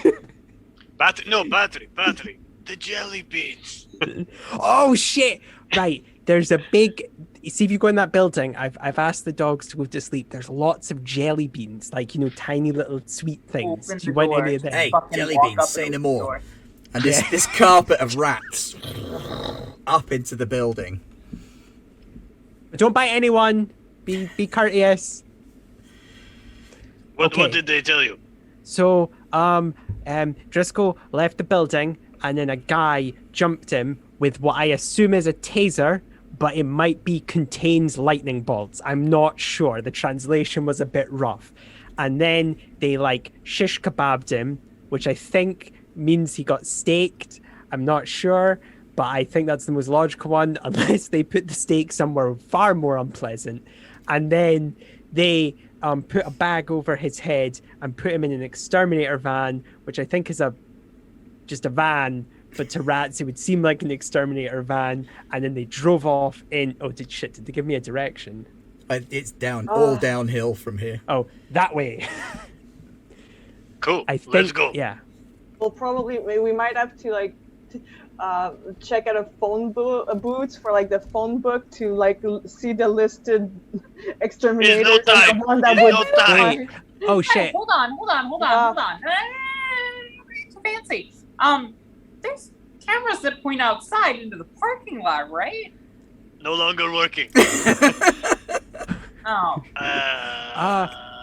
Battery. The jelly beans. Oh shit! Right, there's a big. See if you go in that building. I've asked the dogs to go to sleep. There's lots of jelly beans, like tiny little sweet things. Open Do you the want door. any of them? Hey, Fucking jelly walk beans, up say and no open the more. door. And this carpet of rats up into the building. Don't bite anyone. Be courteous. What Okay. did they tell you? So, Driscoll left the building, and then a guy jumped him with what I assume is a taser, but it might be contains lightning bolts. I'm not sure. The translation was a bit rough. And then they shish kebabbed him, which I think means he got staked. I'm not sure, but I think that's the most logical one, unless they put the stake somewhere far more unpleasant. And then they put a bag over his head and put him in an exterminator van, which I think is just a van, but to rats it would seem like an exterminator van. And then they drove off in. Oh, did they give me a direction? It's all downhill from here. Oh, that way. Cool. I think. Let's go. Yeah. We might have to check out a phone booth for the phone book to see the listed exterminators There's no and time. the one that There's would no time. Wait. Oh Hey, shit. hold on. So fancy. There's cameras that point outside into the parking lot, right? No longer working. Oh.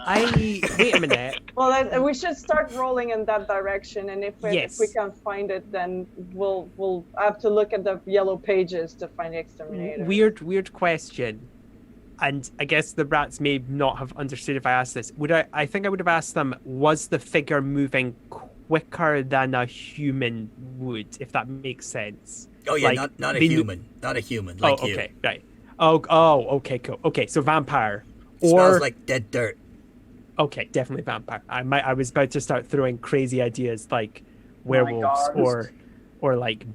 Wait a minute. Well, then we should start rolling in that direction, and if Yes. we can find it, then we'll have to look at the yellow pages to find the exterminator. Weird question. And I guess the rats may not have understood if I asked this. I think I would have asked them, was the figure moving quicker than a human would, if that makes sense? Oh yeah, Like, not a they- human. Not a human like you. okay, right. Oh, okay, cool. Okay, so vampire. Smells like dead dirt. Okay, definitely vampire. I was about to start throwing crazy ideas like werewolves God. or like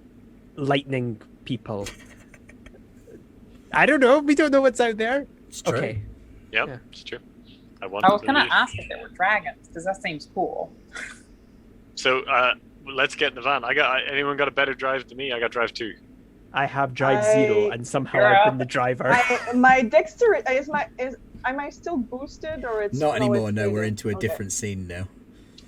lightning people. I don't know. We don't know what's out there. It's true. Okay. Yep, Yeah. it's true. I was gonna ask if they were dragons, because that seems cool. So let's get in the van. Anyone got a better drive than me? I got drive 2. I have drive 0, and somehow You're I've up. been the driver. My dexterity am I still boosted or it's Not anymore. it's No, we're faded? into a Okay. different scene now.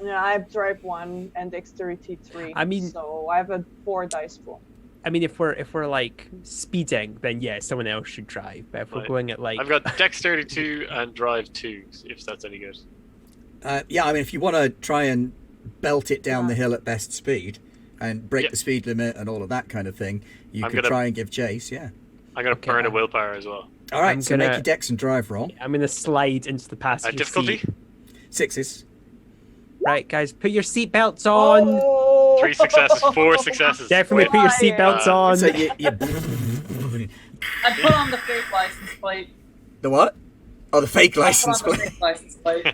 Yeah, I have drive 1 and dexterity 3. I mean- so I have a 4 dice pool. I mean, if we're like speeding, then yeah, someone else should drive. But if we're Right. going at like, I've got dexterity 2 and drive 2, if that's any good. Yeah, I mean, if you want to try and belt it down the hill at best speed and break Yeah. the speed limit and all of that kind of thing, you I'm could gonna- try and give chase. Yeah. I'm going to Okay, burn a willpower as well. All right. I'm So make gonna- your dex and drive roll. I'm gonna slide into the passenger Difficulty? seat. 6s. Right, guys, put your seatbelts on. Oh! 3 successes, 4 successes. Definitely Wait, put your Fire. seatbelts on. So you I put on the fake license plate. the what? Oh, the fake I license put on the plate. fake license plate.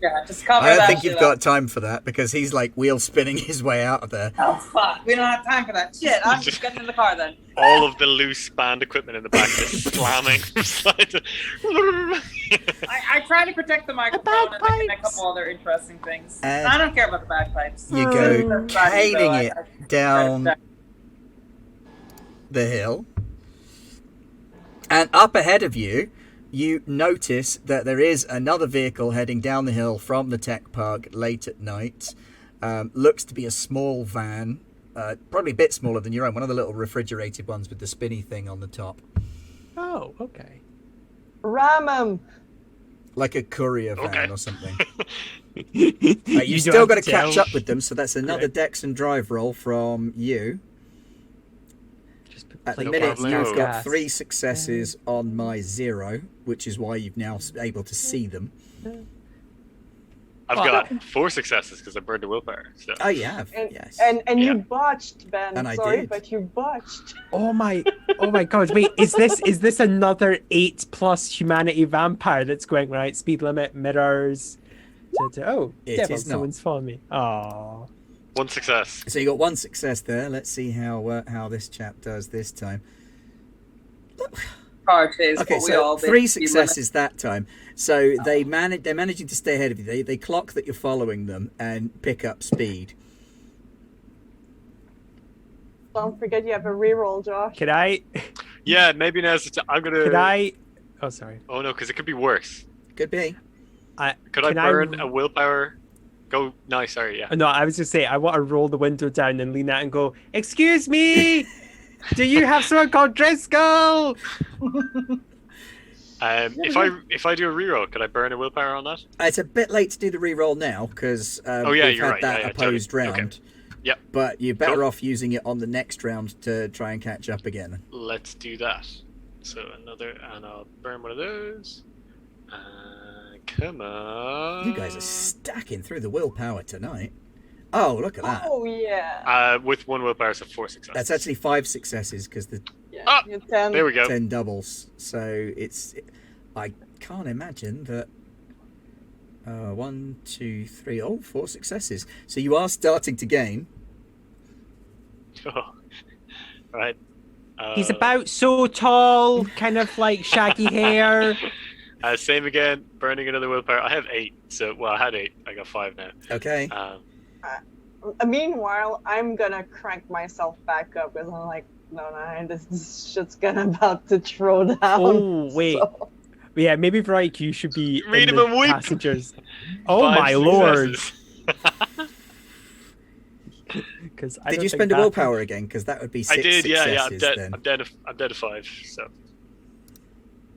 Yeah, just cover I don't that think shit you've got up. time for that because he's like wheel spinning his way out of there. Oh fuck, we don't have time for that shit. I'm just getting in the car then. all of the loose band equipment in the back just slamming. I try to protect the microphone and a bagpipes. couple other interesting things. And I don't care about the bagpipes. You go That's fine, caning though. it down the hill, and up ahead of you, you notice that there is another vehicle heading down the hill from the tech park late at night. Looks to be a small van, probably a bit smaller than your own, one of the little refrigerated ones with the spinny thing on the top, Oh, okay. Ram 'em. like a courier van Okay. or something. You You don't still got to have catch tell. up with them, so that's another Correct. dex and drive roll from you. Just put At the plate minute, down you've on got gas. 3 successes on my 0, which is why you've now able to see them. I've got 4 successes because I burned a willpower. So. Oh, you have, And, yes. and Yeah. you botched, Ben. And I Sorry, did. but you botched. Oh my god! Wait, is this another 8+ humanity vampire that's going right? Speed limit, mirrors. Oh, It devil, is not. someone's following me. Oh, 1 success. So you got 1 success there. Let's see how this chap does this time. Parties, Okay, what we all so been 3 successes that time. So they're managing to stay ahead of you. They clock that you're following them and pick up speed. Don't forget you have a reroll, Josh. Can I? Yeah, maybe now's the time. I'm gonna. Can I? Oh, sorry. Oh no, because it could be worse. Could be. Could I Can burn a willpower? Go. No, sorry. Yeah. No, I was just saying I want to roll the window down and lean out and go, "Excuse me, do you have someone called Driscoll?" If I do a reroll, could I burn a willpower on that? It's a bit late to do the reroll now because Oh, yeah, we've you're had right. that Yeah, opposed totally. round. Okay. Yep. But you're better Cool. off using it on the next round to try and catch up again. Let's do that. So and I'll burn one of those. Come on. You guys are stacking through the willpower tonight. Oh, look at that. Oh yeah. With 1 willpower, so 4 successes. That's actually 5 successes because the Yeah. Ah, You're 10. There we go. 10 doubles. So I can't imagine that. 1, 2, 3. Oh, 4 successes. So you are starting to gain. Oh, right. He's about so tall, kind of like shaggy hair. Same again. Burning another willpower. I have 8. So I had 8. I got 5 now. Okay. Meanwhile, I'm gonna crank myself back up because I'm like, no, this shit's gonna about to throw down. Oh wait, so- yeah, maybe Variety Q should be Read in him the a weep. passengers. Oh 5 my lord! successes. Because Did you spend a willpower again? Because that would be 6 I did. Yeah. I'm successes dead. then. I'm dead of 5. So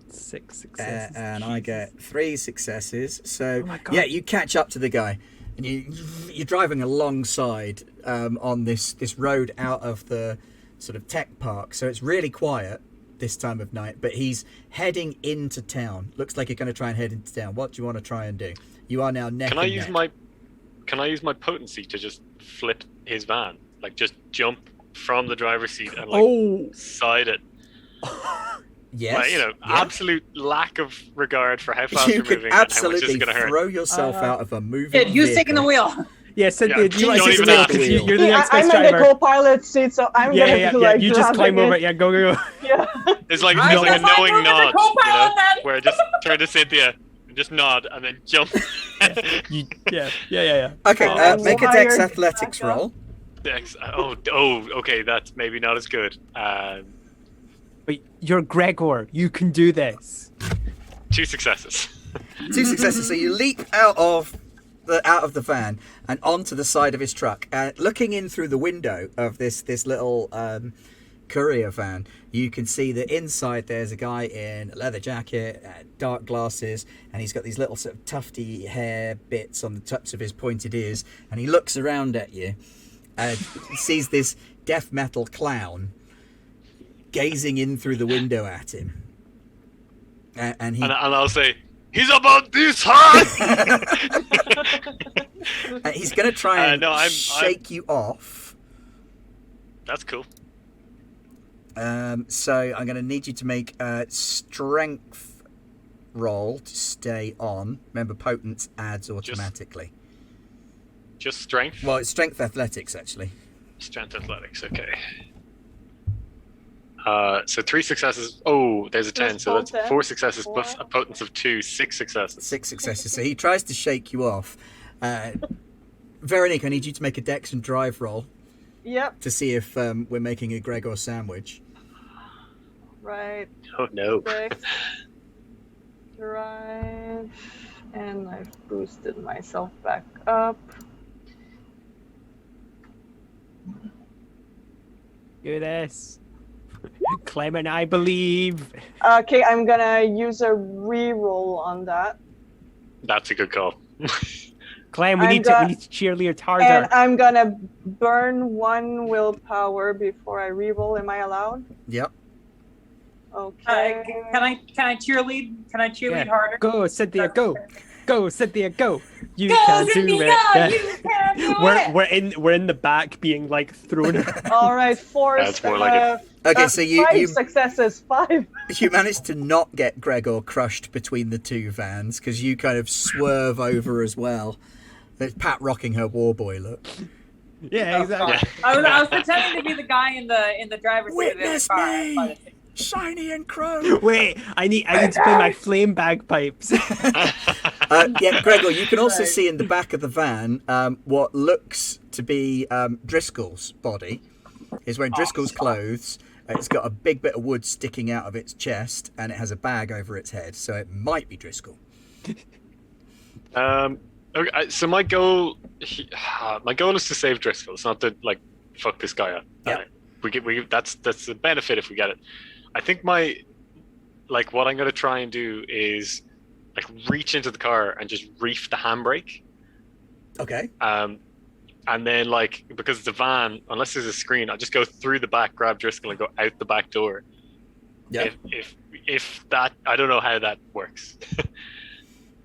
6 successes. And I get 3 successes. So Oh my God. yeah, you catch up to the guy, and you're driving alongside on this road out of the sort of tech park. So it's really quiet this time of night. But he's heading into town. Looks like you're going to try and head into town. What do you want to try and do? You are now neck can I and use neck. my potency to just flip his van? Like just jump from the driver's seat and Oh, side it. Yes. Like, yeah. absolute lack of regard for how fast You you're could moving and how much this absolutely is going to hurt. throw yourself out of a moving Kid, who's vehicle. taking the wheel? yeah, Cynthia, Yeah, do you want don't to even take the ask. wheel? 'Cause you're the Yeah, next I'm best in the driver. co-pilot seat, so I'm Yeah, gonna yeah, be yeah. like You just climb driving over it. it. Yeah, go. Yeah. It's like I it's like a guess I knowing drove as a nod, co-pilot then. where I just turn to Cynthia and just nod and then jump. Yeah. Okay, Oh, make a Dex wired Athletics back up. roll. Okay, that's maybe not as good. But you're Gregor. You can do this. 2 successes. 2 successes. So you leap out of the van and onto the side of his truck. Looking in through the window of this little courier van, you can see that inside there's a guy in a leather jacket, dark glasses, and he's got these little sort of tufty hair bits on the tops of his pointed ears. And he looks around at you and sees this death metal clown gazing in through the window at him. And he And I'll say, he's about this high! he's going to try and No, I'm- shake you off. That's cool. So I'm going to need you to make a strength roll to stay on. Remember, potence adds automatically. Just strength? Well, it's strength athletics, actually. Strength athletics, okay. So 3 successes. Oh, there's a 10. So that's 4 successes plus a potence of 2. 6 successes. 6 successes. So he tries to shake you off. Veronique, I need you to make a Dex and Drive roll Yep. to see if we're making a Gregor sandwich. Right. Oh no. 6. Drive. And I've boosted myself back up. Do this. Clement, I believe. Okay, I'm gonna use a reroll on that. That's a good call. Clem, we I'm need to cheerlead harder. And I'm gonna burn 1 willpower before I reroll. Am I allowed? Yep. Okay. Can I cheerlead? Can I cheerlead harder? Go, Cynthia, go. Go, Cynthia, go. You Go, can do Cynthia, it. Yeah. you can do it. We're in the back being like thrown. All right, 4. That's more like Okay, so you 5 successes. 5. you managed to not get Gregor crushed between the 2 vans because you kind of swerve over as well. There's Pat rocking her war boy look. Yeah, exactly. I was pretending to be the guy in the driver's seat of the Witness car. me, Shiny and Crow. Wait, I need to play my flame bagpipes. Yeah, Gregor, you can also see in the back of the van what looks to be Driscoll's body. He's wearing Driscoll's clothes. It's got a big bit of wood sticking out of its chest, and it has a bag over its head, so it might be Driscoll. Okay, so my goal is to save Driscoll. It's not to like fuck this guy up. Yep. That's the benefit if we get it. I think what I'm gonna try and do is like reach into the car and just reef the handbrake. Okay. And then like because it's a van, unless there's a screen, I'll just go through the back, grab Driscoll, and go out the back door. Yeah. If that, I don't know how that works.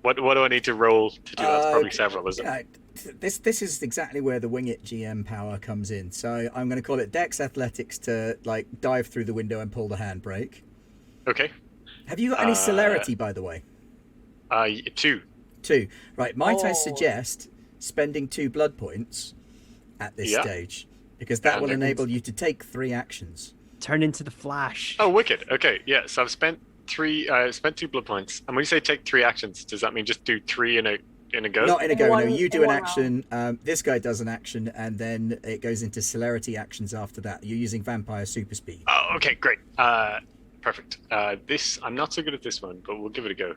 What do I need to roll to do that? It's probably several, isn't it? This is exactly where the Wing It GM power comes in. So I'm going to call it Dex Athletics to like dive through the window and pull the handbrake. Okay. Have you got any celerity, by the way? 2. 2. Right. Might I suggest spending 2 blood points at this stage, because that will enable you to take 3 actions. Turn into the Flash. Oh, wicked. Okay, yeah. So I've spent 2 blood points. And when you say take 3 actions, does that mean just do 3 in a go? Not in a go. No, you do an action. This guy does an action, and then it goes into celerity actions after that. You're using vampire super speed. Oh, okay, great. Perfect. I'm not so good at this one, but we'll give it a go.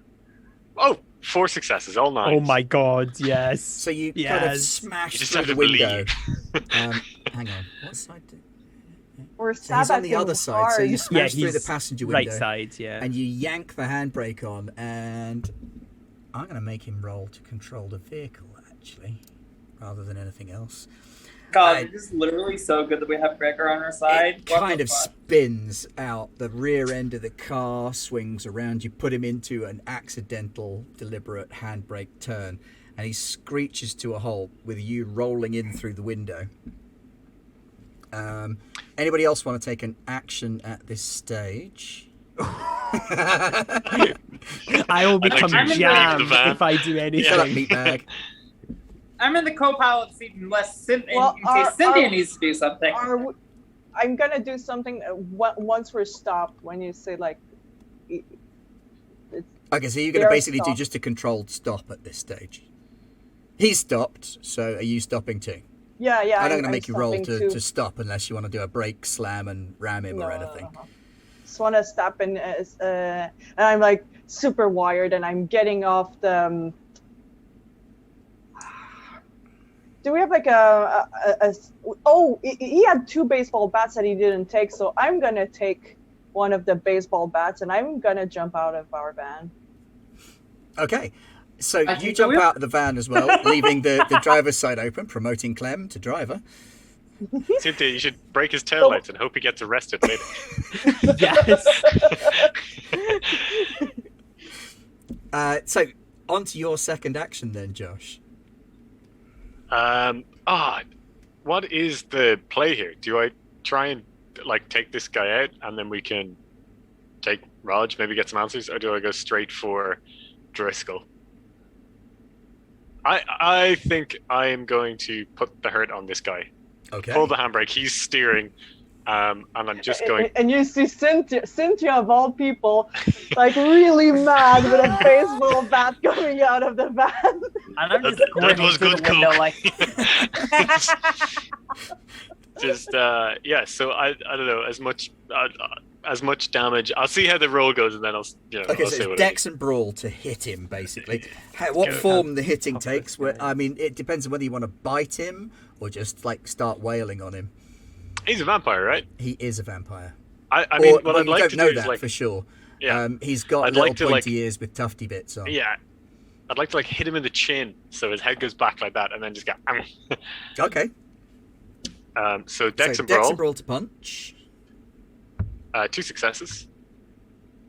Oh, 4 successes, all 9. Oh my god, yes. So you kind of smash just through have the to window. Hang on. What side? Or So he's on the other side. So you smash through the he's passenger window. right side, yeah. And you yank the handbrake on, and I'm going to make him roll to control the vehicle, actually, rather than anything else. God, it is literally so good that we have Gregor on our side. It kind of spins out. The rear end of the car swings around. You put him into an accidental, deliberate handbrake turn, and he screeches to a halt with you rolling in through the window. Anybody else want to take an action at this stage? I will become jammed if I do anything. Shut up, meatbag. I'm in the co-pilot seat unless in case Cynthia needs to do something. I'm gonna do something once we're stopped. When you say like, okay, so you're gonna basically do just a controlled stop at this stage. He's stopped, so are you stopping too? Yeah. I'm not gonna make you roll to stop unless you want to do a brake slam and ram him or anything. Just want to stop and I'm like super wired and I'm getting off the. Do we have like he had 2 baseball bats that he didn't take, so I'm gonna take one of the baseball bats and I'm gonna jump out of our van. Okay, so you jump out of the van as well, leaving the driver's side open, promoting Clem to driver. Cynthia, you should break his taillights and hope he gets arrested later. Yes. So on to your second action then, Josh. What is the play here? Do I try and like take this guy out and then we can take Raj, maybe get some answers, or do I go straight for Driscoll? I think I am going to put the hurt on this guy. Okay. Pull the handbrake. He's steering, and I'm just going. And you see Cynthia of all people, like really mad with a baseball bat coming out of the van. And I'm just that was good, the window, like. Just yeah. So I don't know as much damage. I'll see how the roll goes, and then I'll Okay, I'll so see it's Dex and Brawl to hit him, basically. What form the hitting takes? I mean, it depends on whether you want to bite him or just like start wailing on him. He's a vampire, right? He is a vampire. I mean, what I'd you like don't to know do that is like, for sure. Yeah. He's got I'd little like to, pointy ears with tufty bits on. Yeah. I'd like to like hit him in the chin so his head goes back like that, and then just go. Okay. So Dex and Dex Brawl. and Brawl to punch. 2 successes.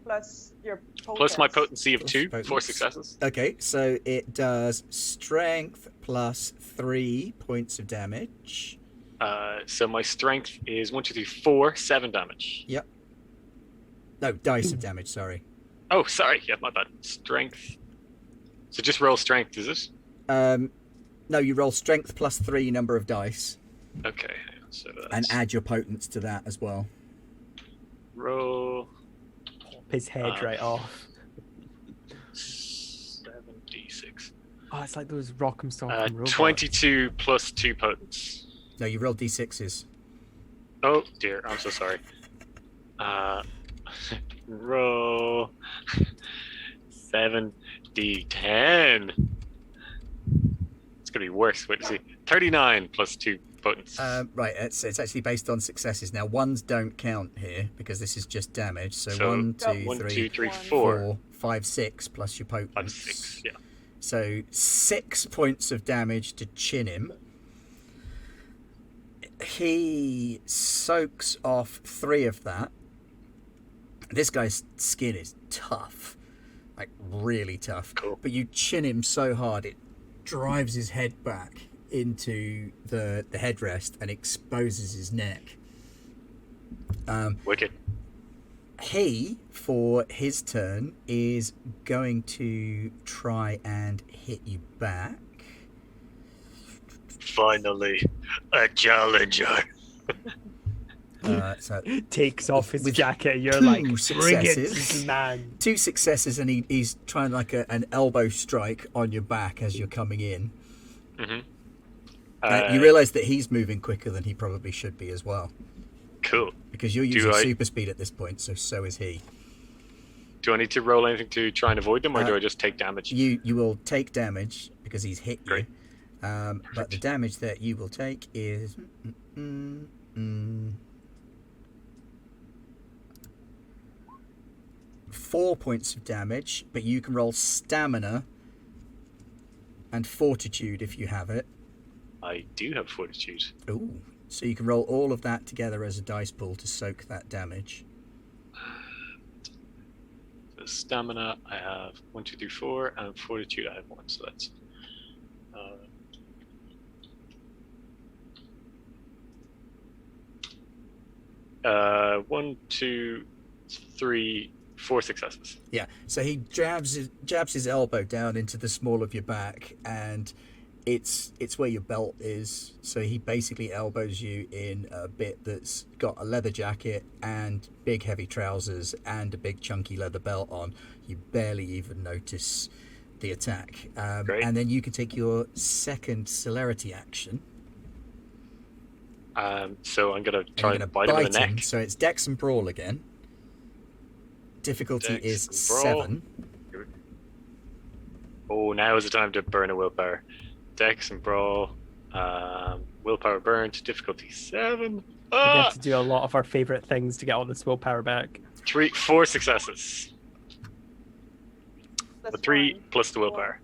Plus your Plus my potency of Plus 2, potence. 4 successes. Okay, so it does strength plus 3 points of damage. So my strength is 1, 2, 3, 4, 7 damage. Yep. No, dice of damage, sorry. Oh, sorry. Yeah, my bad. Strength. So just roll strength, is it? No, you roll strength plus 3 number of dice. Okay, hang on, so that's And add your potence to that as well. roll Pop his head right off. 7d6. Oh, it's like those Rock'em Sock'em robots. 22 plus 2 potence. No, you rolled d6s. Oh dear, I'm so sorry. Roll 7d10. It's gonna be worse. Wait to see. 39 plus 2 potence. Right, it's actually based on successes. Now, ones don't count here because this is just damage. So, So, 1, 2, 1, 3, 2, 3, 4. 4, 5, 6 plus your potence. 5, 6. Yeah. So 6 points of damage to chin him. He soaks off 3 of that. This guy's skin is tough, like really tough. Cool. But you chin him so hard it drives his head back into the headrest and exposes his neck. Wicked. He, for his turn, is going to try and hit you back. Finally, a challenger. So Takes off his With jacket. You're 2 like, bring successes. it, man. 2 successes, and he's trying like an elbow strike on your back as you're coming in. Mm-hmm. You realise that he's moving quicker than he probably should be as well, Cool. because you're using I- super speed at this point. So is he. Do I need to roll anything to try and avoid them, or do I just take damage? You will take damage because he's hit you. Great. But the damage that you will take is 4 points of damage, but you can roll stamina and fortitude if you have it. I do have fortitude. Ooh. So you can roll all of that together as a dice pool to soak that damage. So stamina, I have 1, 2, 3, 4, and fortitude, I have 1. So that's 1, 2, 3, 4 successes. Yeah. So he jabs his elbow down into the small of your back, and it's where your belt is. So he basically elbows you in a bit that's got a leather jacket and big heavy trousers and a big chunky leather belt on. You barely even notice the attack. Great. And then you can take your second celerity action. So I'm gonna And try you're and gonna bite him in the him. neck. So it's Dex and Brawl again. Difficulty Dex is and Brawl. 7. Oh, now is the time to burn a willpower. Dex and brawl. Willpower burned. Difficulty 7. We Ah! have to do a lot of our favorite things to get all this willpower back. 4 successes. That's The 3 fine. plus the willpower.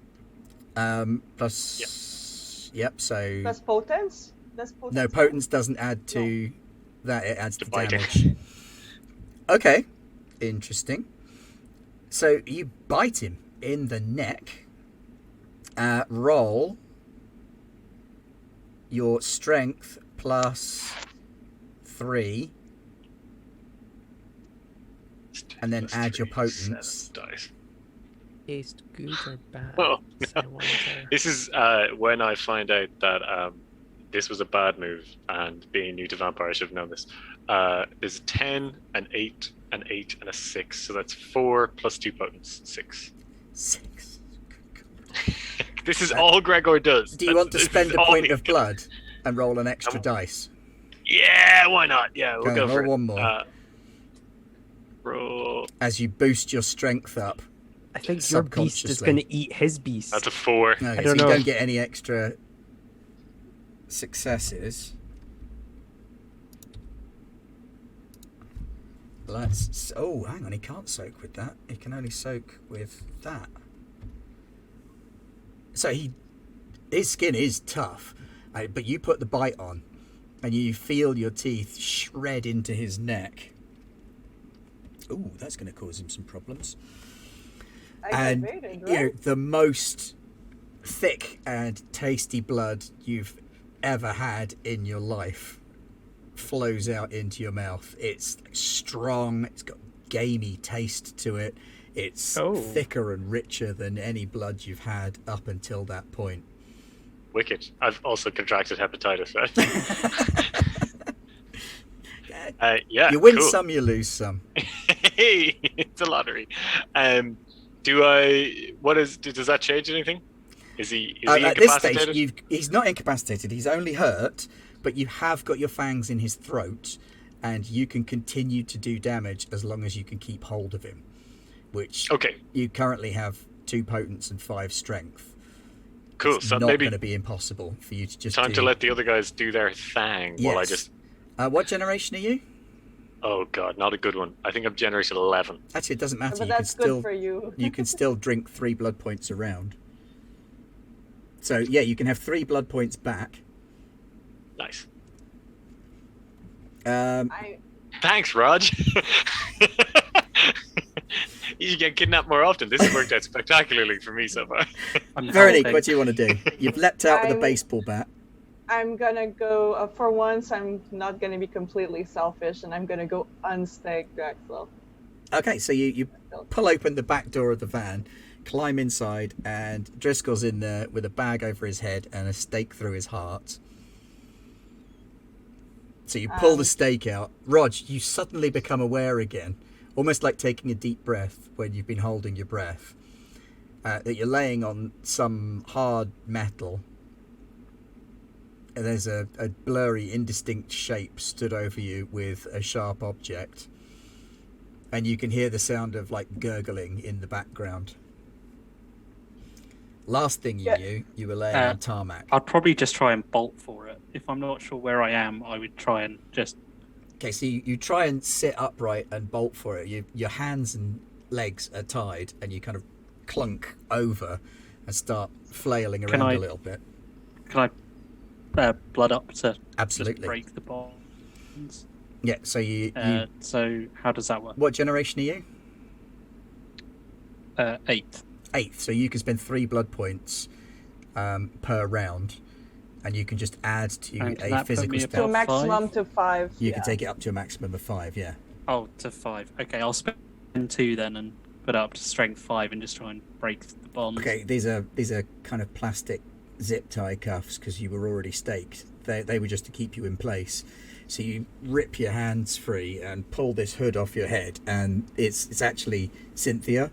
Plus. Yep. So That's potence? That's potence. no, potence doesn't add to that. It adds to To biting. damage. Okay, interesting. So you bite him in the neck. Roll your strength plus 3, and then Plus add your 3, potence. 7 dice. Taste good or bad? Oh, I no. wonder. This is when I find out that this was a bad move, and being new to Vampire, I should have known this. There's a 10, an 8, an 8, and a 6. So that's 4 plus 2 potence, 6. 6. This is all Gregor does. Do you want to This spend is a all point he of does. blood and roll an extra dice? Yeah, why not? Yeah, we'll Okay, go roll for it. one more. Roll. As you boost your strength up. I think your beast is subconsciously. going to eat his beast. That's a 4. Okay, I so don't you know. don't get any extra successes. Let's. Oh, hang on. He can't soak with that. He can only soak with that. So his skin is tough, but you put the bite on, and you feel your teeth shred into his neck. Ooh, that's going to cause him some problems. And Aggravated, you know, right? the most thick and tasty blood you've ever had in your life flows out into your mouth. It's strong, it's got gamey taste to it, it's Oh. thicker and richer than any blood you've had up until that point. wicked. I've also contracted hepatitis. Yeah, You win cool. some, you lose some. Hey, it's a lottery. Does that change anything? Is he At this incapacitated? stage, he's not incapacitated. He's only hurt, but you have got your fangs in his throat, and you can continue to do damage as long as you can keep hold of him. Which Okay, you currently have 2 potence and 5 strength. cool. It's So not maybe going to be impossible for you to just time do... to let the other guys do their thing while I Yes. just. What generation are you? Oh god, not a good one. I think I'm generation 11. Actually, it doesn't matter. But You can that's still good for you. you can still drink 3 blood points a round. So yeah, you can have 3 blood points back. Nice. I Thanks, Raj. You should get kidnapped more often. This has worked out spectacularly for me so far. Veronique, helping. what do you want to do? You've leapt out with a I'm- baseball bat. I'm gonna go for once. I'm not gonna be completely selfish, and I'm gonna go unstake Drexel. Okay, so you pull open the back door of the van, climb inside, and Driscoll's in there with a bag over his head and a stake through his heart. So you pull the stake out. Rog, you suddenly become aware again, almost like taking a deep breath when you've been holding your breath, that you're laying on some hard metal. And there's a blurry, indistinct shape stood over you with a sharp object. And you can hear the sound of like gurgling in the background. Last thing you knew, you were laying on tarmac. I'd probably just try and bolt for it. If I'm not sure where I am, I would try and just... Okay, so you try and sit upright and bolt for it. Your hands and legs are tied, and you kind of clunk over and start flailing Can around I- a little bit. Can I blood up to Absolutely. just break the bonds? Yeah, so you So how does that work? what generation are you? 8th. 8th, so you can spend 3 blood points per round, and you can just add to And can a that put physical me To a spell. above maximum 5? to 5. You can take it up to a maximum of 5, yeah. Oh, to 5. Okay, I'll spend 2 then and put it up to strength 5 and just try and break the bonds. Okay, these are kind of plastic zip tie cuffs because you were already staked. They were just to keep you in place. So you rip your hands free and pull this hood off your head, and it's actually Cynthia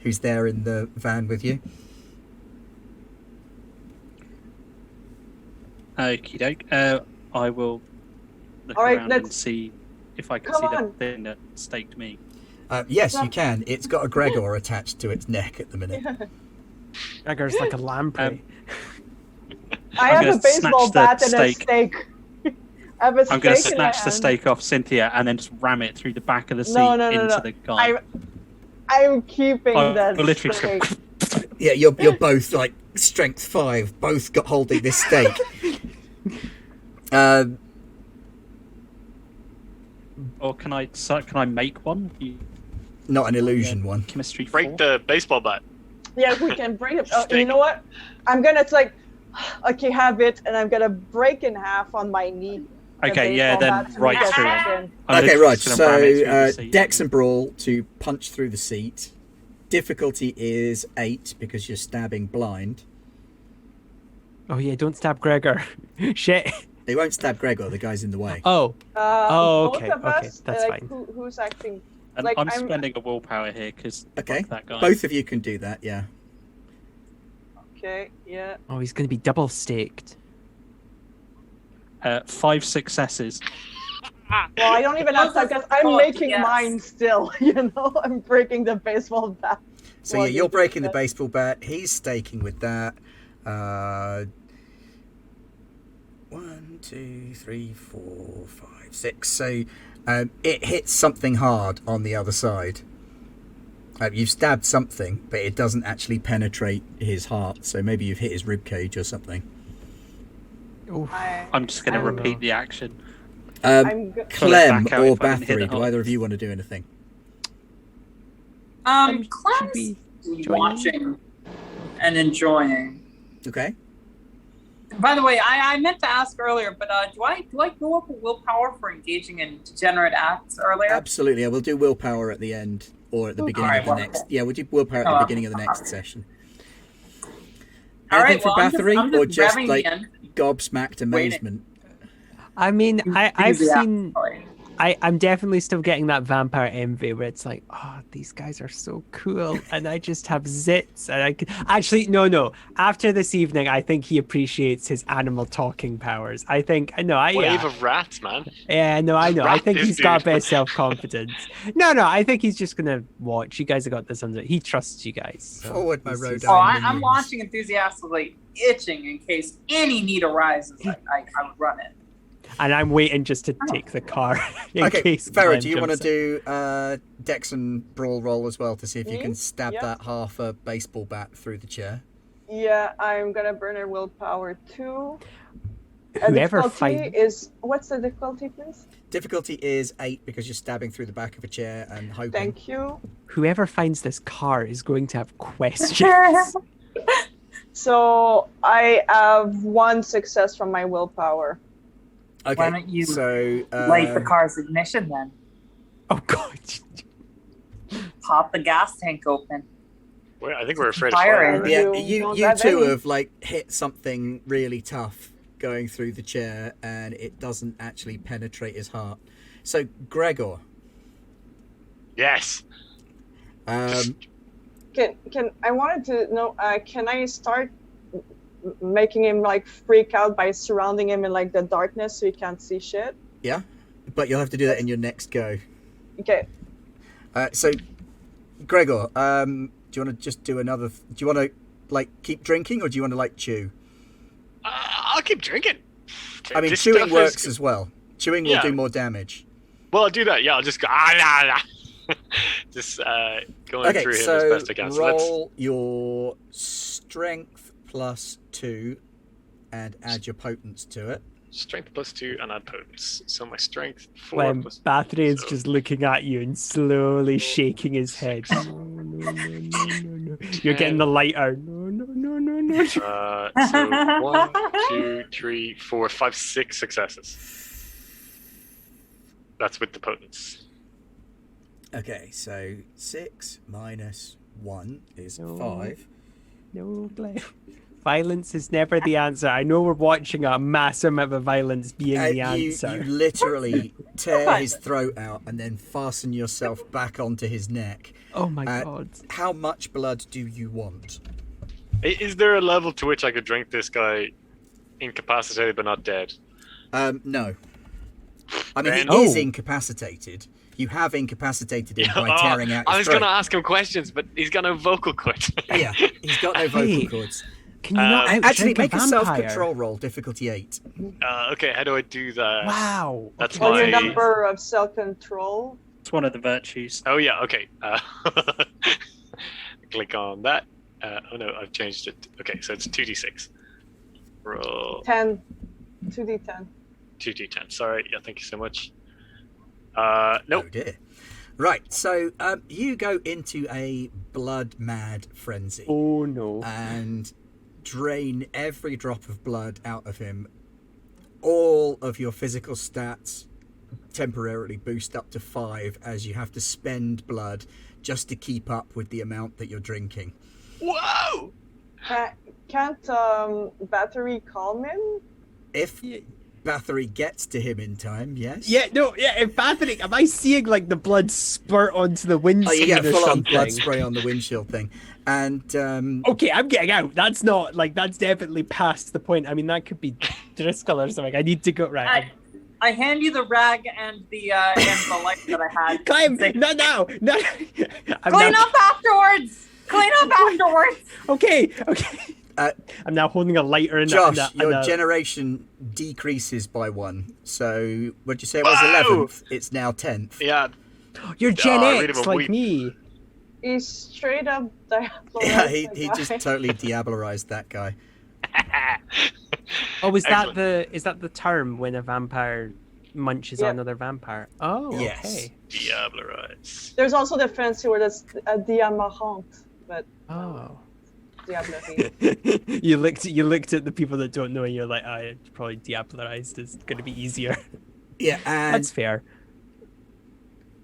who's there in the van with you. Okie doke. I will look All right, around and let's- see if I can Come see the on. thing that staked me. Yes, you can. It's got a Gregor attached to its neck at the minute. Gregor's like a lamprey. I I'm have a gonna baseball snatch the bat and a stake. stake. I have a I'm going to stake in my snatch the hand. stake off Cynthia and then just ram it through the back of the seat No, into the guy. I'm keeping I that will literally stake. just Yeah, you're both like strength 5, both got holding this stake. Or can I make one? Not an illusion one. Chemistry 4? Break the baseball bat. Yeah, we can break it. Oh, you Stake. know what? I'm gonna okay, have it, and I'm gonna break in half on my knee. the Okay, yeah, baseball then bat to right make a through it. happen. I'm Okay, literally right. just gonna ram it through the So seat. Dex and Brawl to punch through the seat. Difficulty is 8 because you're stabbing blind. Oh yeah, don't stab Gregor. Shit. They won't stab Gregor, the guy's in the way. Oh, Oh, both okay, of okay, us, that's fine. Who's acting? And like, I'm I'm- spending a willpower here because Okay, that guy. both of you can do that, yeah. Okay, yeah. oh, he's gonna be double staked. 5 successes. Well, I don't even have time because I'm Oh, making yes. mine still. You know, I'm breaking the baseball bat. So Well, yeah, you're you breaking the did baseball bat. He's staking with that. 1, 2, 3, 4, 5, 6. So it hits something hard on the other side. You've stabbed something, but it doesn't actually penetrate his heart. So maybe you've hit his rib cage or something. Oof. I'm just going to I'm- repeat the action. I'm go- Pull it Clem back out or if I didn't hit Bathory, the do heart. either of you want to do anything? Should Clem's we join watching and enjoying. Okay. By the way, I meant to ask earlier, but do I go up a willpower for engaging in degenerate acts earlier? Absolutely. I will do willpower at the end or at the beginning Alright, of the wonderful. next. Yeah, we'll do willpower at the beginning of the next session. All right, Anything from well, Bathory, I'm or just revving like in. gobsmacked amazement? I mean, I've seen. Enthusiastically. I'm definitely still getting that vampire envy where it's like, oh, these guys are so cool, and I just have zits, and I could actually no. After this evening, I think he appreciates his animal talking powers. I think Wave of rats, man. Yeah, no, I know. I Rat think this he's got a dude. bit of self-confidence. No, I think he's just gonna watch. You guys have got this under. He trusts you guys. So Forward my he's- road. he's- Oh, I'm Minions. launching enthusiastically, itching in case any need arises. I would run it. And I'm waiting just to take the car in Okay, case. Farah, Clem do you want to jumps do Dex and Brawl roll as well to see if you Me? can stab Yep. that half a baseball bat through the chair? Yeah, I'm gonna burn her willpower 2. Whoever Difficulty fight- is what's the difficulty, please? Difficulty is 8 because you're stabbing through the back of a chair and hoping. Thank you. Whoever finds this car is going to have questions. So I have 1 success from my willpower. Okay, Why don't you so light the car's ignition then? Oh God. Pop the gas tank open. I think we're afraid Fire of fire. it. Right? Yeah, You you don't you have two any. have like hit something really tough going through the chair, and it doesn't actually penetrate his heart. So Gregor, Yes. um, Can I wanted to know? Can I start making him like freak out by surrounding him in like the darkness so he can't see shit? yeah, but you'll have to do that in your next go. Okay. So Gregor, do you want to just do another? Do you want to like keep drinking, or do you want to like chew? I'll keep drinking. I mean, This chewing stuff works is- as well. Chewing will Yeah. do more damage. Well, I'll do that. Yeah, I'll just go. Just going Okay, through him so as best I can. So let's. roll your strength plus 2 and add your potence to it. Strength plus 2 and add potence. So my strength 4 When plus. Bathory is so- just looking at you and slowly shaking his head. No. You're getting the lighter. No. So 1, 2, 3, 4, 5, 6 successes. That's with the potence. Okay, so 6 minus 1 is No. 5. No, Glenn. Violence is never the answer. I know we're watching a massive amount of violence being the You answer. literally tear his throat out and then fasten yourself back onto his neck. Oh my Uh, God. How much blood do you want? Is there a level to which I could drink this guy incapacitated but not dead? No. I mean, Then- he is Oh. incapacitated. You have incapacitated him by Oh, tearing out I his was going throat. to ask him questions, but he's got no vocal cords. Yeah, he's got no vocal Hey. cords. Can you not outdrink Actually, a make a vampire? self-control roll, difficulty 8. Okay, how do I do that? Wow. That's okay. Or your my- number of self-control. It's one of the virtues. Oh yeah, okay. Click on that. Oh no, I've changed it. Okay, so it's 2d6. Roll 10. 2d10. 2d10. Sorry, yeah, thank you so much. Nope. Oh dear. Right, so you go into a blood-mad frenzy Oh no. and drain every drop of blood out of him. All of your physical stats temporarily boost up to 5 as you have to spend blood just to keep up with the amount that you're drinking. Whoa! Can't Bathory calm him? If Bathory gets to him in time, yes. Yeah, no, yeah. If Bathory, am I seeing like the blood spurt onto the Oh, windscreen you get or full-on something? blood spray on the windshield thing. And Okay, I'm getting out. That's not like that's definitely past the point. I mean, that could be Driscoll or something. I need to go right. I hand you the rag and the light that I had. Climb! Say, Not now! Not. I'm Clean now- up afterwards. Clean up afterwards. Okay. Uh, I'm now holding a lighter in Josh, that. your generation decreases by 1. So, would you say it was Whoa! 11th? It's now 10th. Yeah, You're Gen I read X, him a like week. me. He's straight up Diablo. Yeah, he just totally diablerized that guy. Oh, is Excellent. that the term when a vampire munches Yeah. on another vampire? Oh, Yes. okay. Diablo Rise. There's also the fancy word that's a diamahant, but Oh. Diablo. you looked at the people that don't know, and you're like, probably diablerized is going to be easier. Yeah, and That's fair.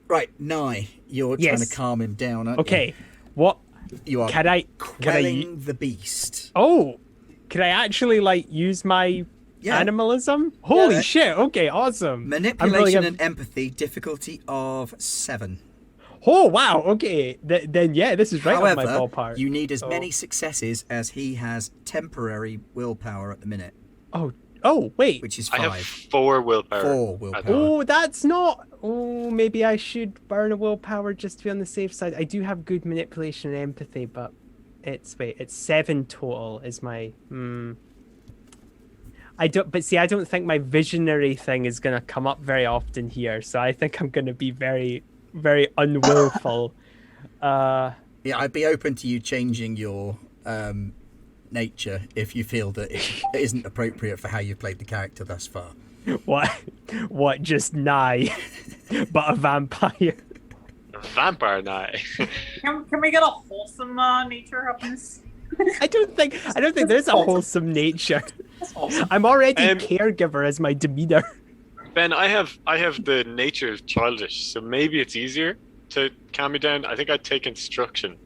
right, Nye, you're trying Yes. to calm him down, aren't Okay, what you? You are can I? quelling the beast. Oh, Can I actually like use my Yeah. animalism? Holy Yeah. shit! Okay, awesome. Manipulation and empathy, difficulty of 7. Oh wow! Okay, then yeah, this is right However, on my ballpark. you need as Oh. many successes as he has temporary willpower at the minute, Oh wait. which is I 5. have 4 willpower. 4 willpower. Oh, that's not. Oh, maybe I should burn a willpower just to be on the safe side. I do have good manipulation and empathy, but it's 7 total is my. I don't think my visionary thing is gonna come up very often here, so I think I'm gonna be very, very unwillful. Yeah, I'd be open to you changing your nature if you feel that it isn't appropriate for how you've played the character thus far. What? Just nigh, but a vampire. Vampire now. Can we get a wholesome nature up in this? I don't think there's a wholesome nature. That's wholesome. I'm already caregiver as my demeanor. Ben, I have the nature of childish, so maybe it's easier to calm me down. I think I'd take instruction.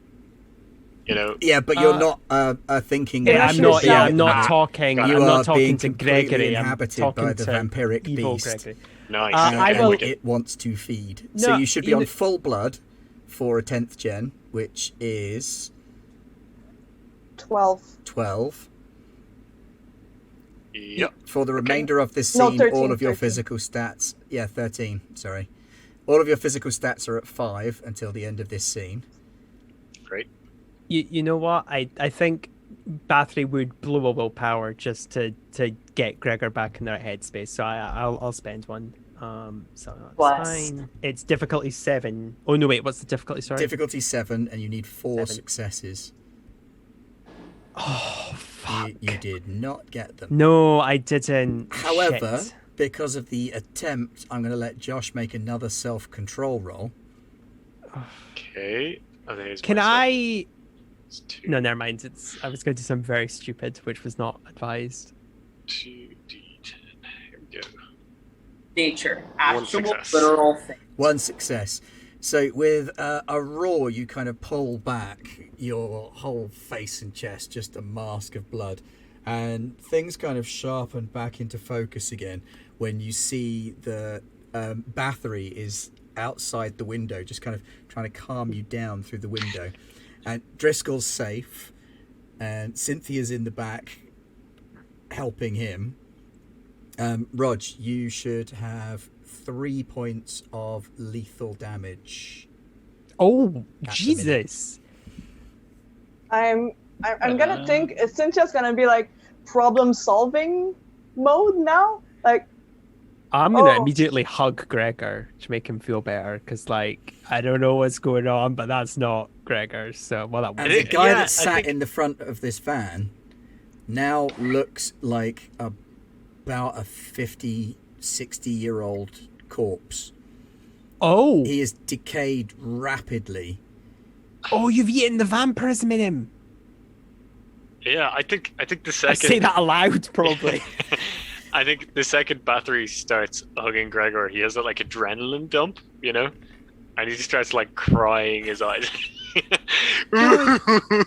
You know. Yeah, but you're not thinking. Yeah, I'm not. Yeah, I'm not Ah, talking. You I'm are not talking being to completely Gregory. I'm inhabited talking by the to vampiric evil beast. Gregory. Nice. I and will- it wants to feed. So No, you should be you on know- full blood for a 10th gen, which is 12. 12. Yep. For the remainder of this No, scene, 13, all of your 13. physical stats... Yeah, 13, sorry. All of your physical stats are at 5 until the end of this scene. Great. You know what? I think Bathory would blow a willpower just to get Gregor back in their headspace. So I'll spend one. So that's Bless. fine. It's difficulty 7. Oh no, wait. What's the difficulty? Sorry. Difficulty 7, and you need 4 7. successes. Oh fuck. You did not get them. No, I didn't. However, Shit. because of the attempt, I'm going to let Josh make another self-control roll. Okay. Oh, there's Can my stuff. I? It's 2, No, never mind. I was going to do something very stupid, which was not advised. 2d10. Here we go. Nature. One Actual success. literal thing. 1 success. So with a roar, you kind of pull back your whole face and chest, just a mask of blood. And things kind of sharpen back into focus again when you see the Bathory is outside the window, just kind of trying to calm you down through the window. And Driscoll's safe, and Cynthia's in the back helping him. Rog, you should have 3 points of lethal damage. Oh At the Jesus! I'm gonna think Cynthia's gonna be like problem solving mode now. Like, I'm gonna Oh. immediately hug Gregor to make him feel better, because like I don't know what's going on, but that's not Gregor. So well, that And was the guy yeah, that I sat think- in the front of this van now looks like about a 50, 60-year-old corpse. Oh, He is decayed rapidly. oh, you've eaten the vampirism in him. Yeah, I think the I second. say that aloud, probably. I think the second Bathory starts hugging Gregor, he has that like adrenaline dump, you know, and he just starts like crying his eyes.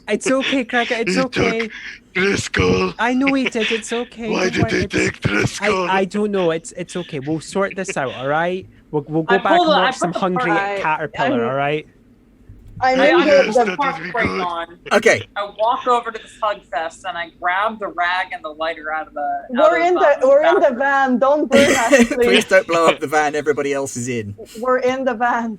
It's okay, Gregor. It's He okay. took Driscoll. I know he did. It's okay. Why Don't did worry, they it's- take Driscoll? I don't know. It's okay. We'll sort this out. All right. We'll go I back and pulled it- I watch put some the Hungry part- Caterpillar. All right. I'm I in understand the the that would park be break good. on. Okay, I walk over to this hug fest and I grab the rag and the lighter out of the. we're in the van. Don't burn us, please please. don't blow up the van everybody else is in. We're in the van.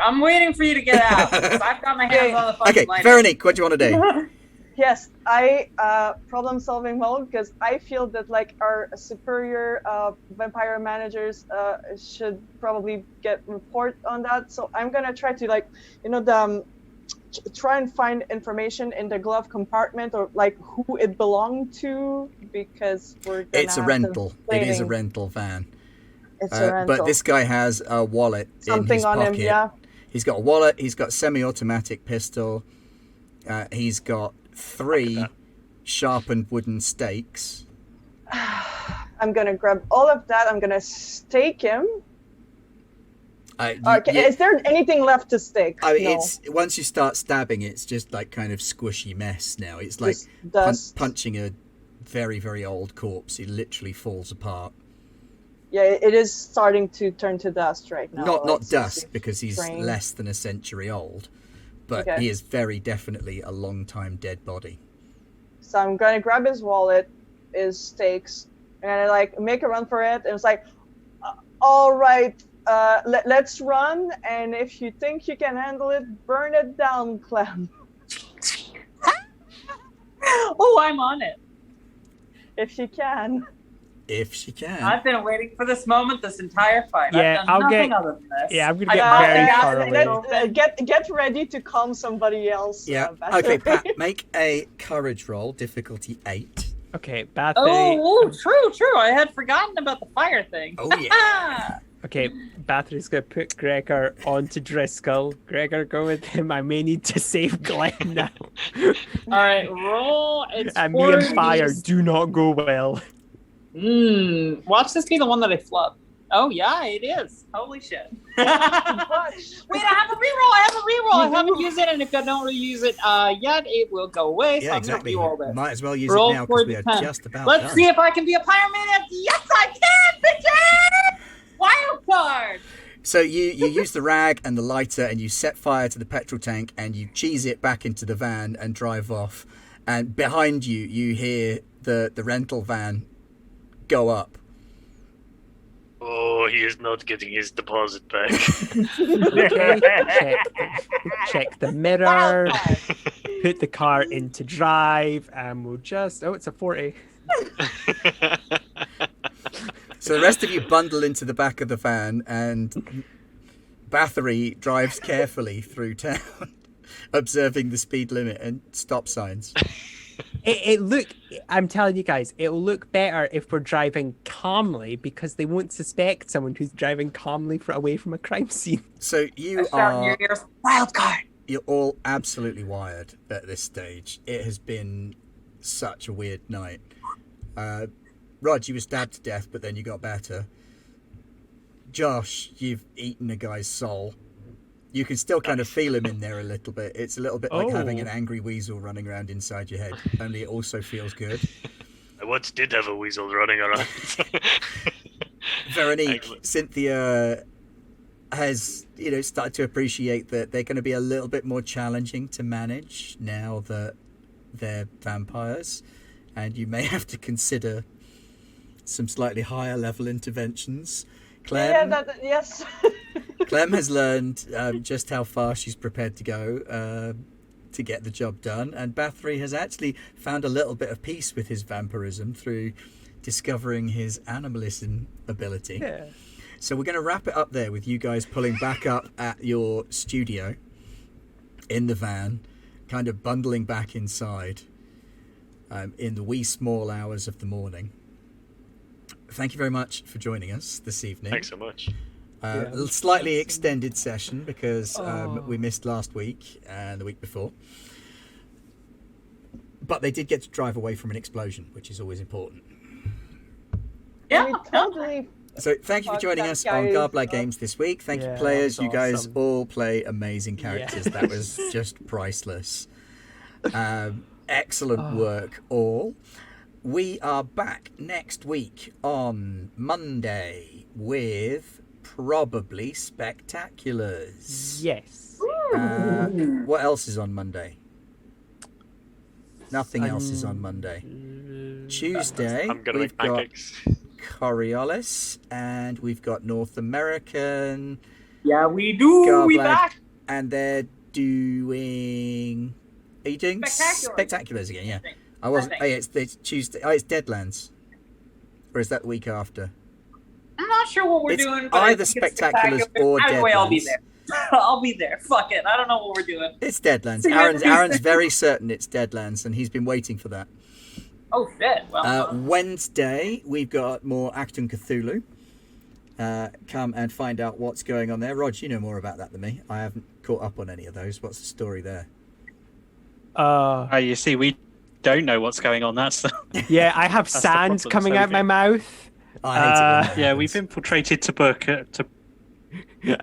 I'm waiting for you to get out because I've got my hands on the fucking Okay, lighter. Veronique, what do you want to do? Yes, I problem solving mode because I feel that like our superior vampire managers should probably get report on that. So I'm gonna try to like try and find information in the glove compartment or like who it belonged to because we're gonna It's a have rental. It is a complaining. rental van. It's a rental. But this guy has a wallet in something his on pocket. him, yeah. He's got a wallet. He's got a semi-automatic pistol. He's got 3 sharpened wooden stakes. I'm gonna grab all of that. I'm gonna stake him. Okay, is there anything left to stick? I mean, No. it's once you start stabbing, it's just like kind of squishy mess now. It's like Just dust. punching a very, very old corpse. It literally falls apart. Yeah, it is starting to turn to dust right now. Not It's dust, because he's strange. less than a century old, but Okay. he is very definitely a long time dead body. So I'm gonna grab his wallet, his stakes, and I like make a run for it. And it's like, all right, let's run. And if you think you can handle it, burn it down, Clem. Oh, I'm on it. If you can. If she can. I've been waiting for this moment this entire fight. Yeah, I've done I'll nothing get- other than this. Yeah, I'm gonna I get got very the gas far away. tank Get ready to calm somebody else. Yeah. Back Okay, away. Pat, make a courage roll, difficulty 8. Okay, Bathory. Oh, true. I had forgotten about the fire thing. Oh, yeah. Okay, Bathory's gonna put Gregor onto Driscoll. Gregor, go with him. I may need to save Glenn now. All right, roll. It's And me and 4d6. Fire do not go well. Watch this be the one that I flub. Oh yeah, it is. Holy shit. Wait, I have a reroll. I haven't used it, and if I don't use it yet, it will go away. So Yeah, I'm exactly. gonna reroll this. Might as well use Roll it now because we are 4d10. just about Let's done. see if I can be a pyromaniac. Yes, I can, bitches! Wild card. So you use the rag and the lighter and you set fire to the petrol tank and you cheese it back into the van and drive off. And behind you, you hear the rental van go up. Oh, he is not getting his deposit back. Okay, check the mirror, Wild card. put the car into drive, and we'll just... Oh, it's a 40. So the rest of you bundle into the back of the van and Bathory drives carefully through town, observing the speed limit and stop signs. I'm telling you guys, it'll look better if we're driving calmly because they won't suspect someone who's driving calmly away from a crime scene. So I you shout in are... your ears, wild card. You're all absolutely wired at this stage. It has been such a weird night. Rod, you were stabbed to death, but then you got better. Josh, you've eaten a guy's soul. You can still kind of feel him in there a little bit. It's a little bit like having an angry weasel running around inside your head, only it also feels good. I once did have a weasel running around. Veronique, Excellent. Cynthia has, started to appreciate that they're going to be a little bit more challenging to manage now that they're vampires, and you may have to consider some slightly higher level interventions. Clem, Yes. Clem has learned just how far she's prepared to go to get the job done, and Bathory has actually found a little bit of peace with his vampirism through discovering his animalism ability. Yeah. So we're going to wrap it up there with you guys pulling back up at your studio in the van, kind of bundling back inside in the wee small hours of the morning. Thank you very much for joining us this evening. Thanks so much. A slightly extended session because we missed last week and the week before. But they did get to drive away from an explosion, which is always important. Yeah, We totally. So thank you for Fuck joining that us guy on is Garblag up. Games this week. Thank you, Yeah, players. that You was guys awesome. all play amazing characters. Yeah. That was just priceless. Excellent work, all. We are back next week on Monday with probably Spectaculars. Yes. What else is on Monday? Nothing else is on Monday. Tuesday, I'm gonna we've make got pancakes. Coriolis, and we've got North American, Yeah, we do. We Garblag, back. and they're doing... Are you doing Spectaculars. Spectaculars again? Yeah. think. I wasn't... I Oh, yeah, it's Tuesday. Oh, it's Deadlands. Or is that the week after? I'm not sure what we're It's doing. But either I think it's Spectaculars or Either way, I'll be Deadlands. there. I'll be there. Fuck it. I don't know what we're doing. It's Deadlands. See you Aaron's Tuesday. very certain it's Deadlands, and he's been waiting for that. Oh shit. Well, Wednesday, we've got more Acton Cthulhu. Come and find out what's going on there. Rog, you know more about that than me. I haven't caught up on any of those. What's the story there? You see, we don't know what's going on. That's the... Yeah, I have That's the sand problem, coming so out my mouth. I hate it when that yeah, we've happens. infiltrated to book to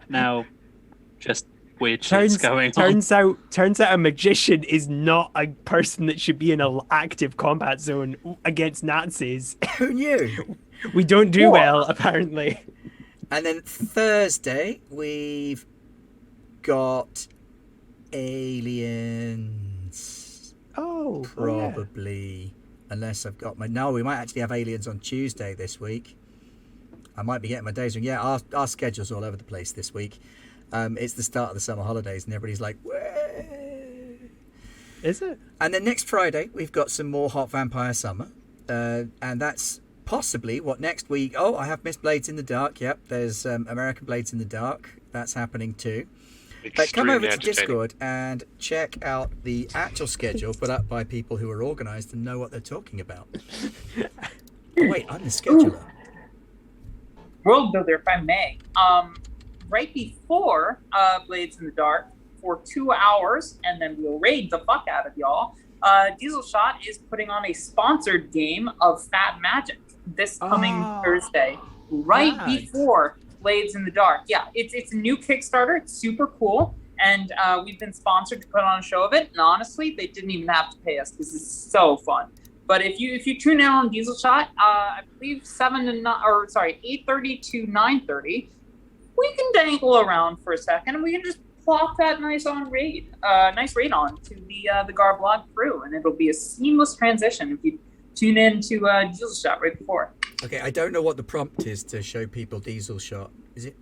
Now, just weird shit's going on. Turns out a magician is not a person that should be in an active combat zone against Nazis. Who knew? We don't do well, apparently. And then Thursday, we've got aliens. Oh, Probably. Unless I've got my... No, we might actually have aliens on Tuesday this week. I might be getting my days wrong. Yeah, our schedule's all over the place this week. It's the start of the summer holidays and everybody's like, "Way." Is it? And then next Friday, we've got some more Hot Vampire Summer. And that's possibly what next week... Oh, I have Miss Blades in the Dark. Yep, there's American Blades in the Dark. That's happening too. But come over to Discord and check out the actual schedule put up by people who are organised and know what they're talking about. Oh, wait, I'm the scheduler. World builder, if I may. Right before Blades in the Dark for 2 hours, and then we'll raid the fuck out of y'all. Diesel Shot is putting on a sponsored game of Fat Magic this coming Thursday, right before Blades in the Dark. Yeah, it's a new Kickstarter. It's super cool, and we've been sponsored to put on a show of it. And honestly, they didn't even have to pay us. This is so fun. But if you tune in on Diesel Shot, I believe 8:30 to 9:30, we can dangle around for a second, and we can just plop that nice raid on to the Gar blog crew, and it'll be a seamless transition if you tune in to Diesel Shot right before. Okay, I don't know what the prompt is to show people Diesel Shot. Is it?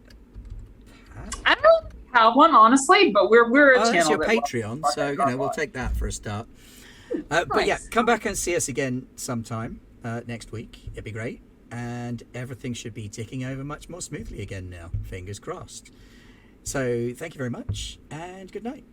I don't have one, honestly, but we're a channel. That's your that Patreon, so we'll take that for a start. But yeah, come back and see us again sometime next week. It'd be great. And everything should be ticking over much more smoothly again now. Fingers crossed. So thank you very much and good night.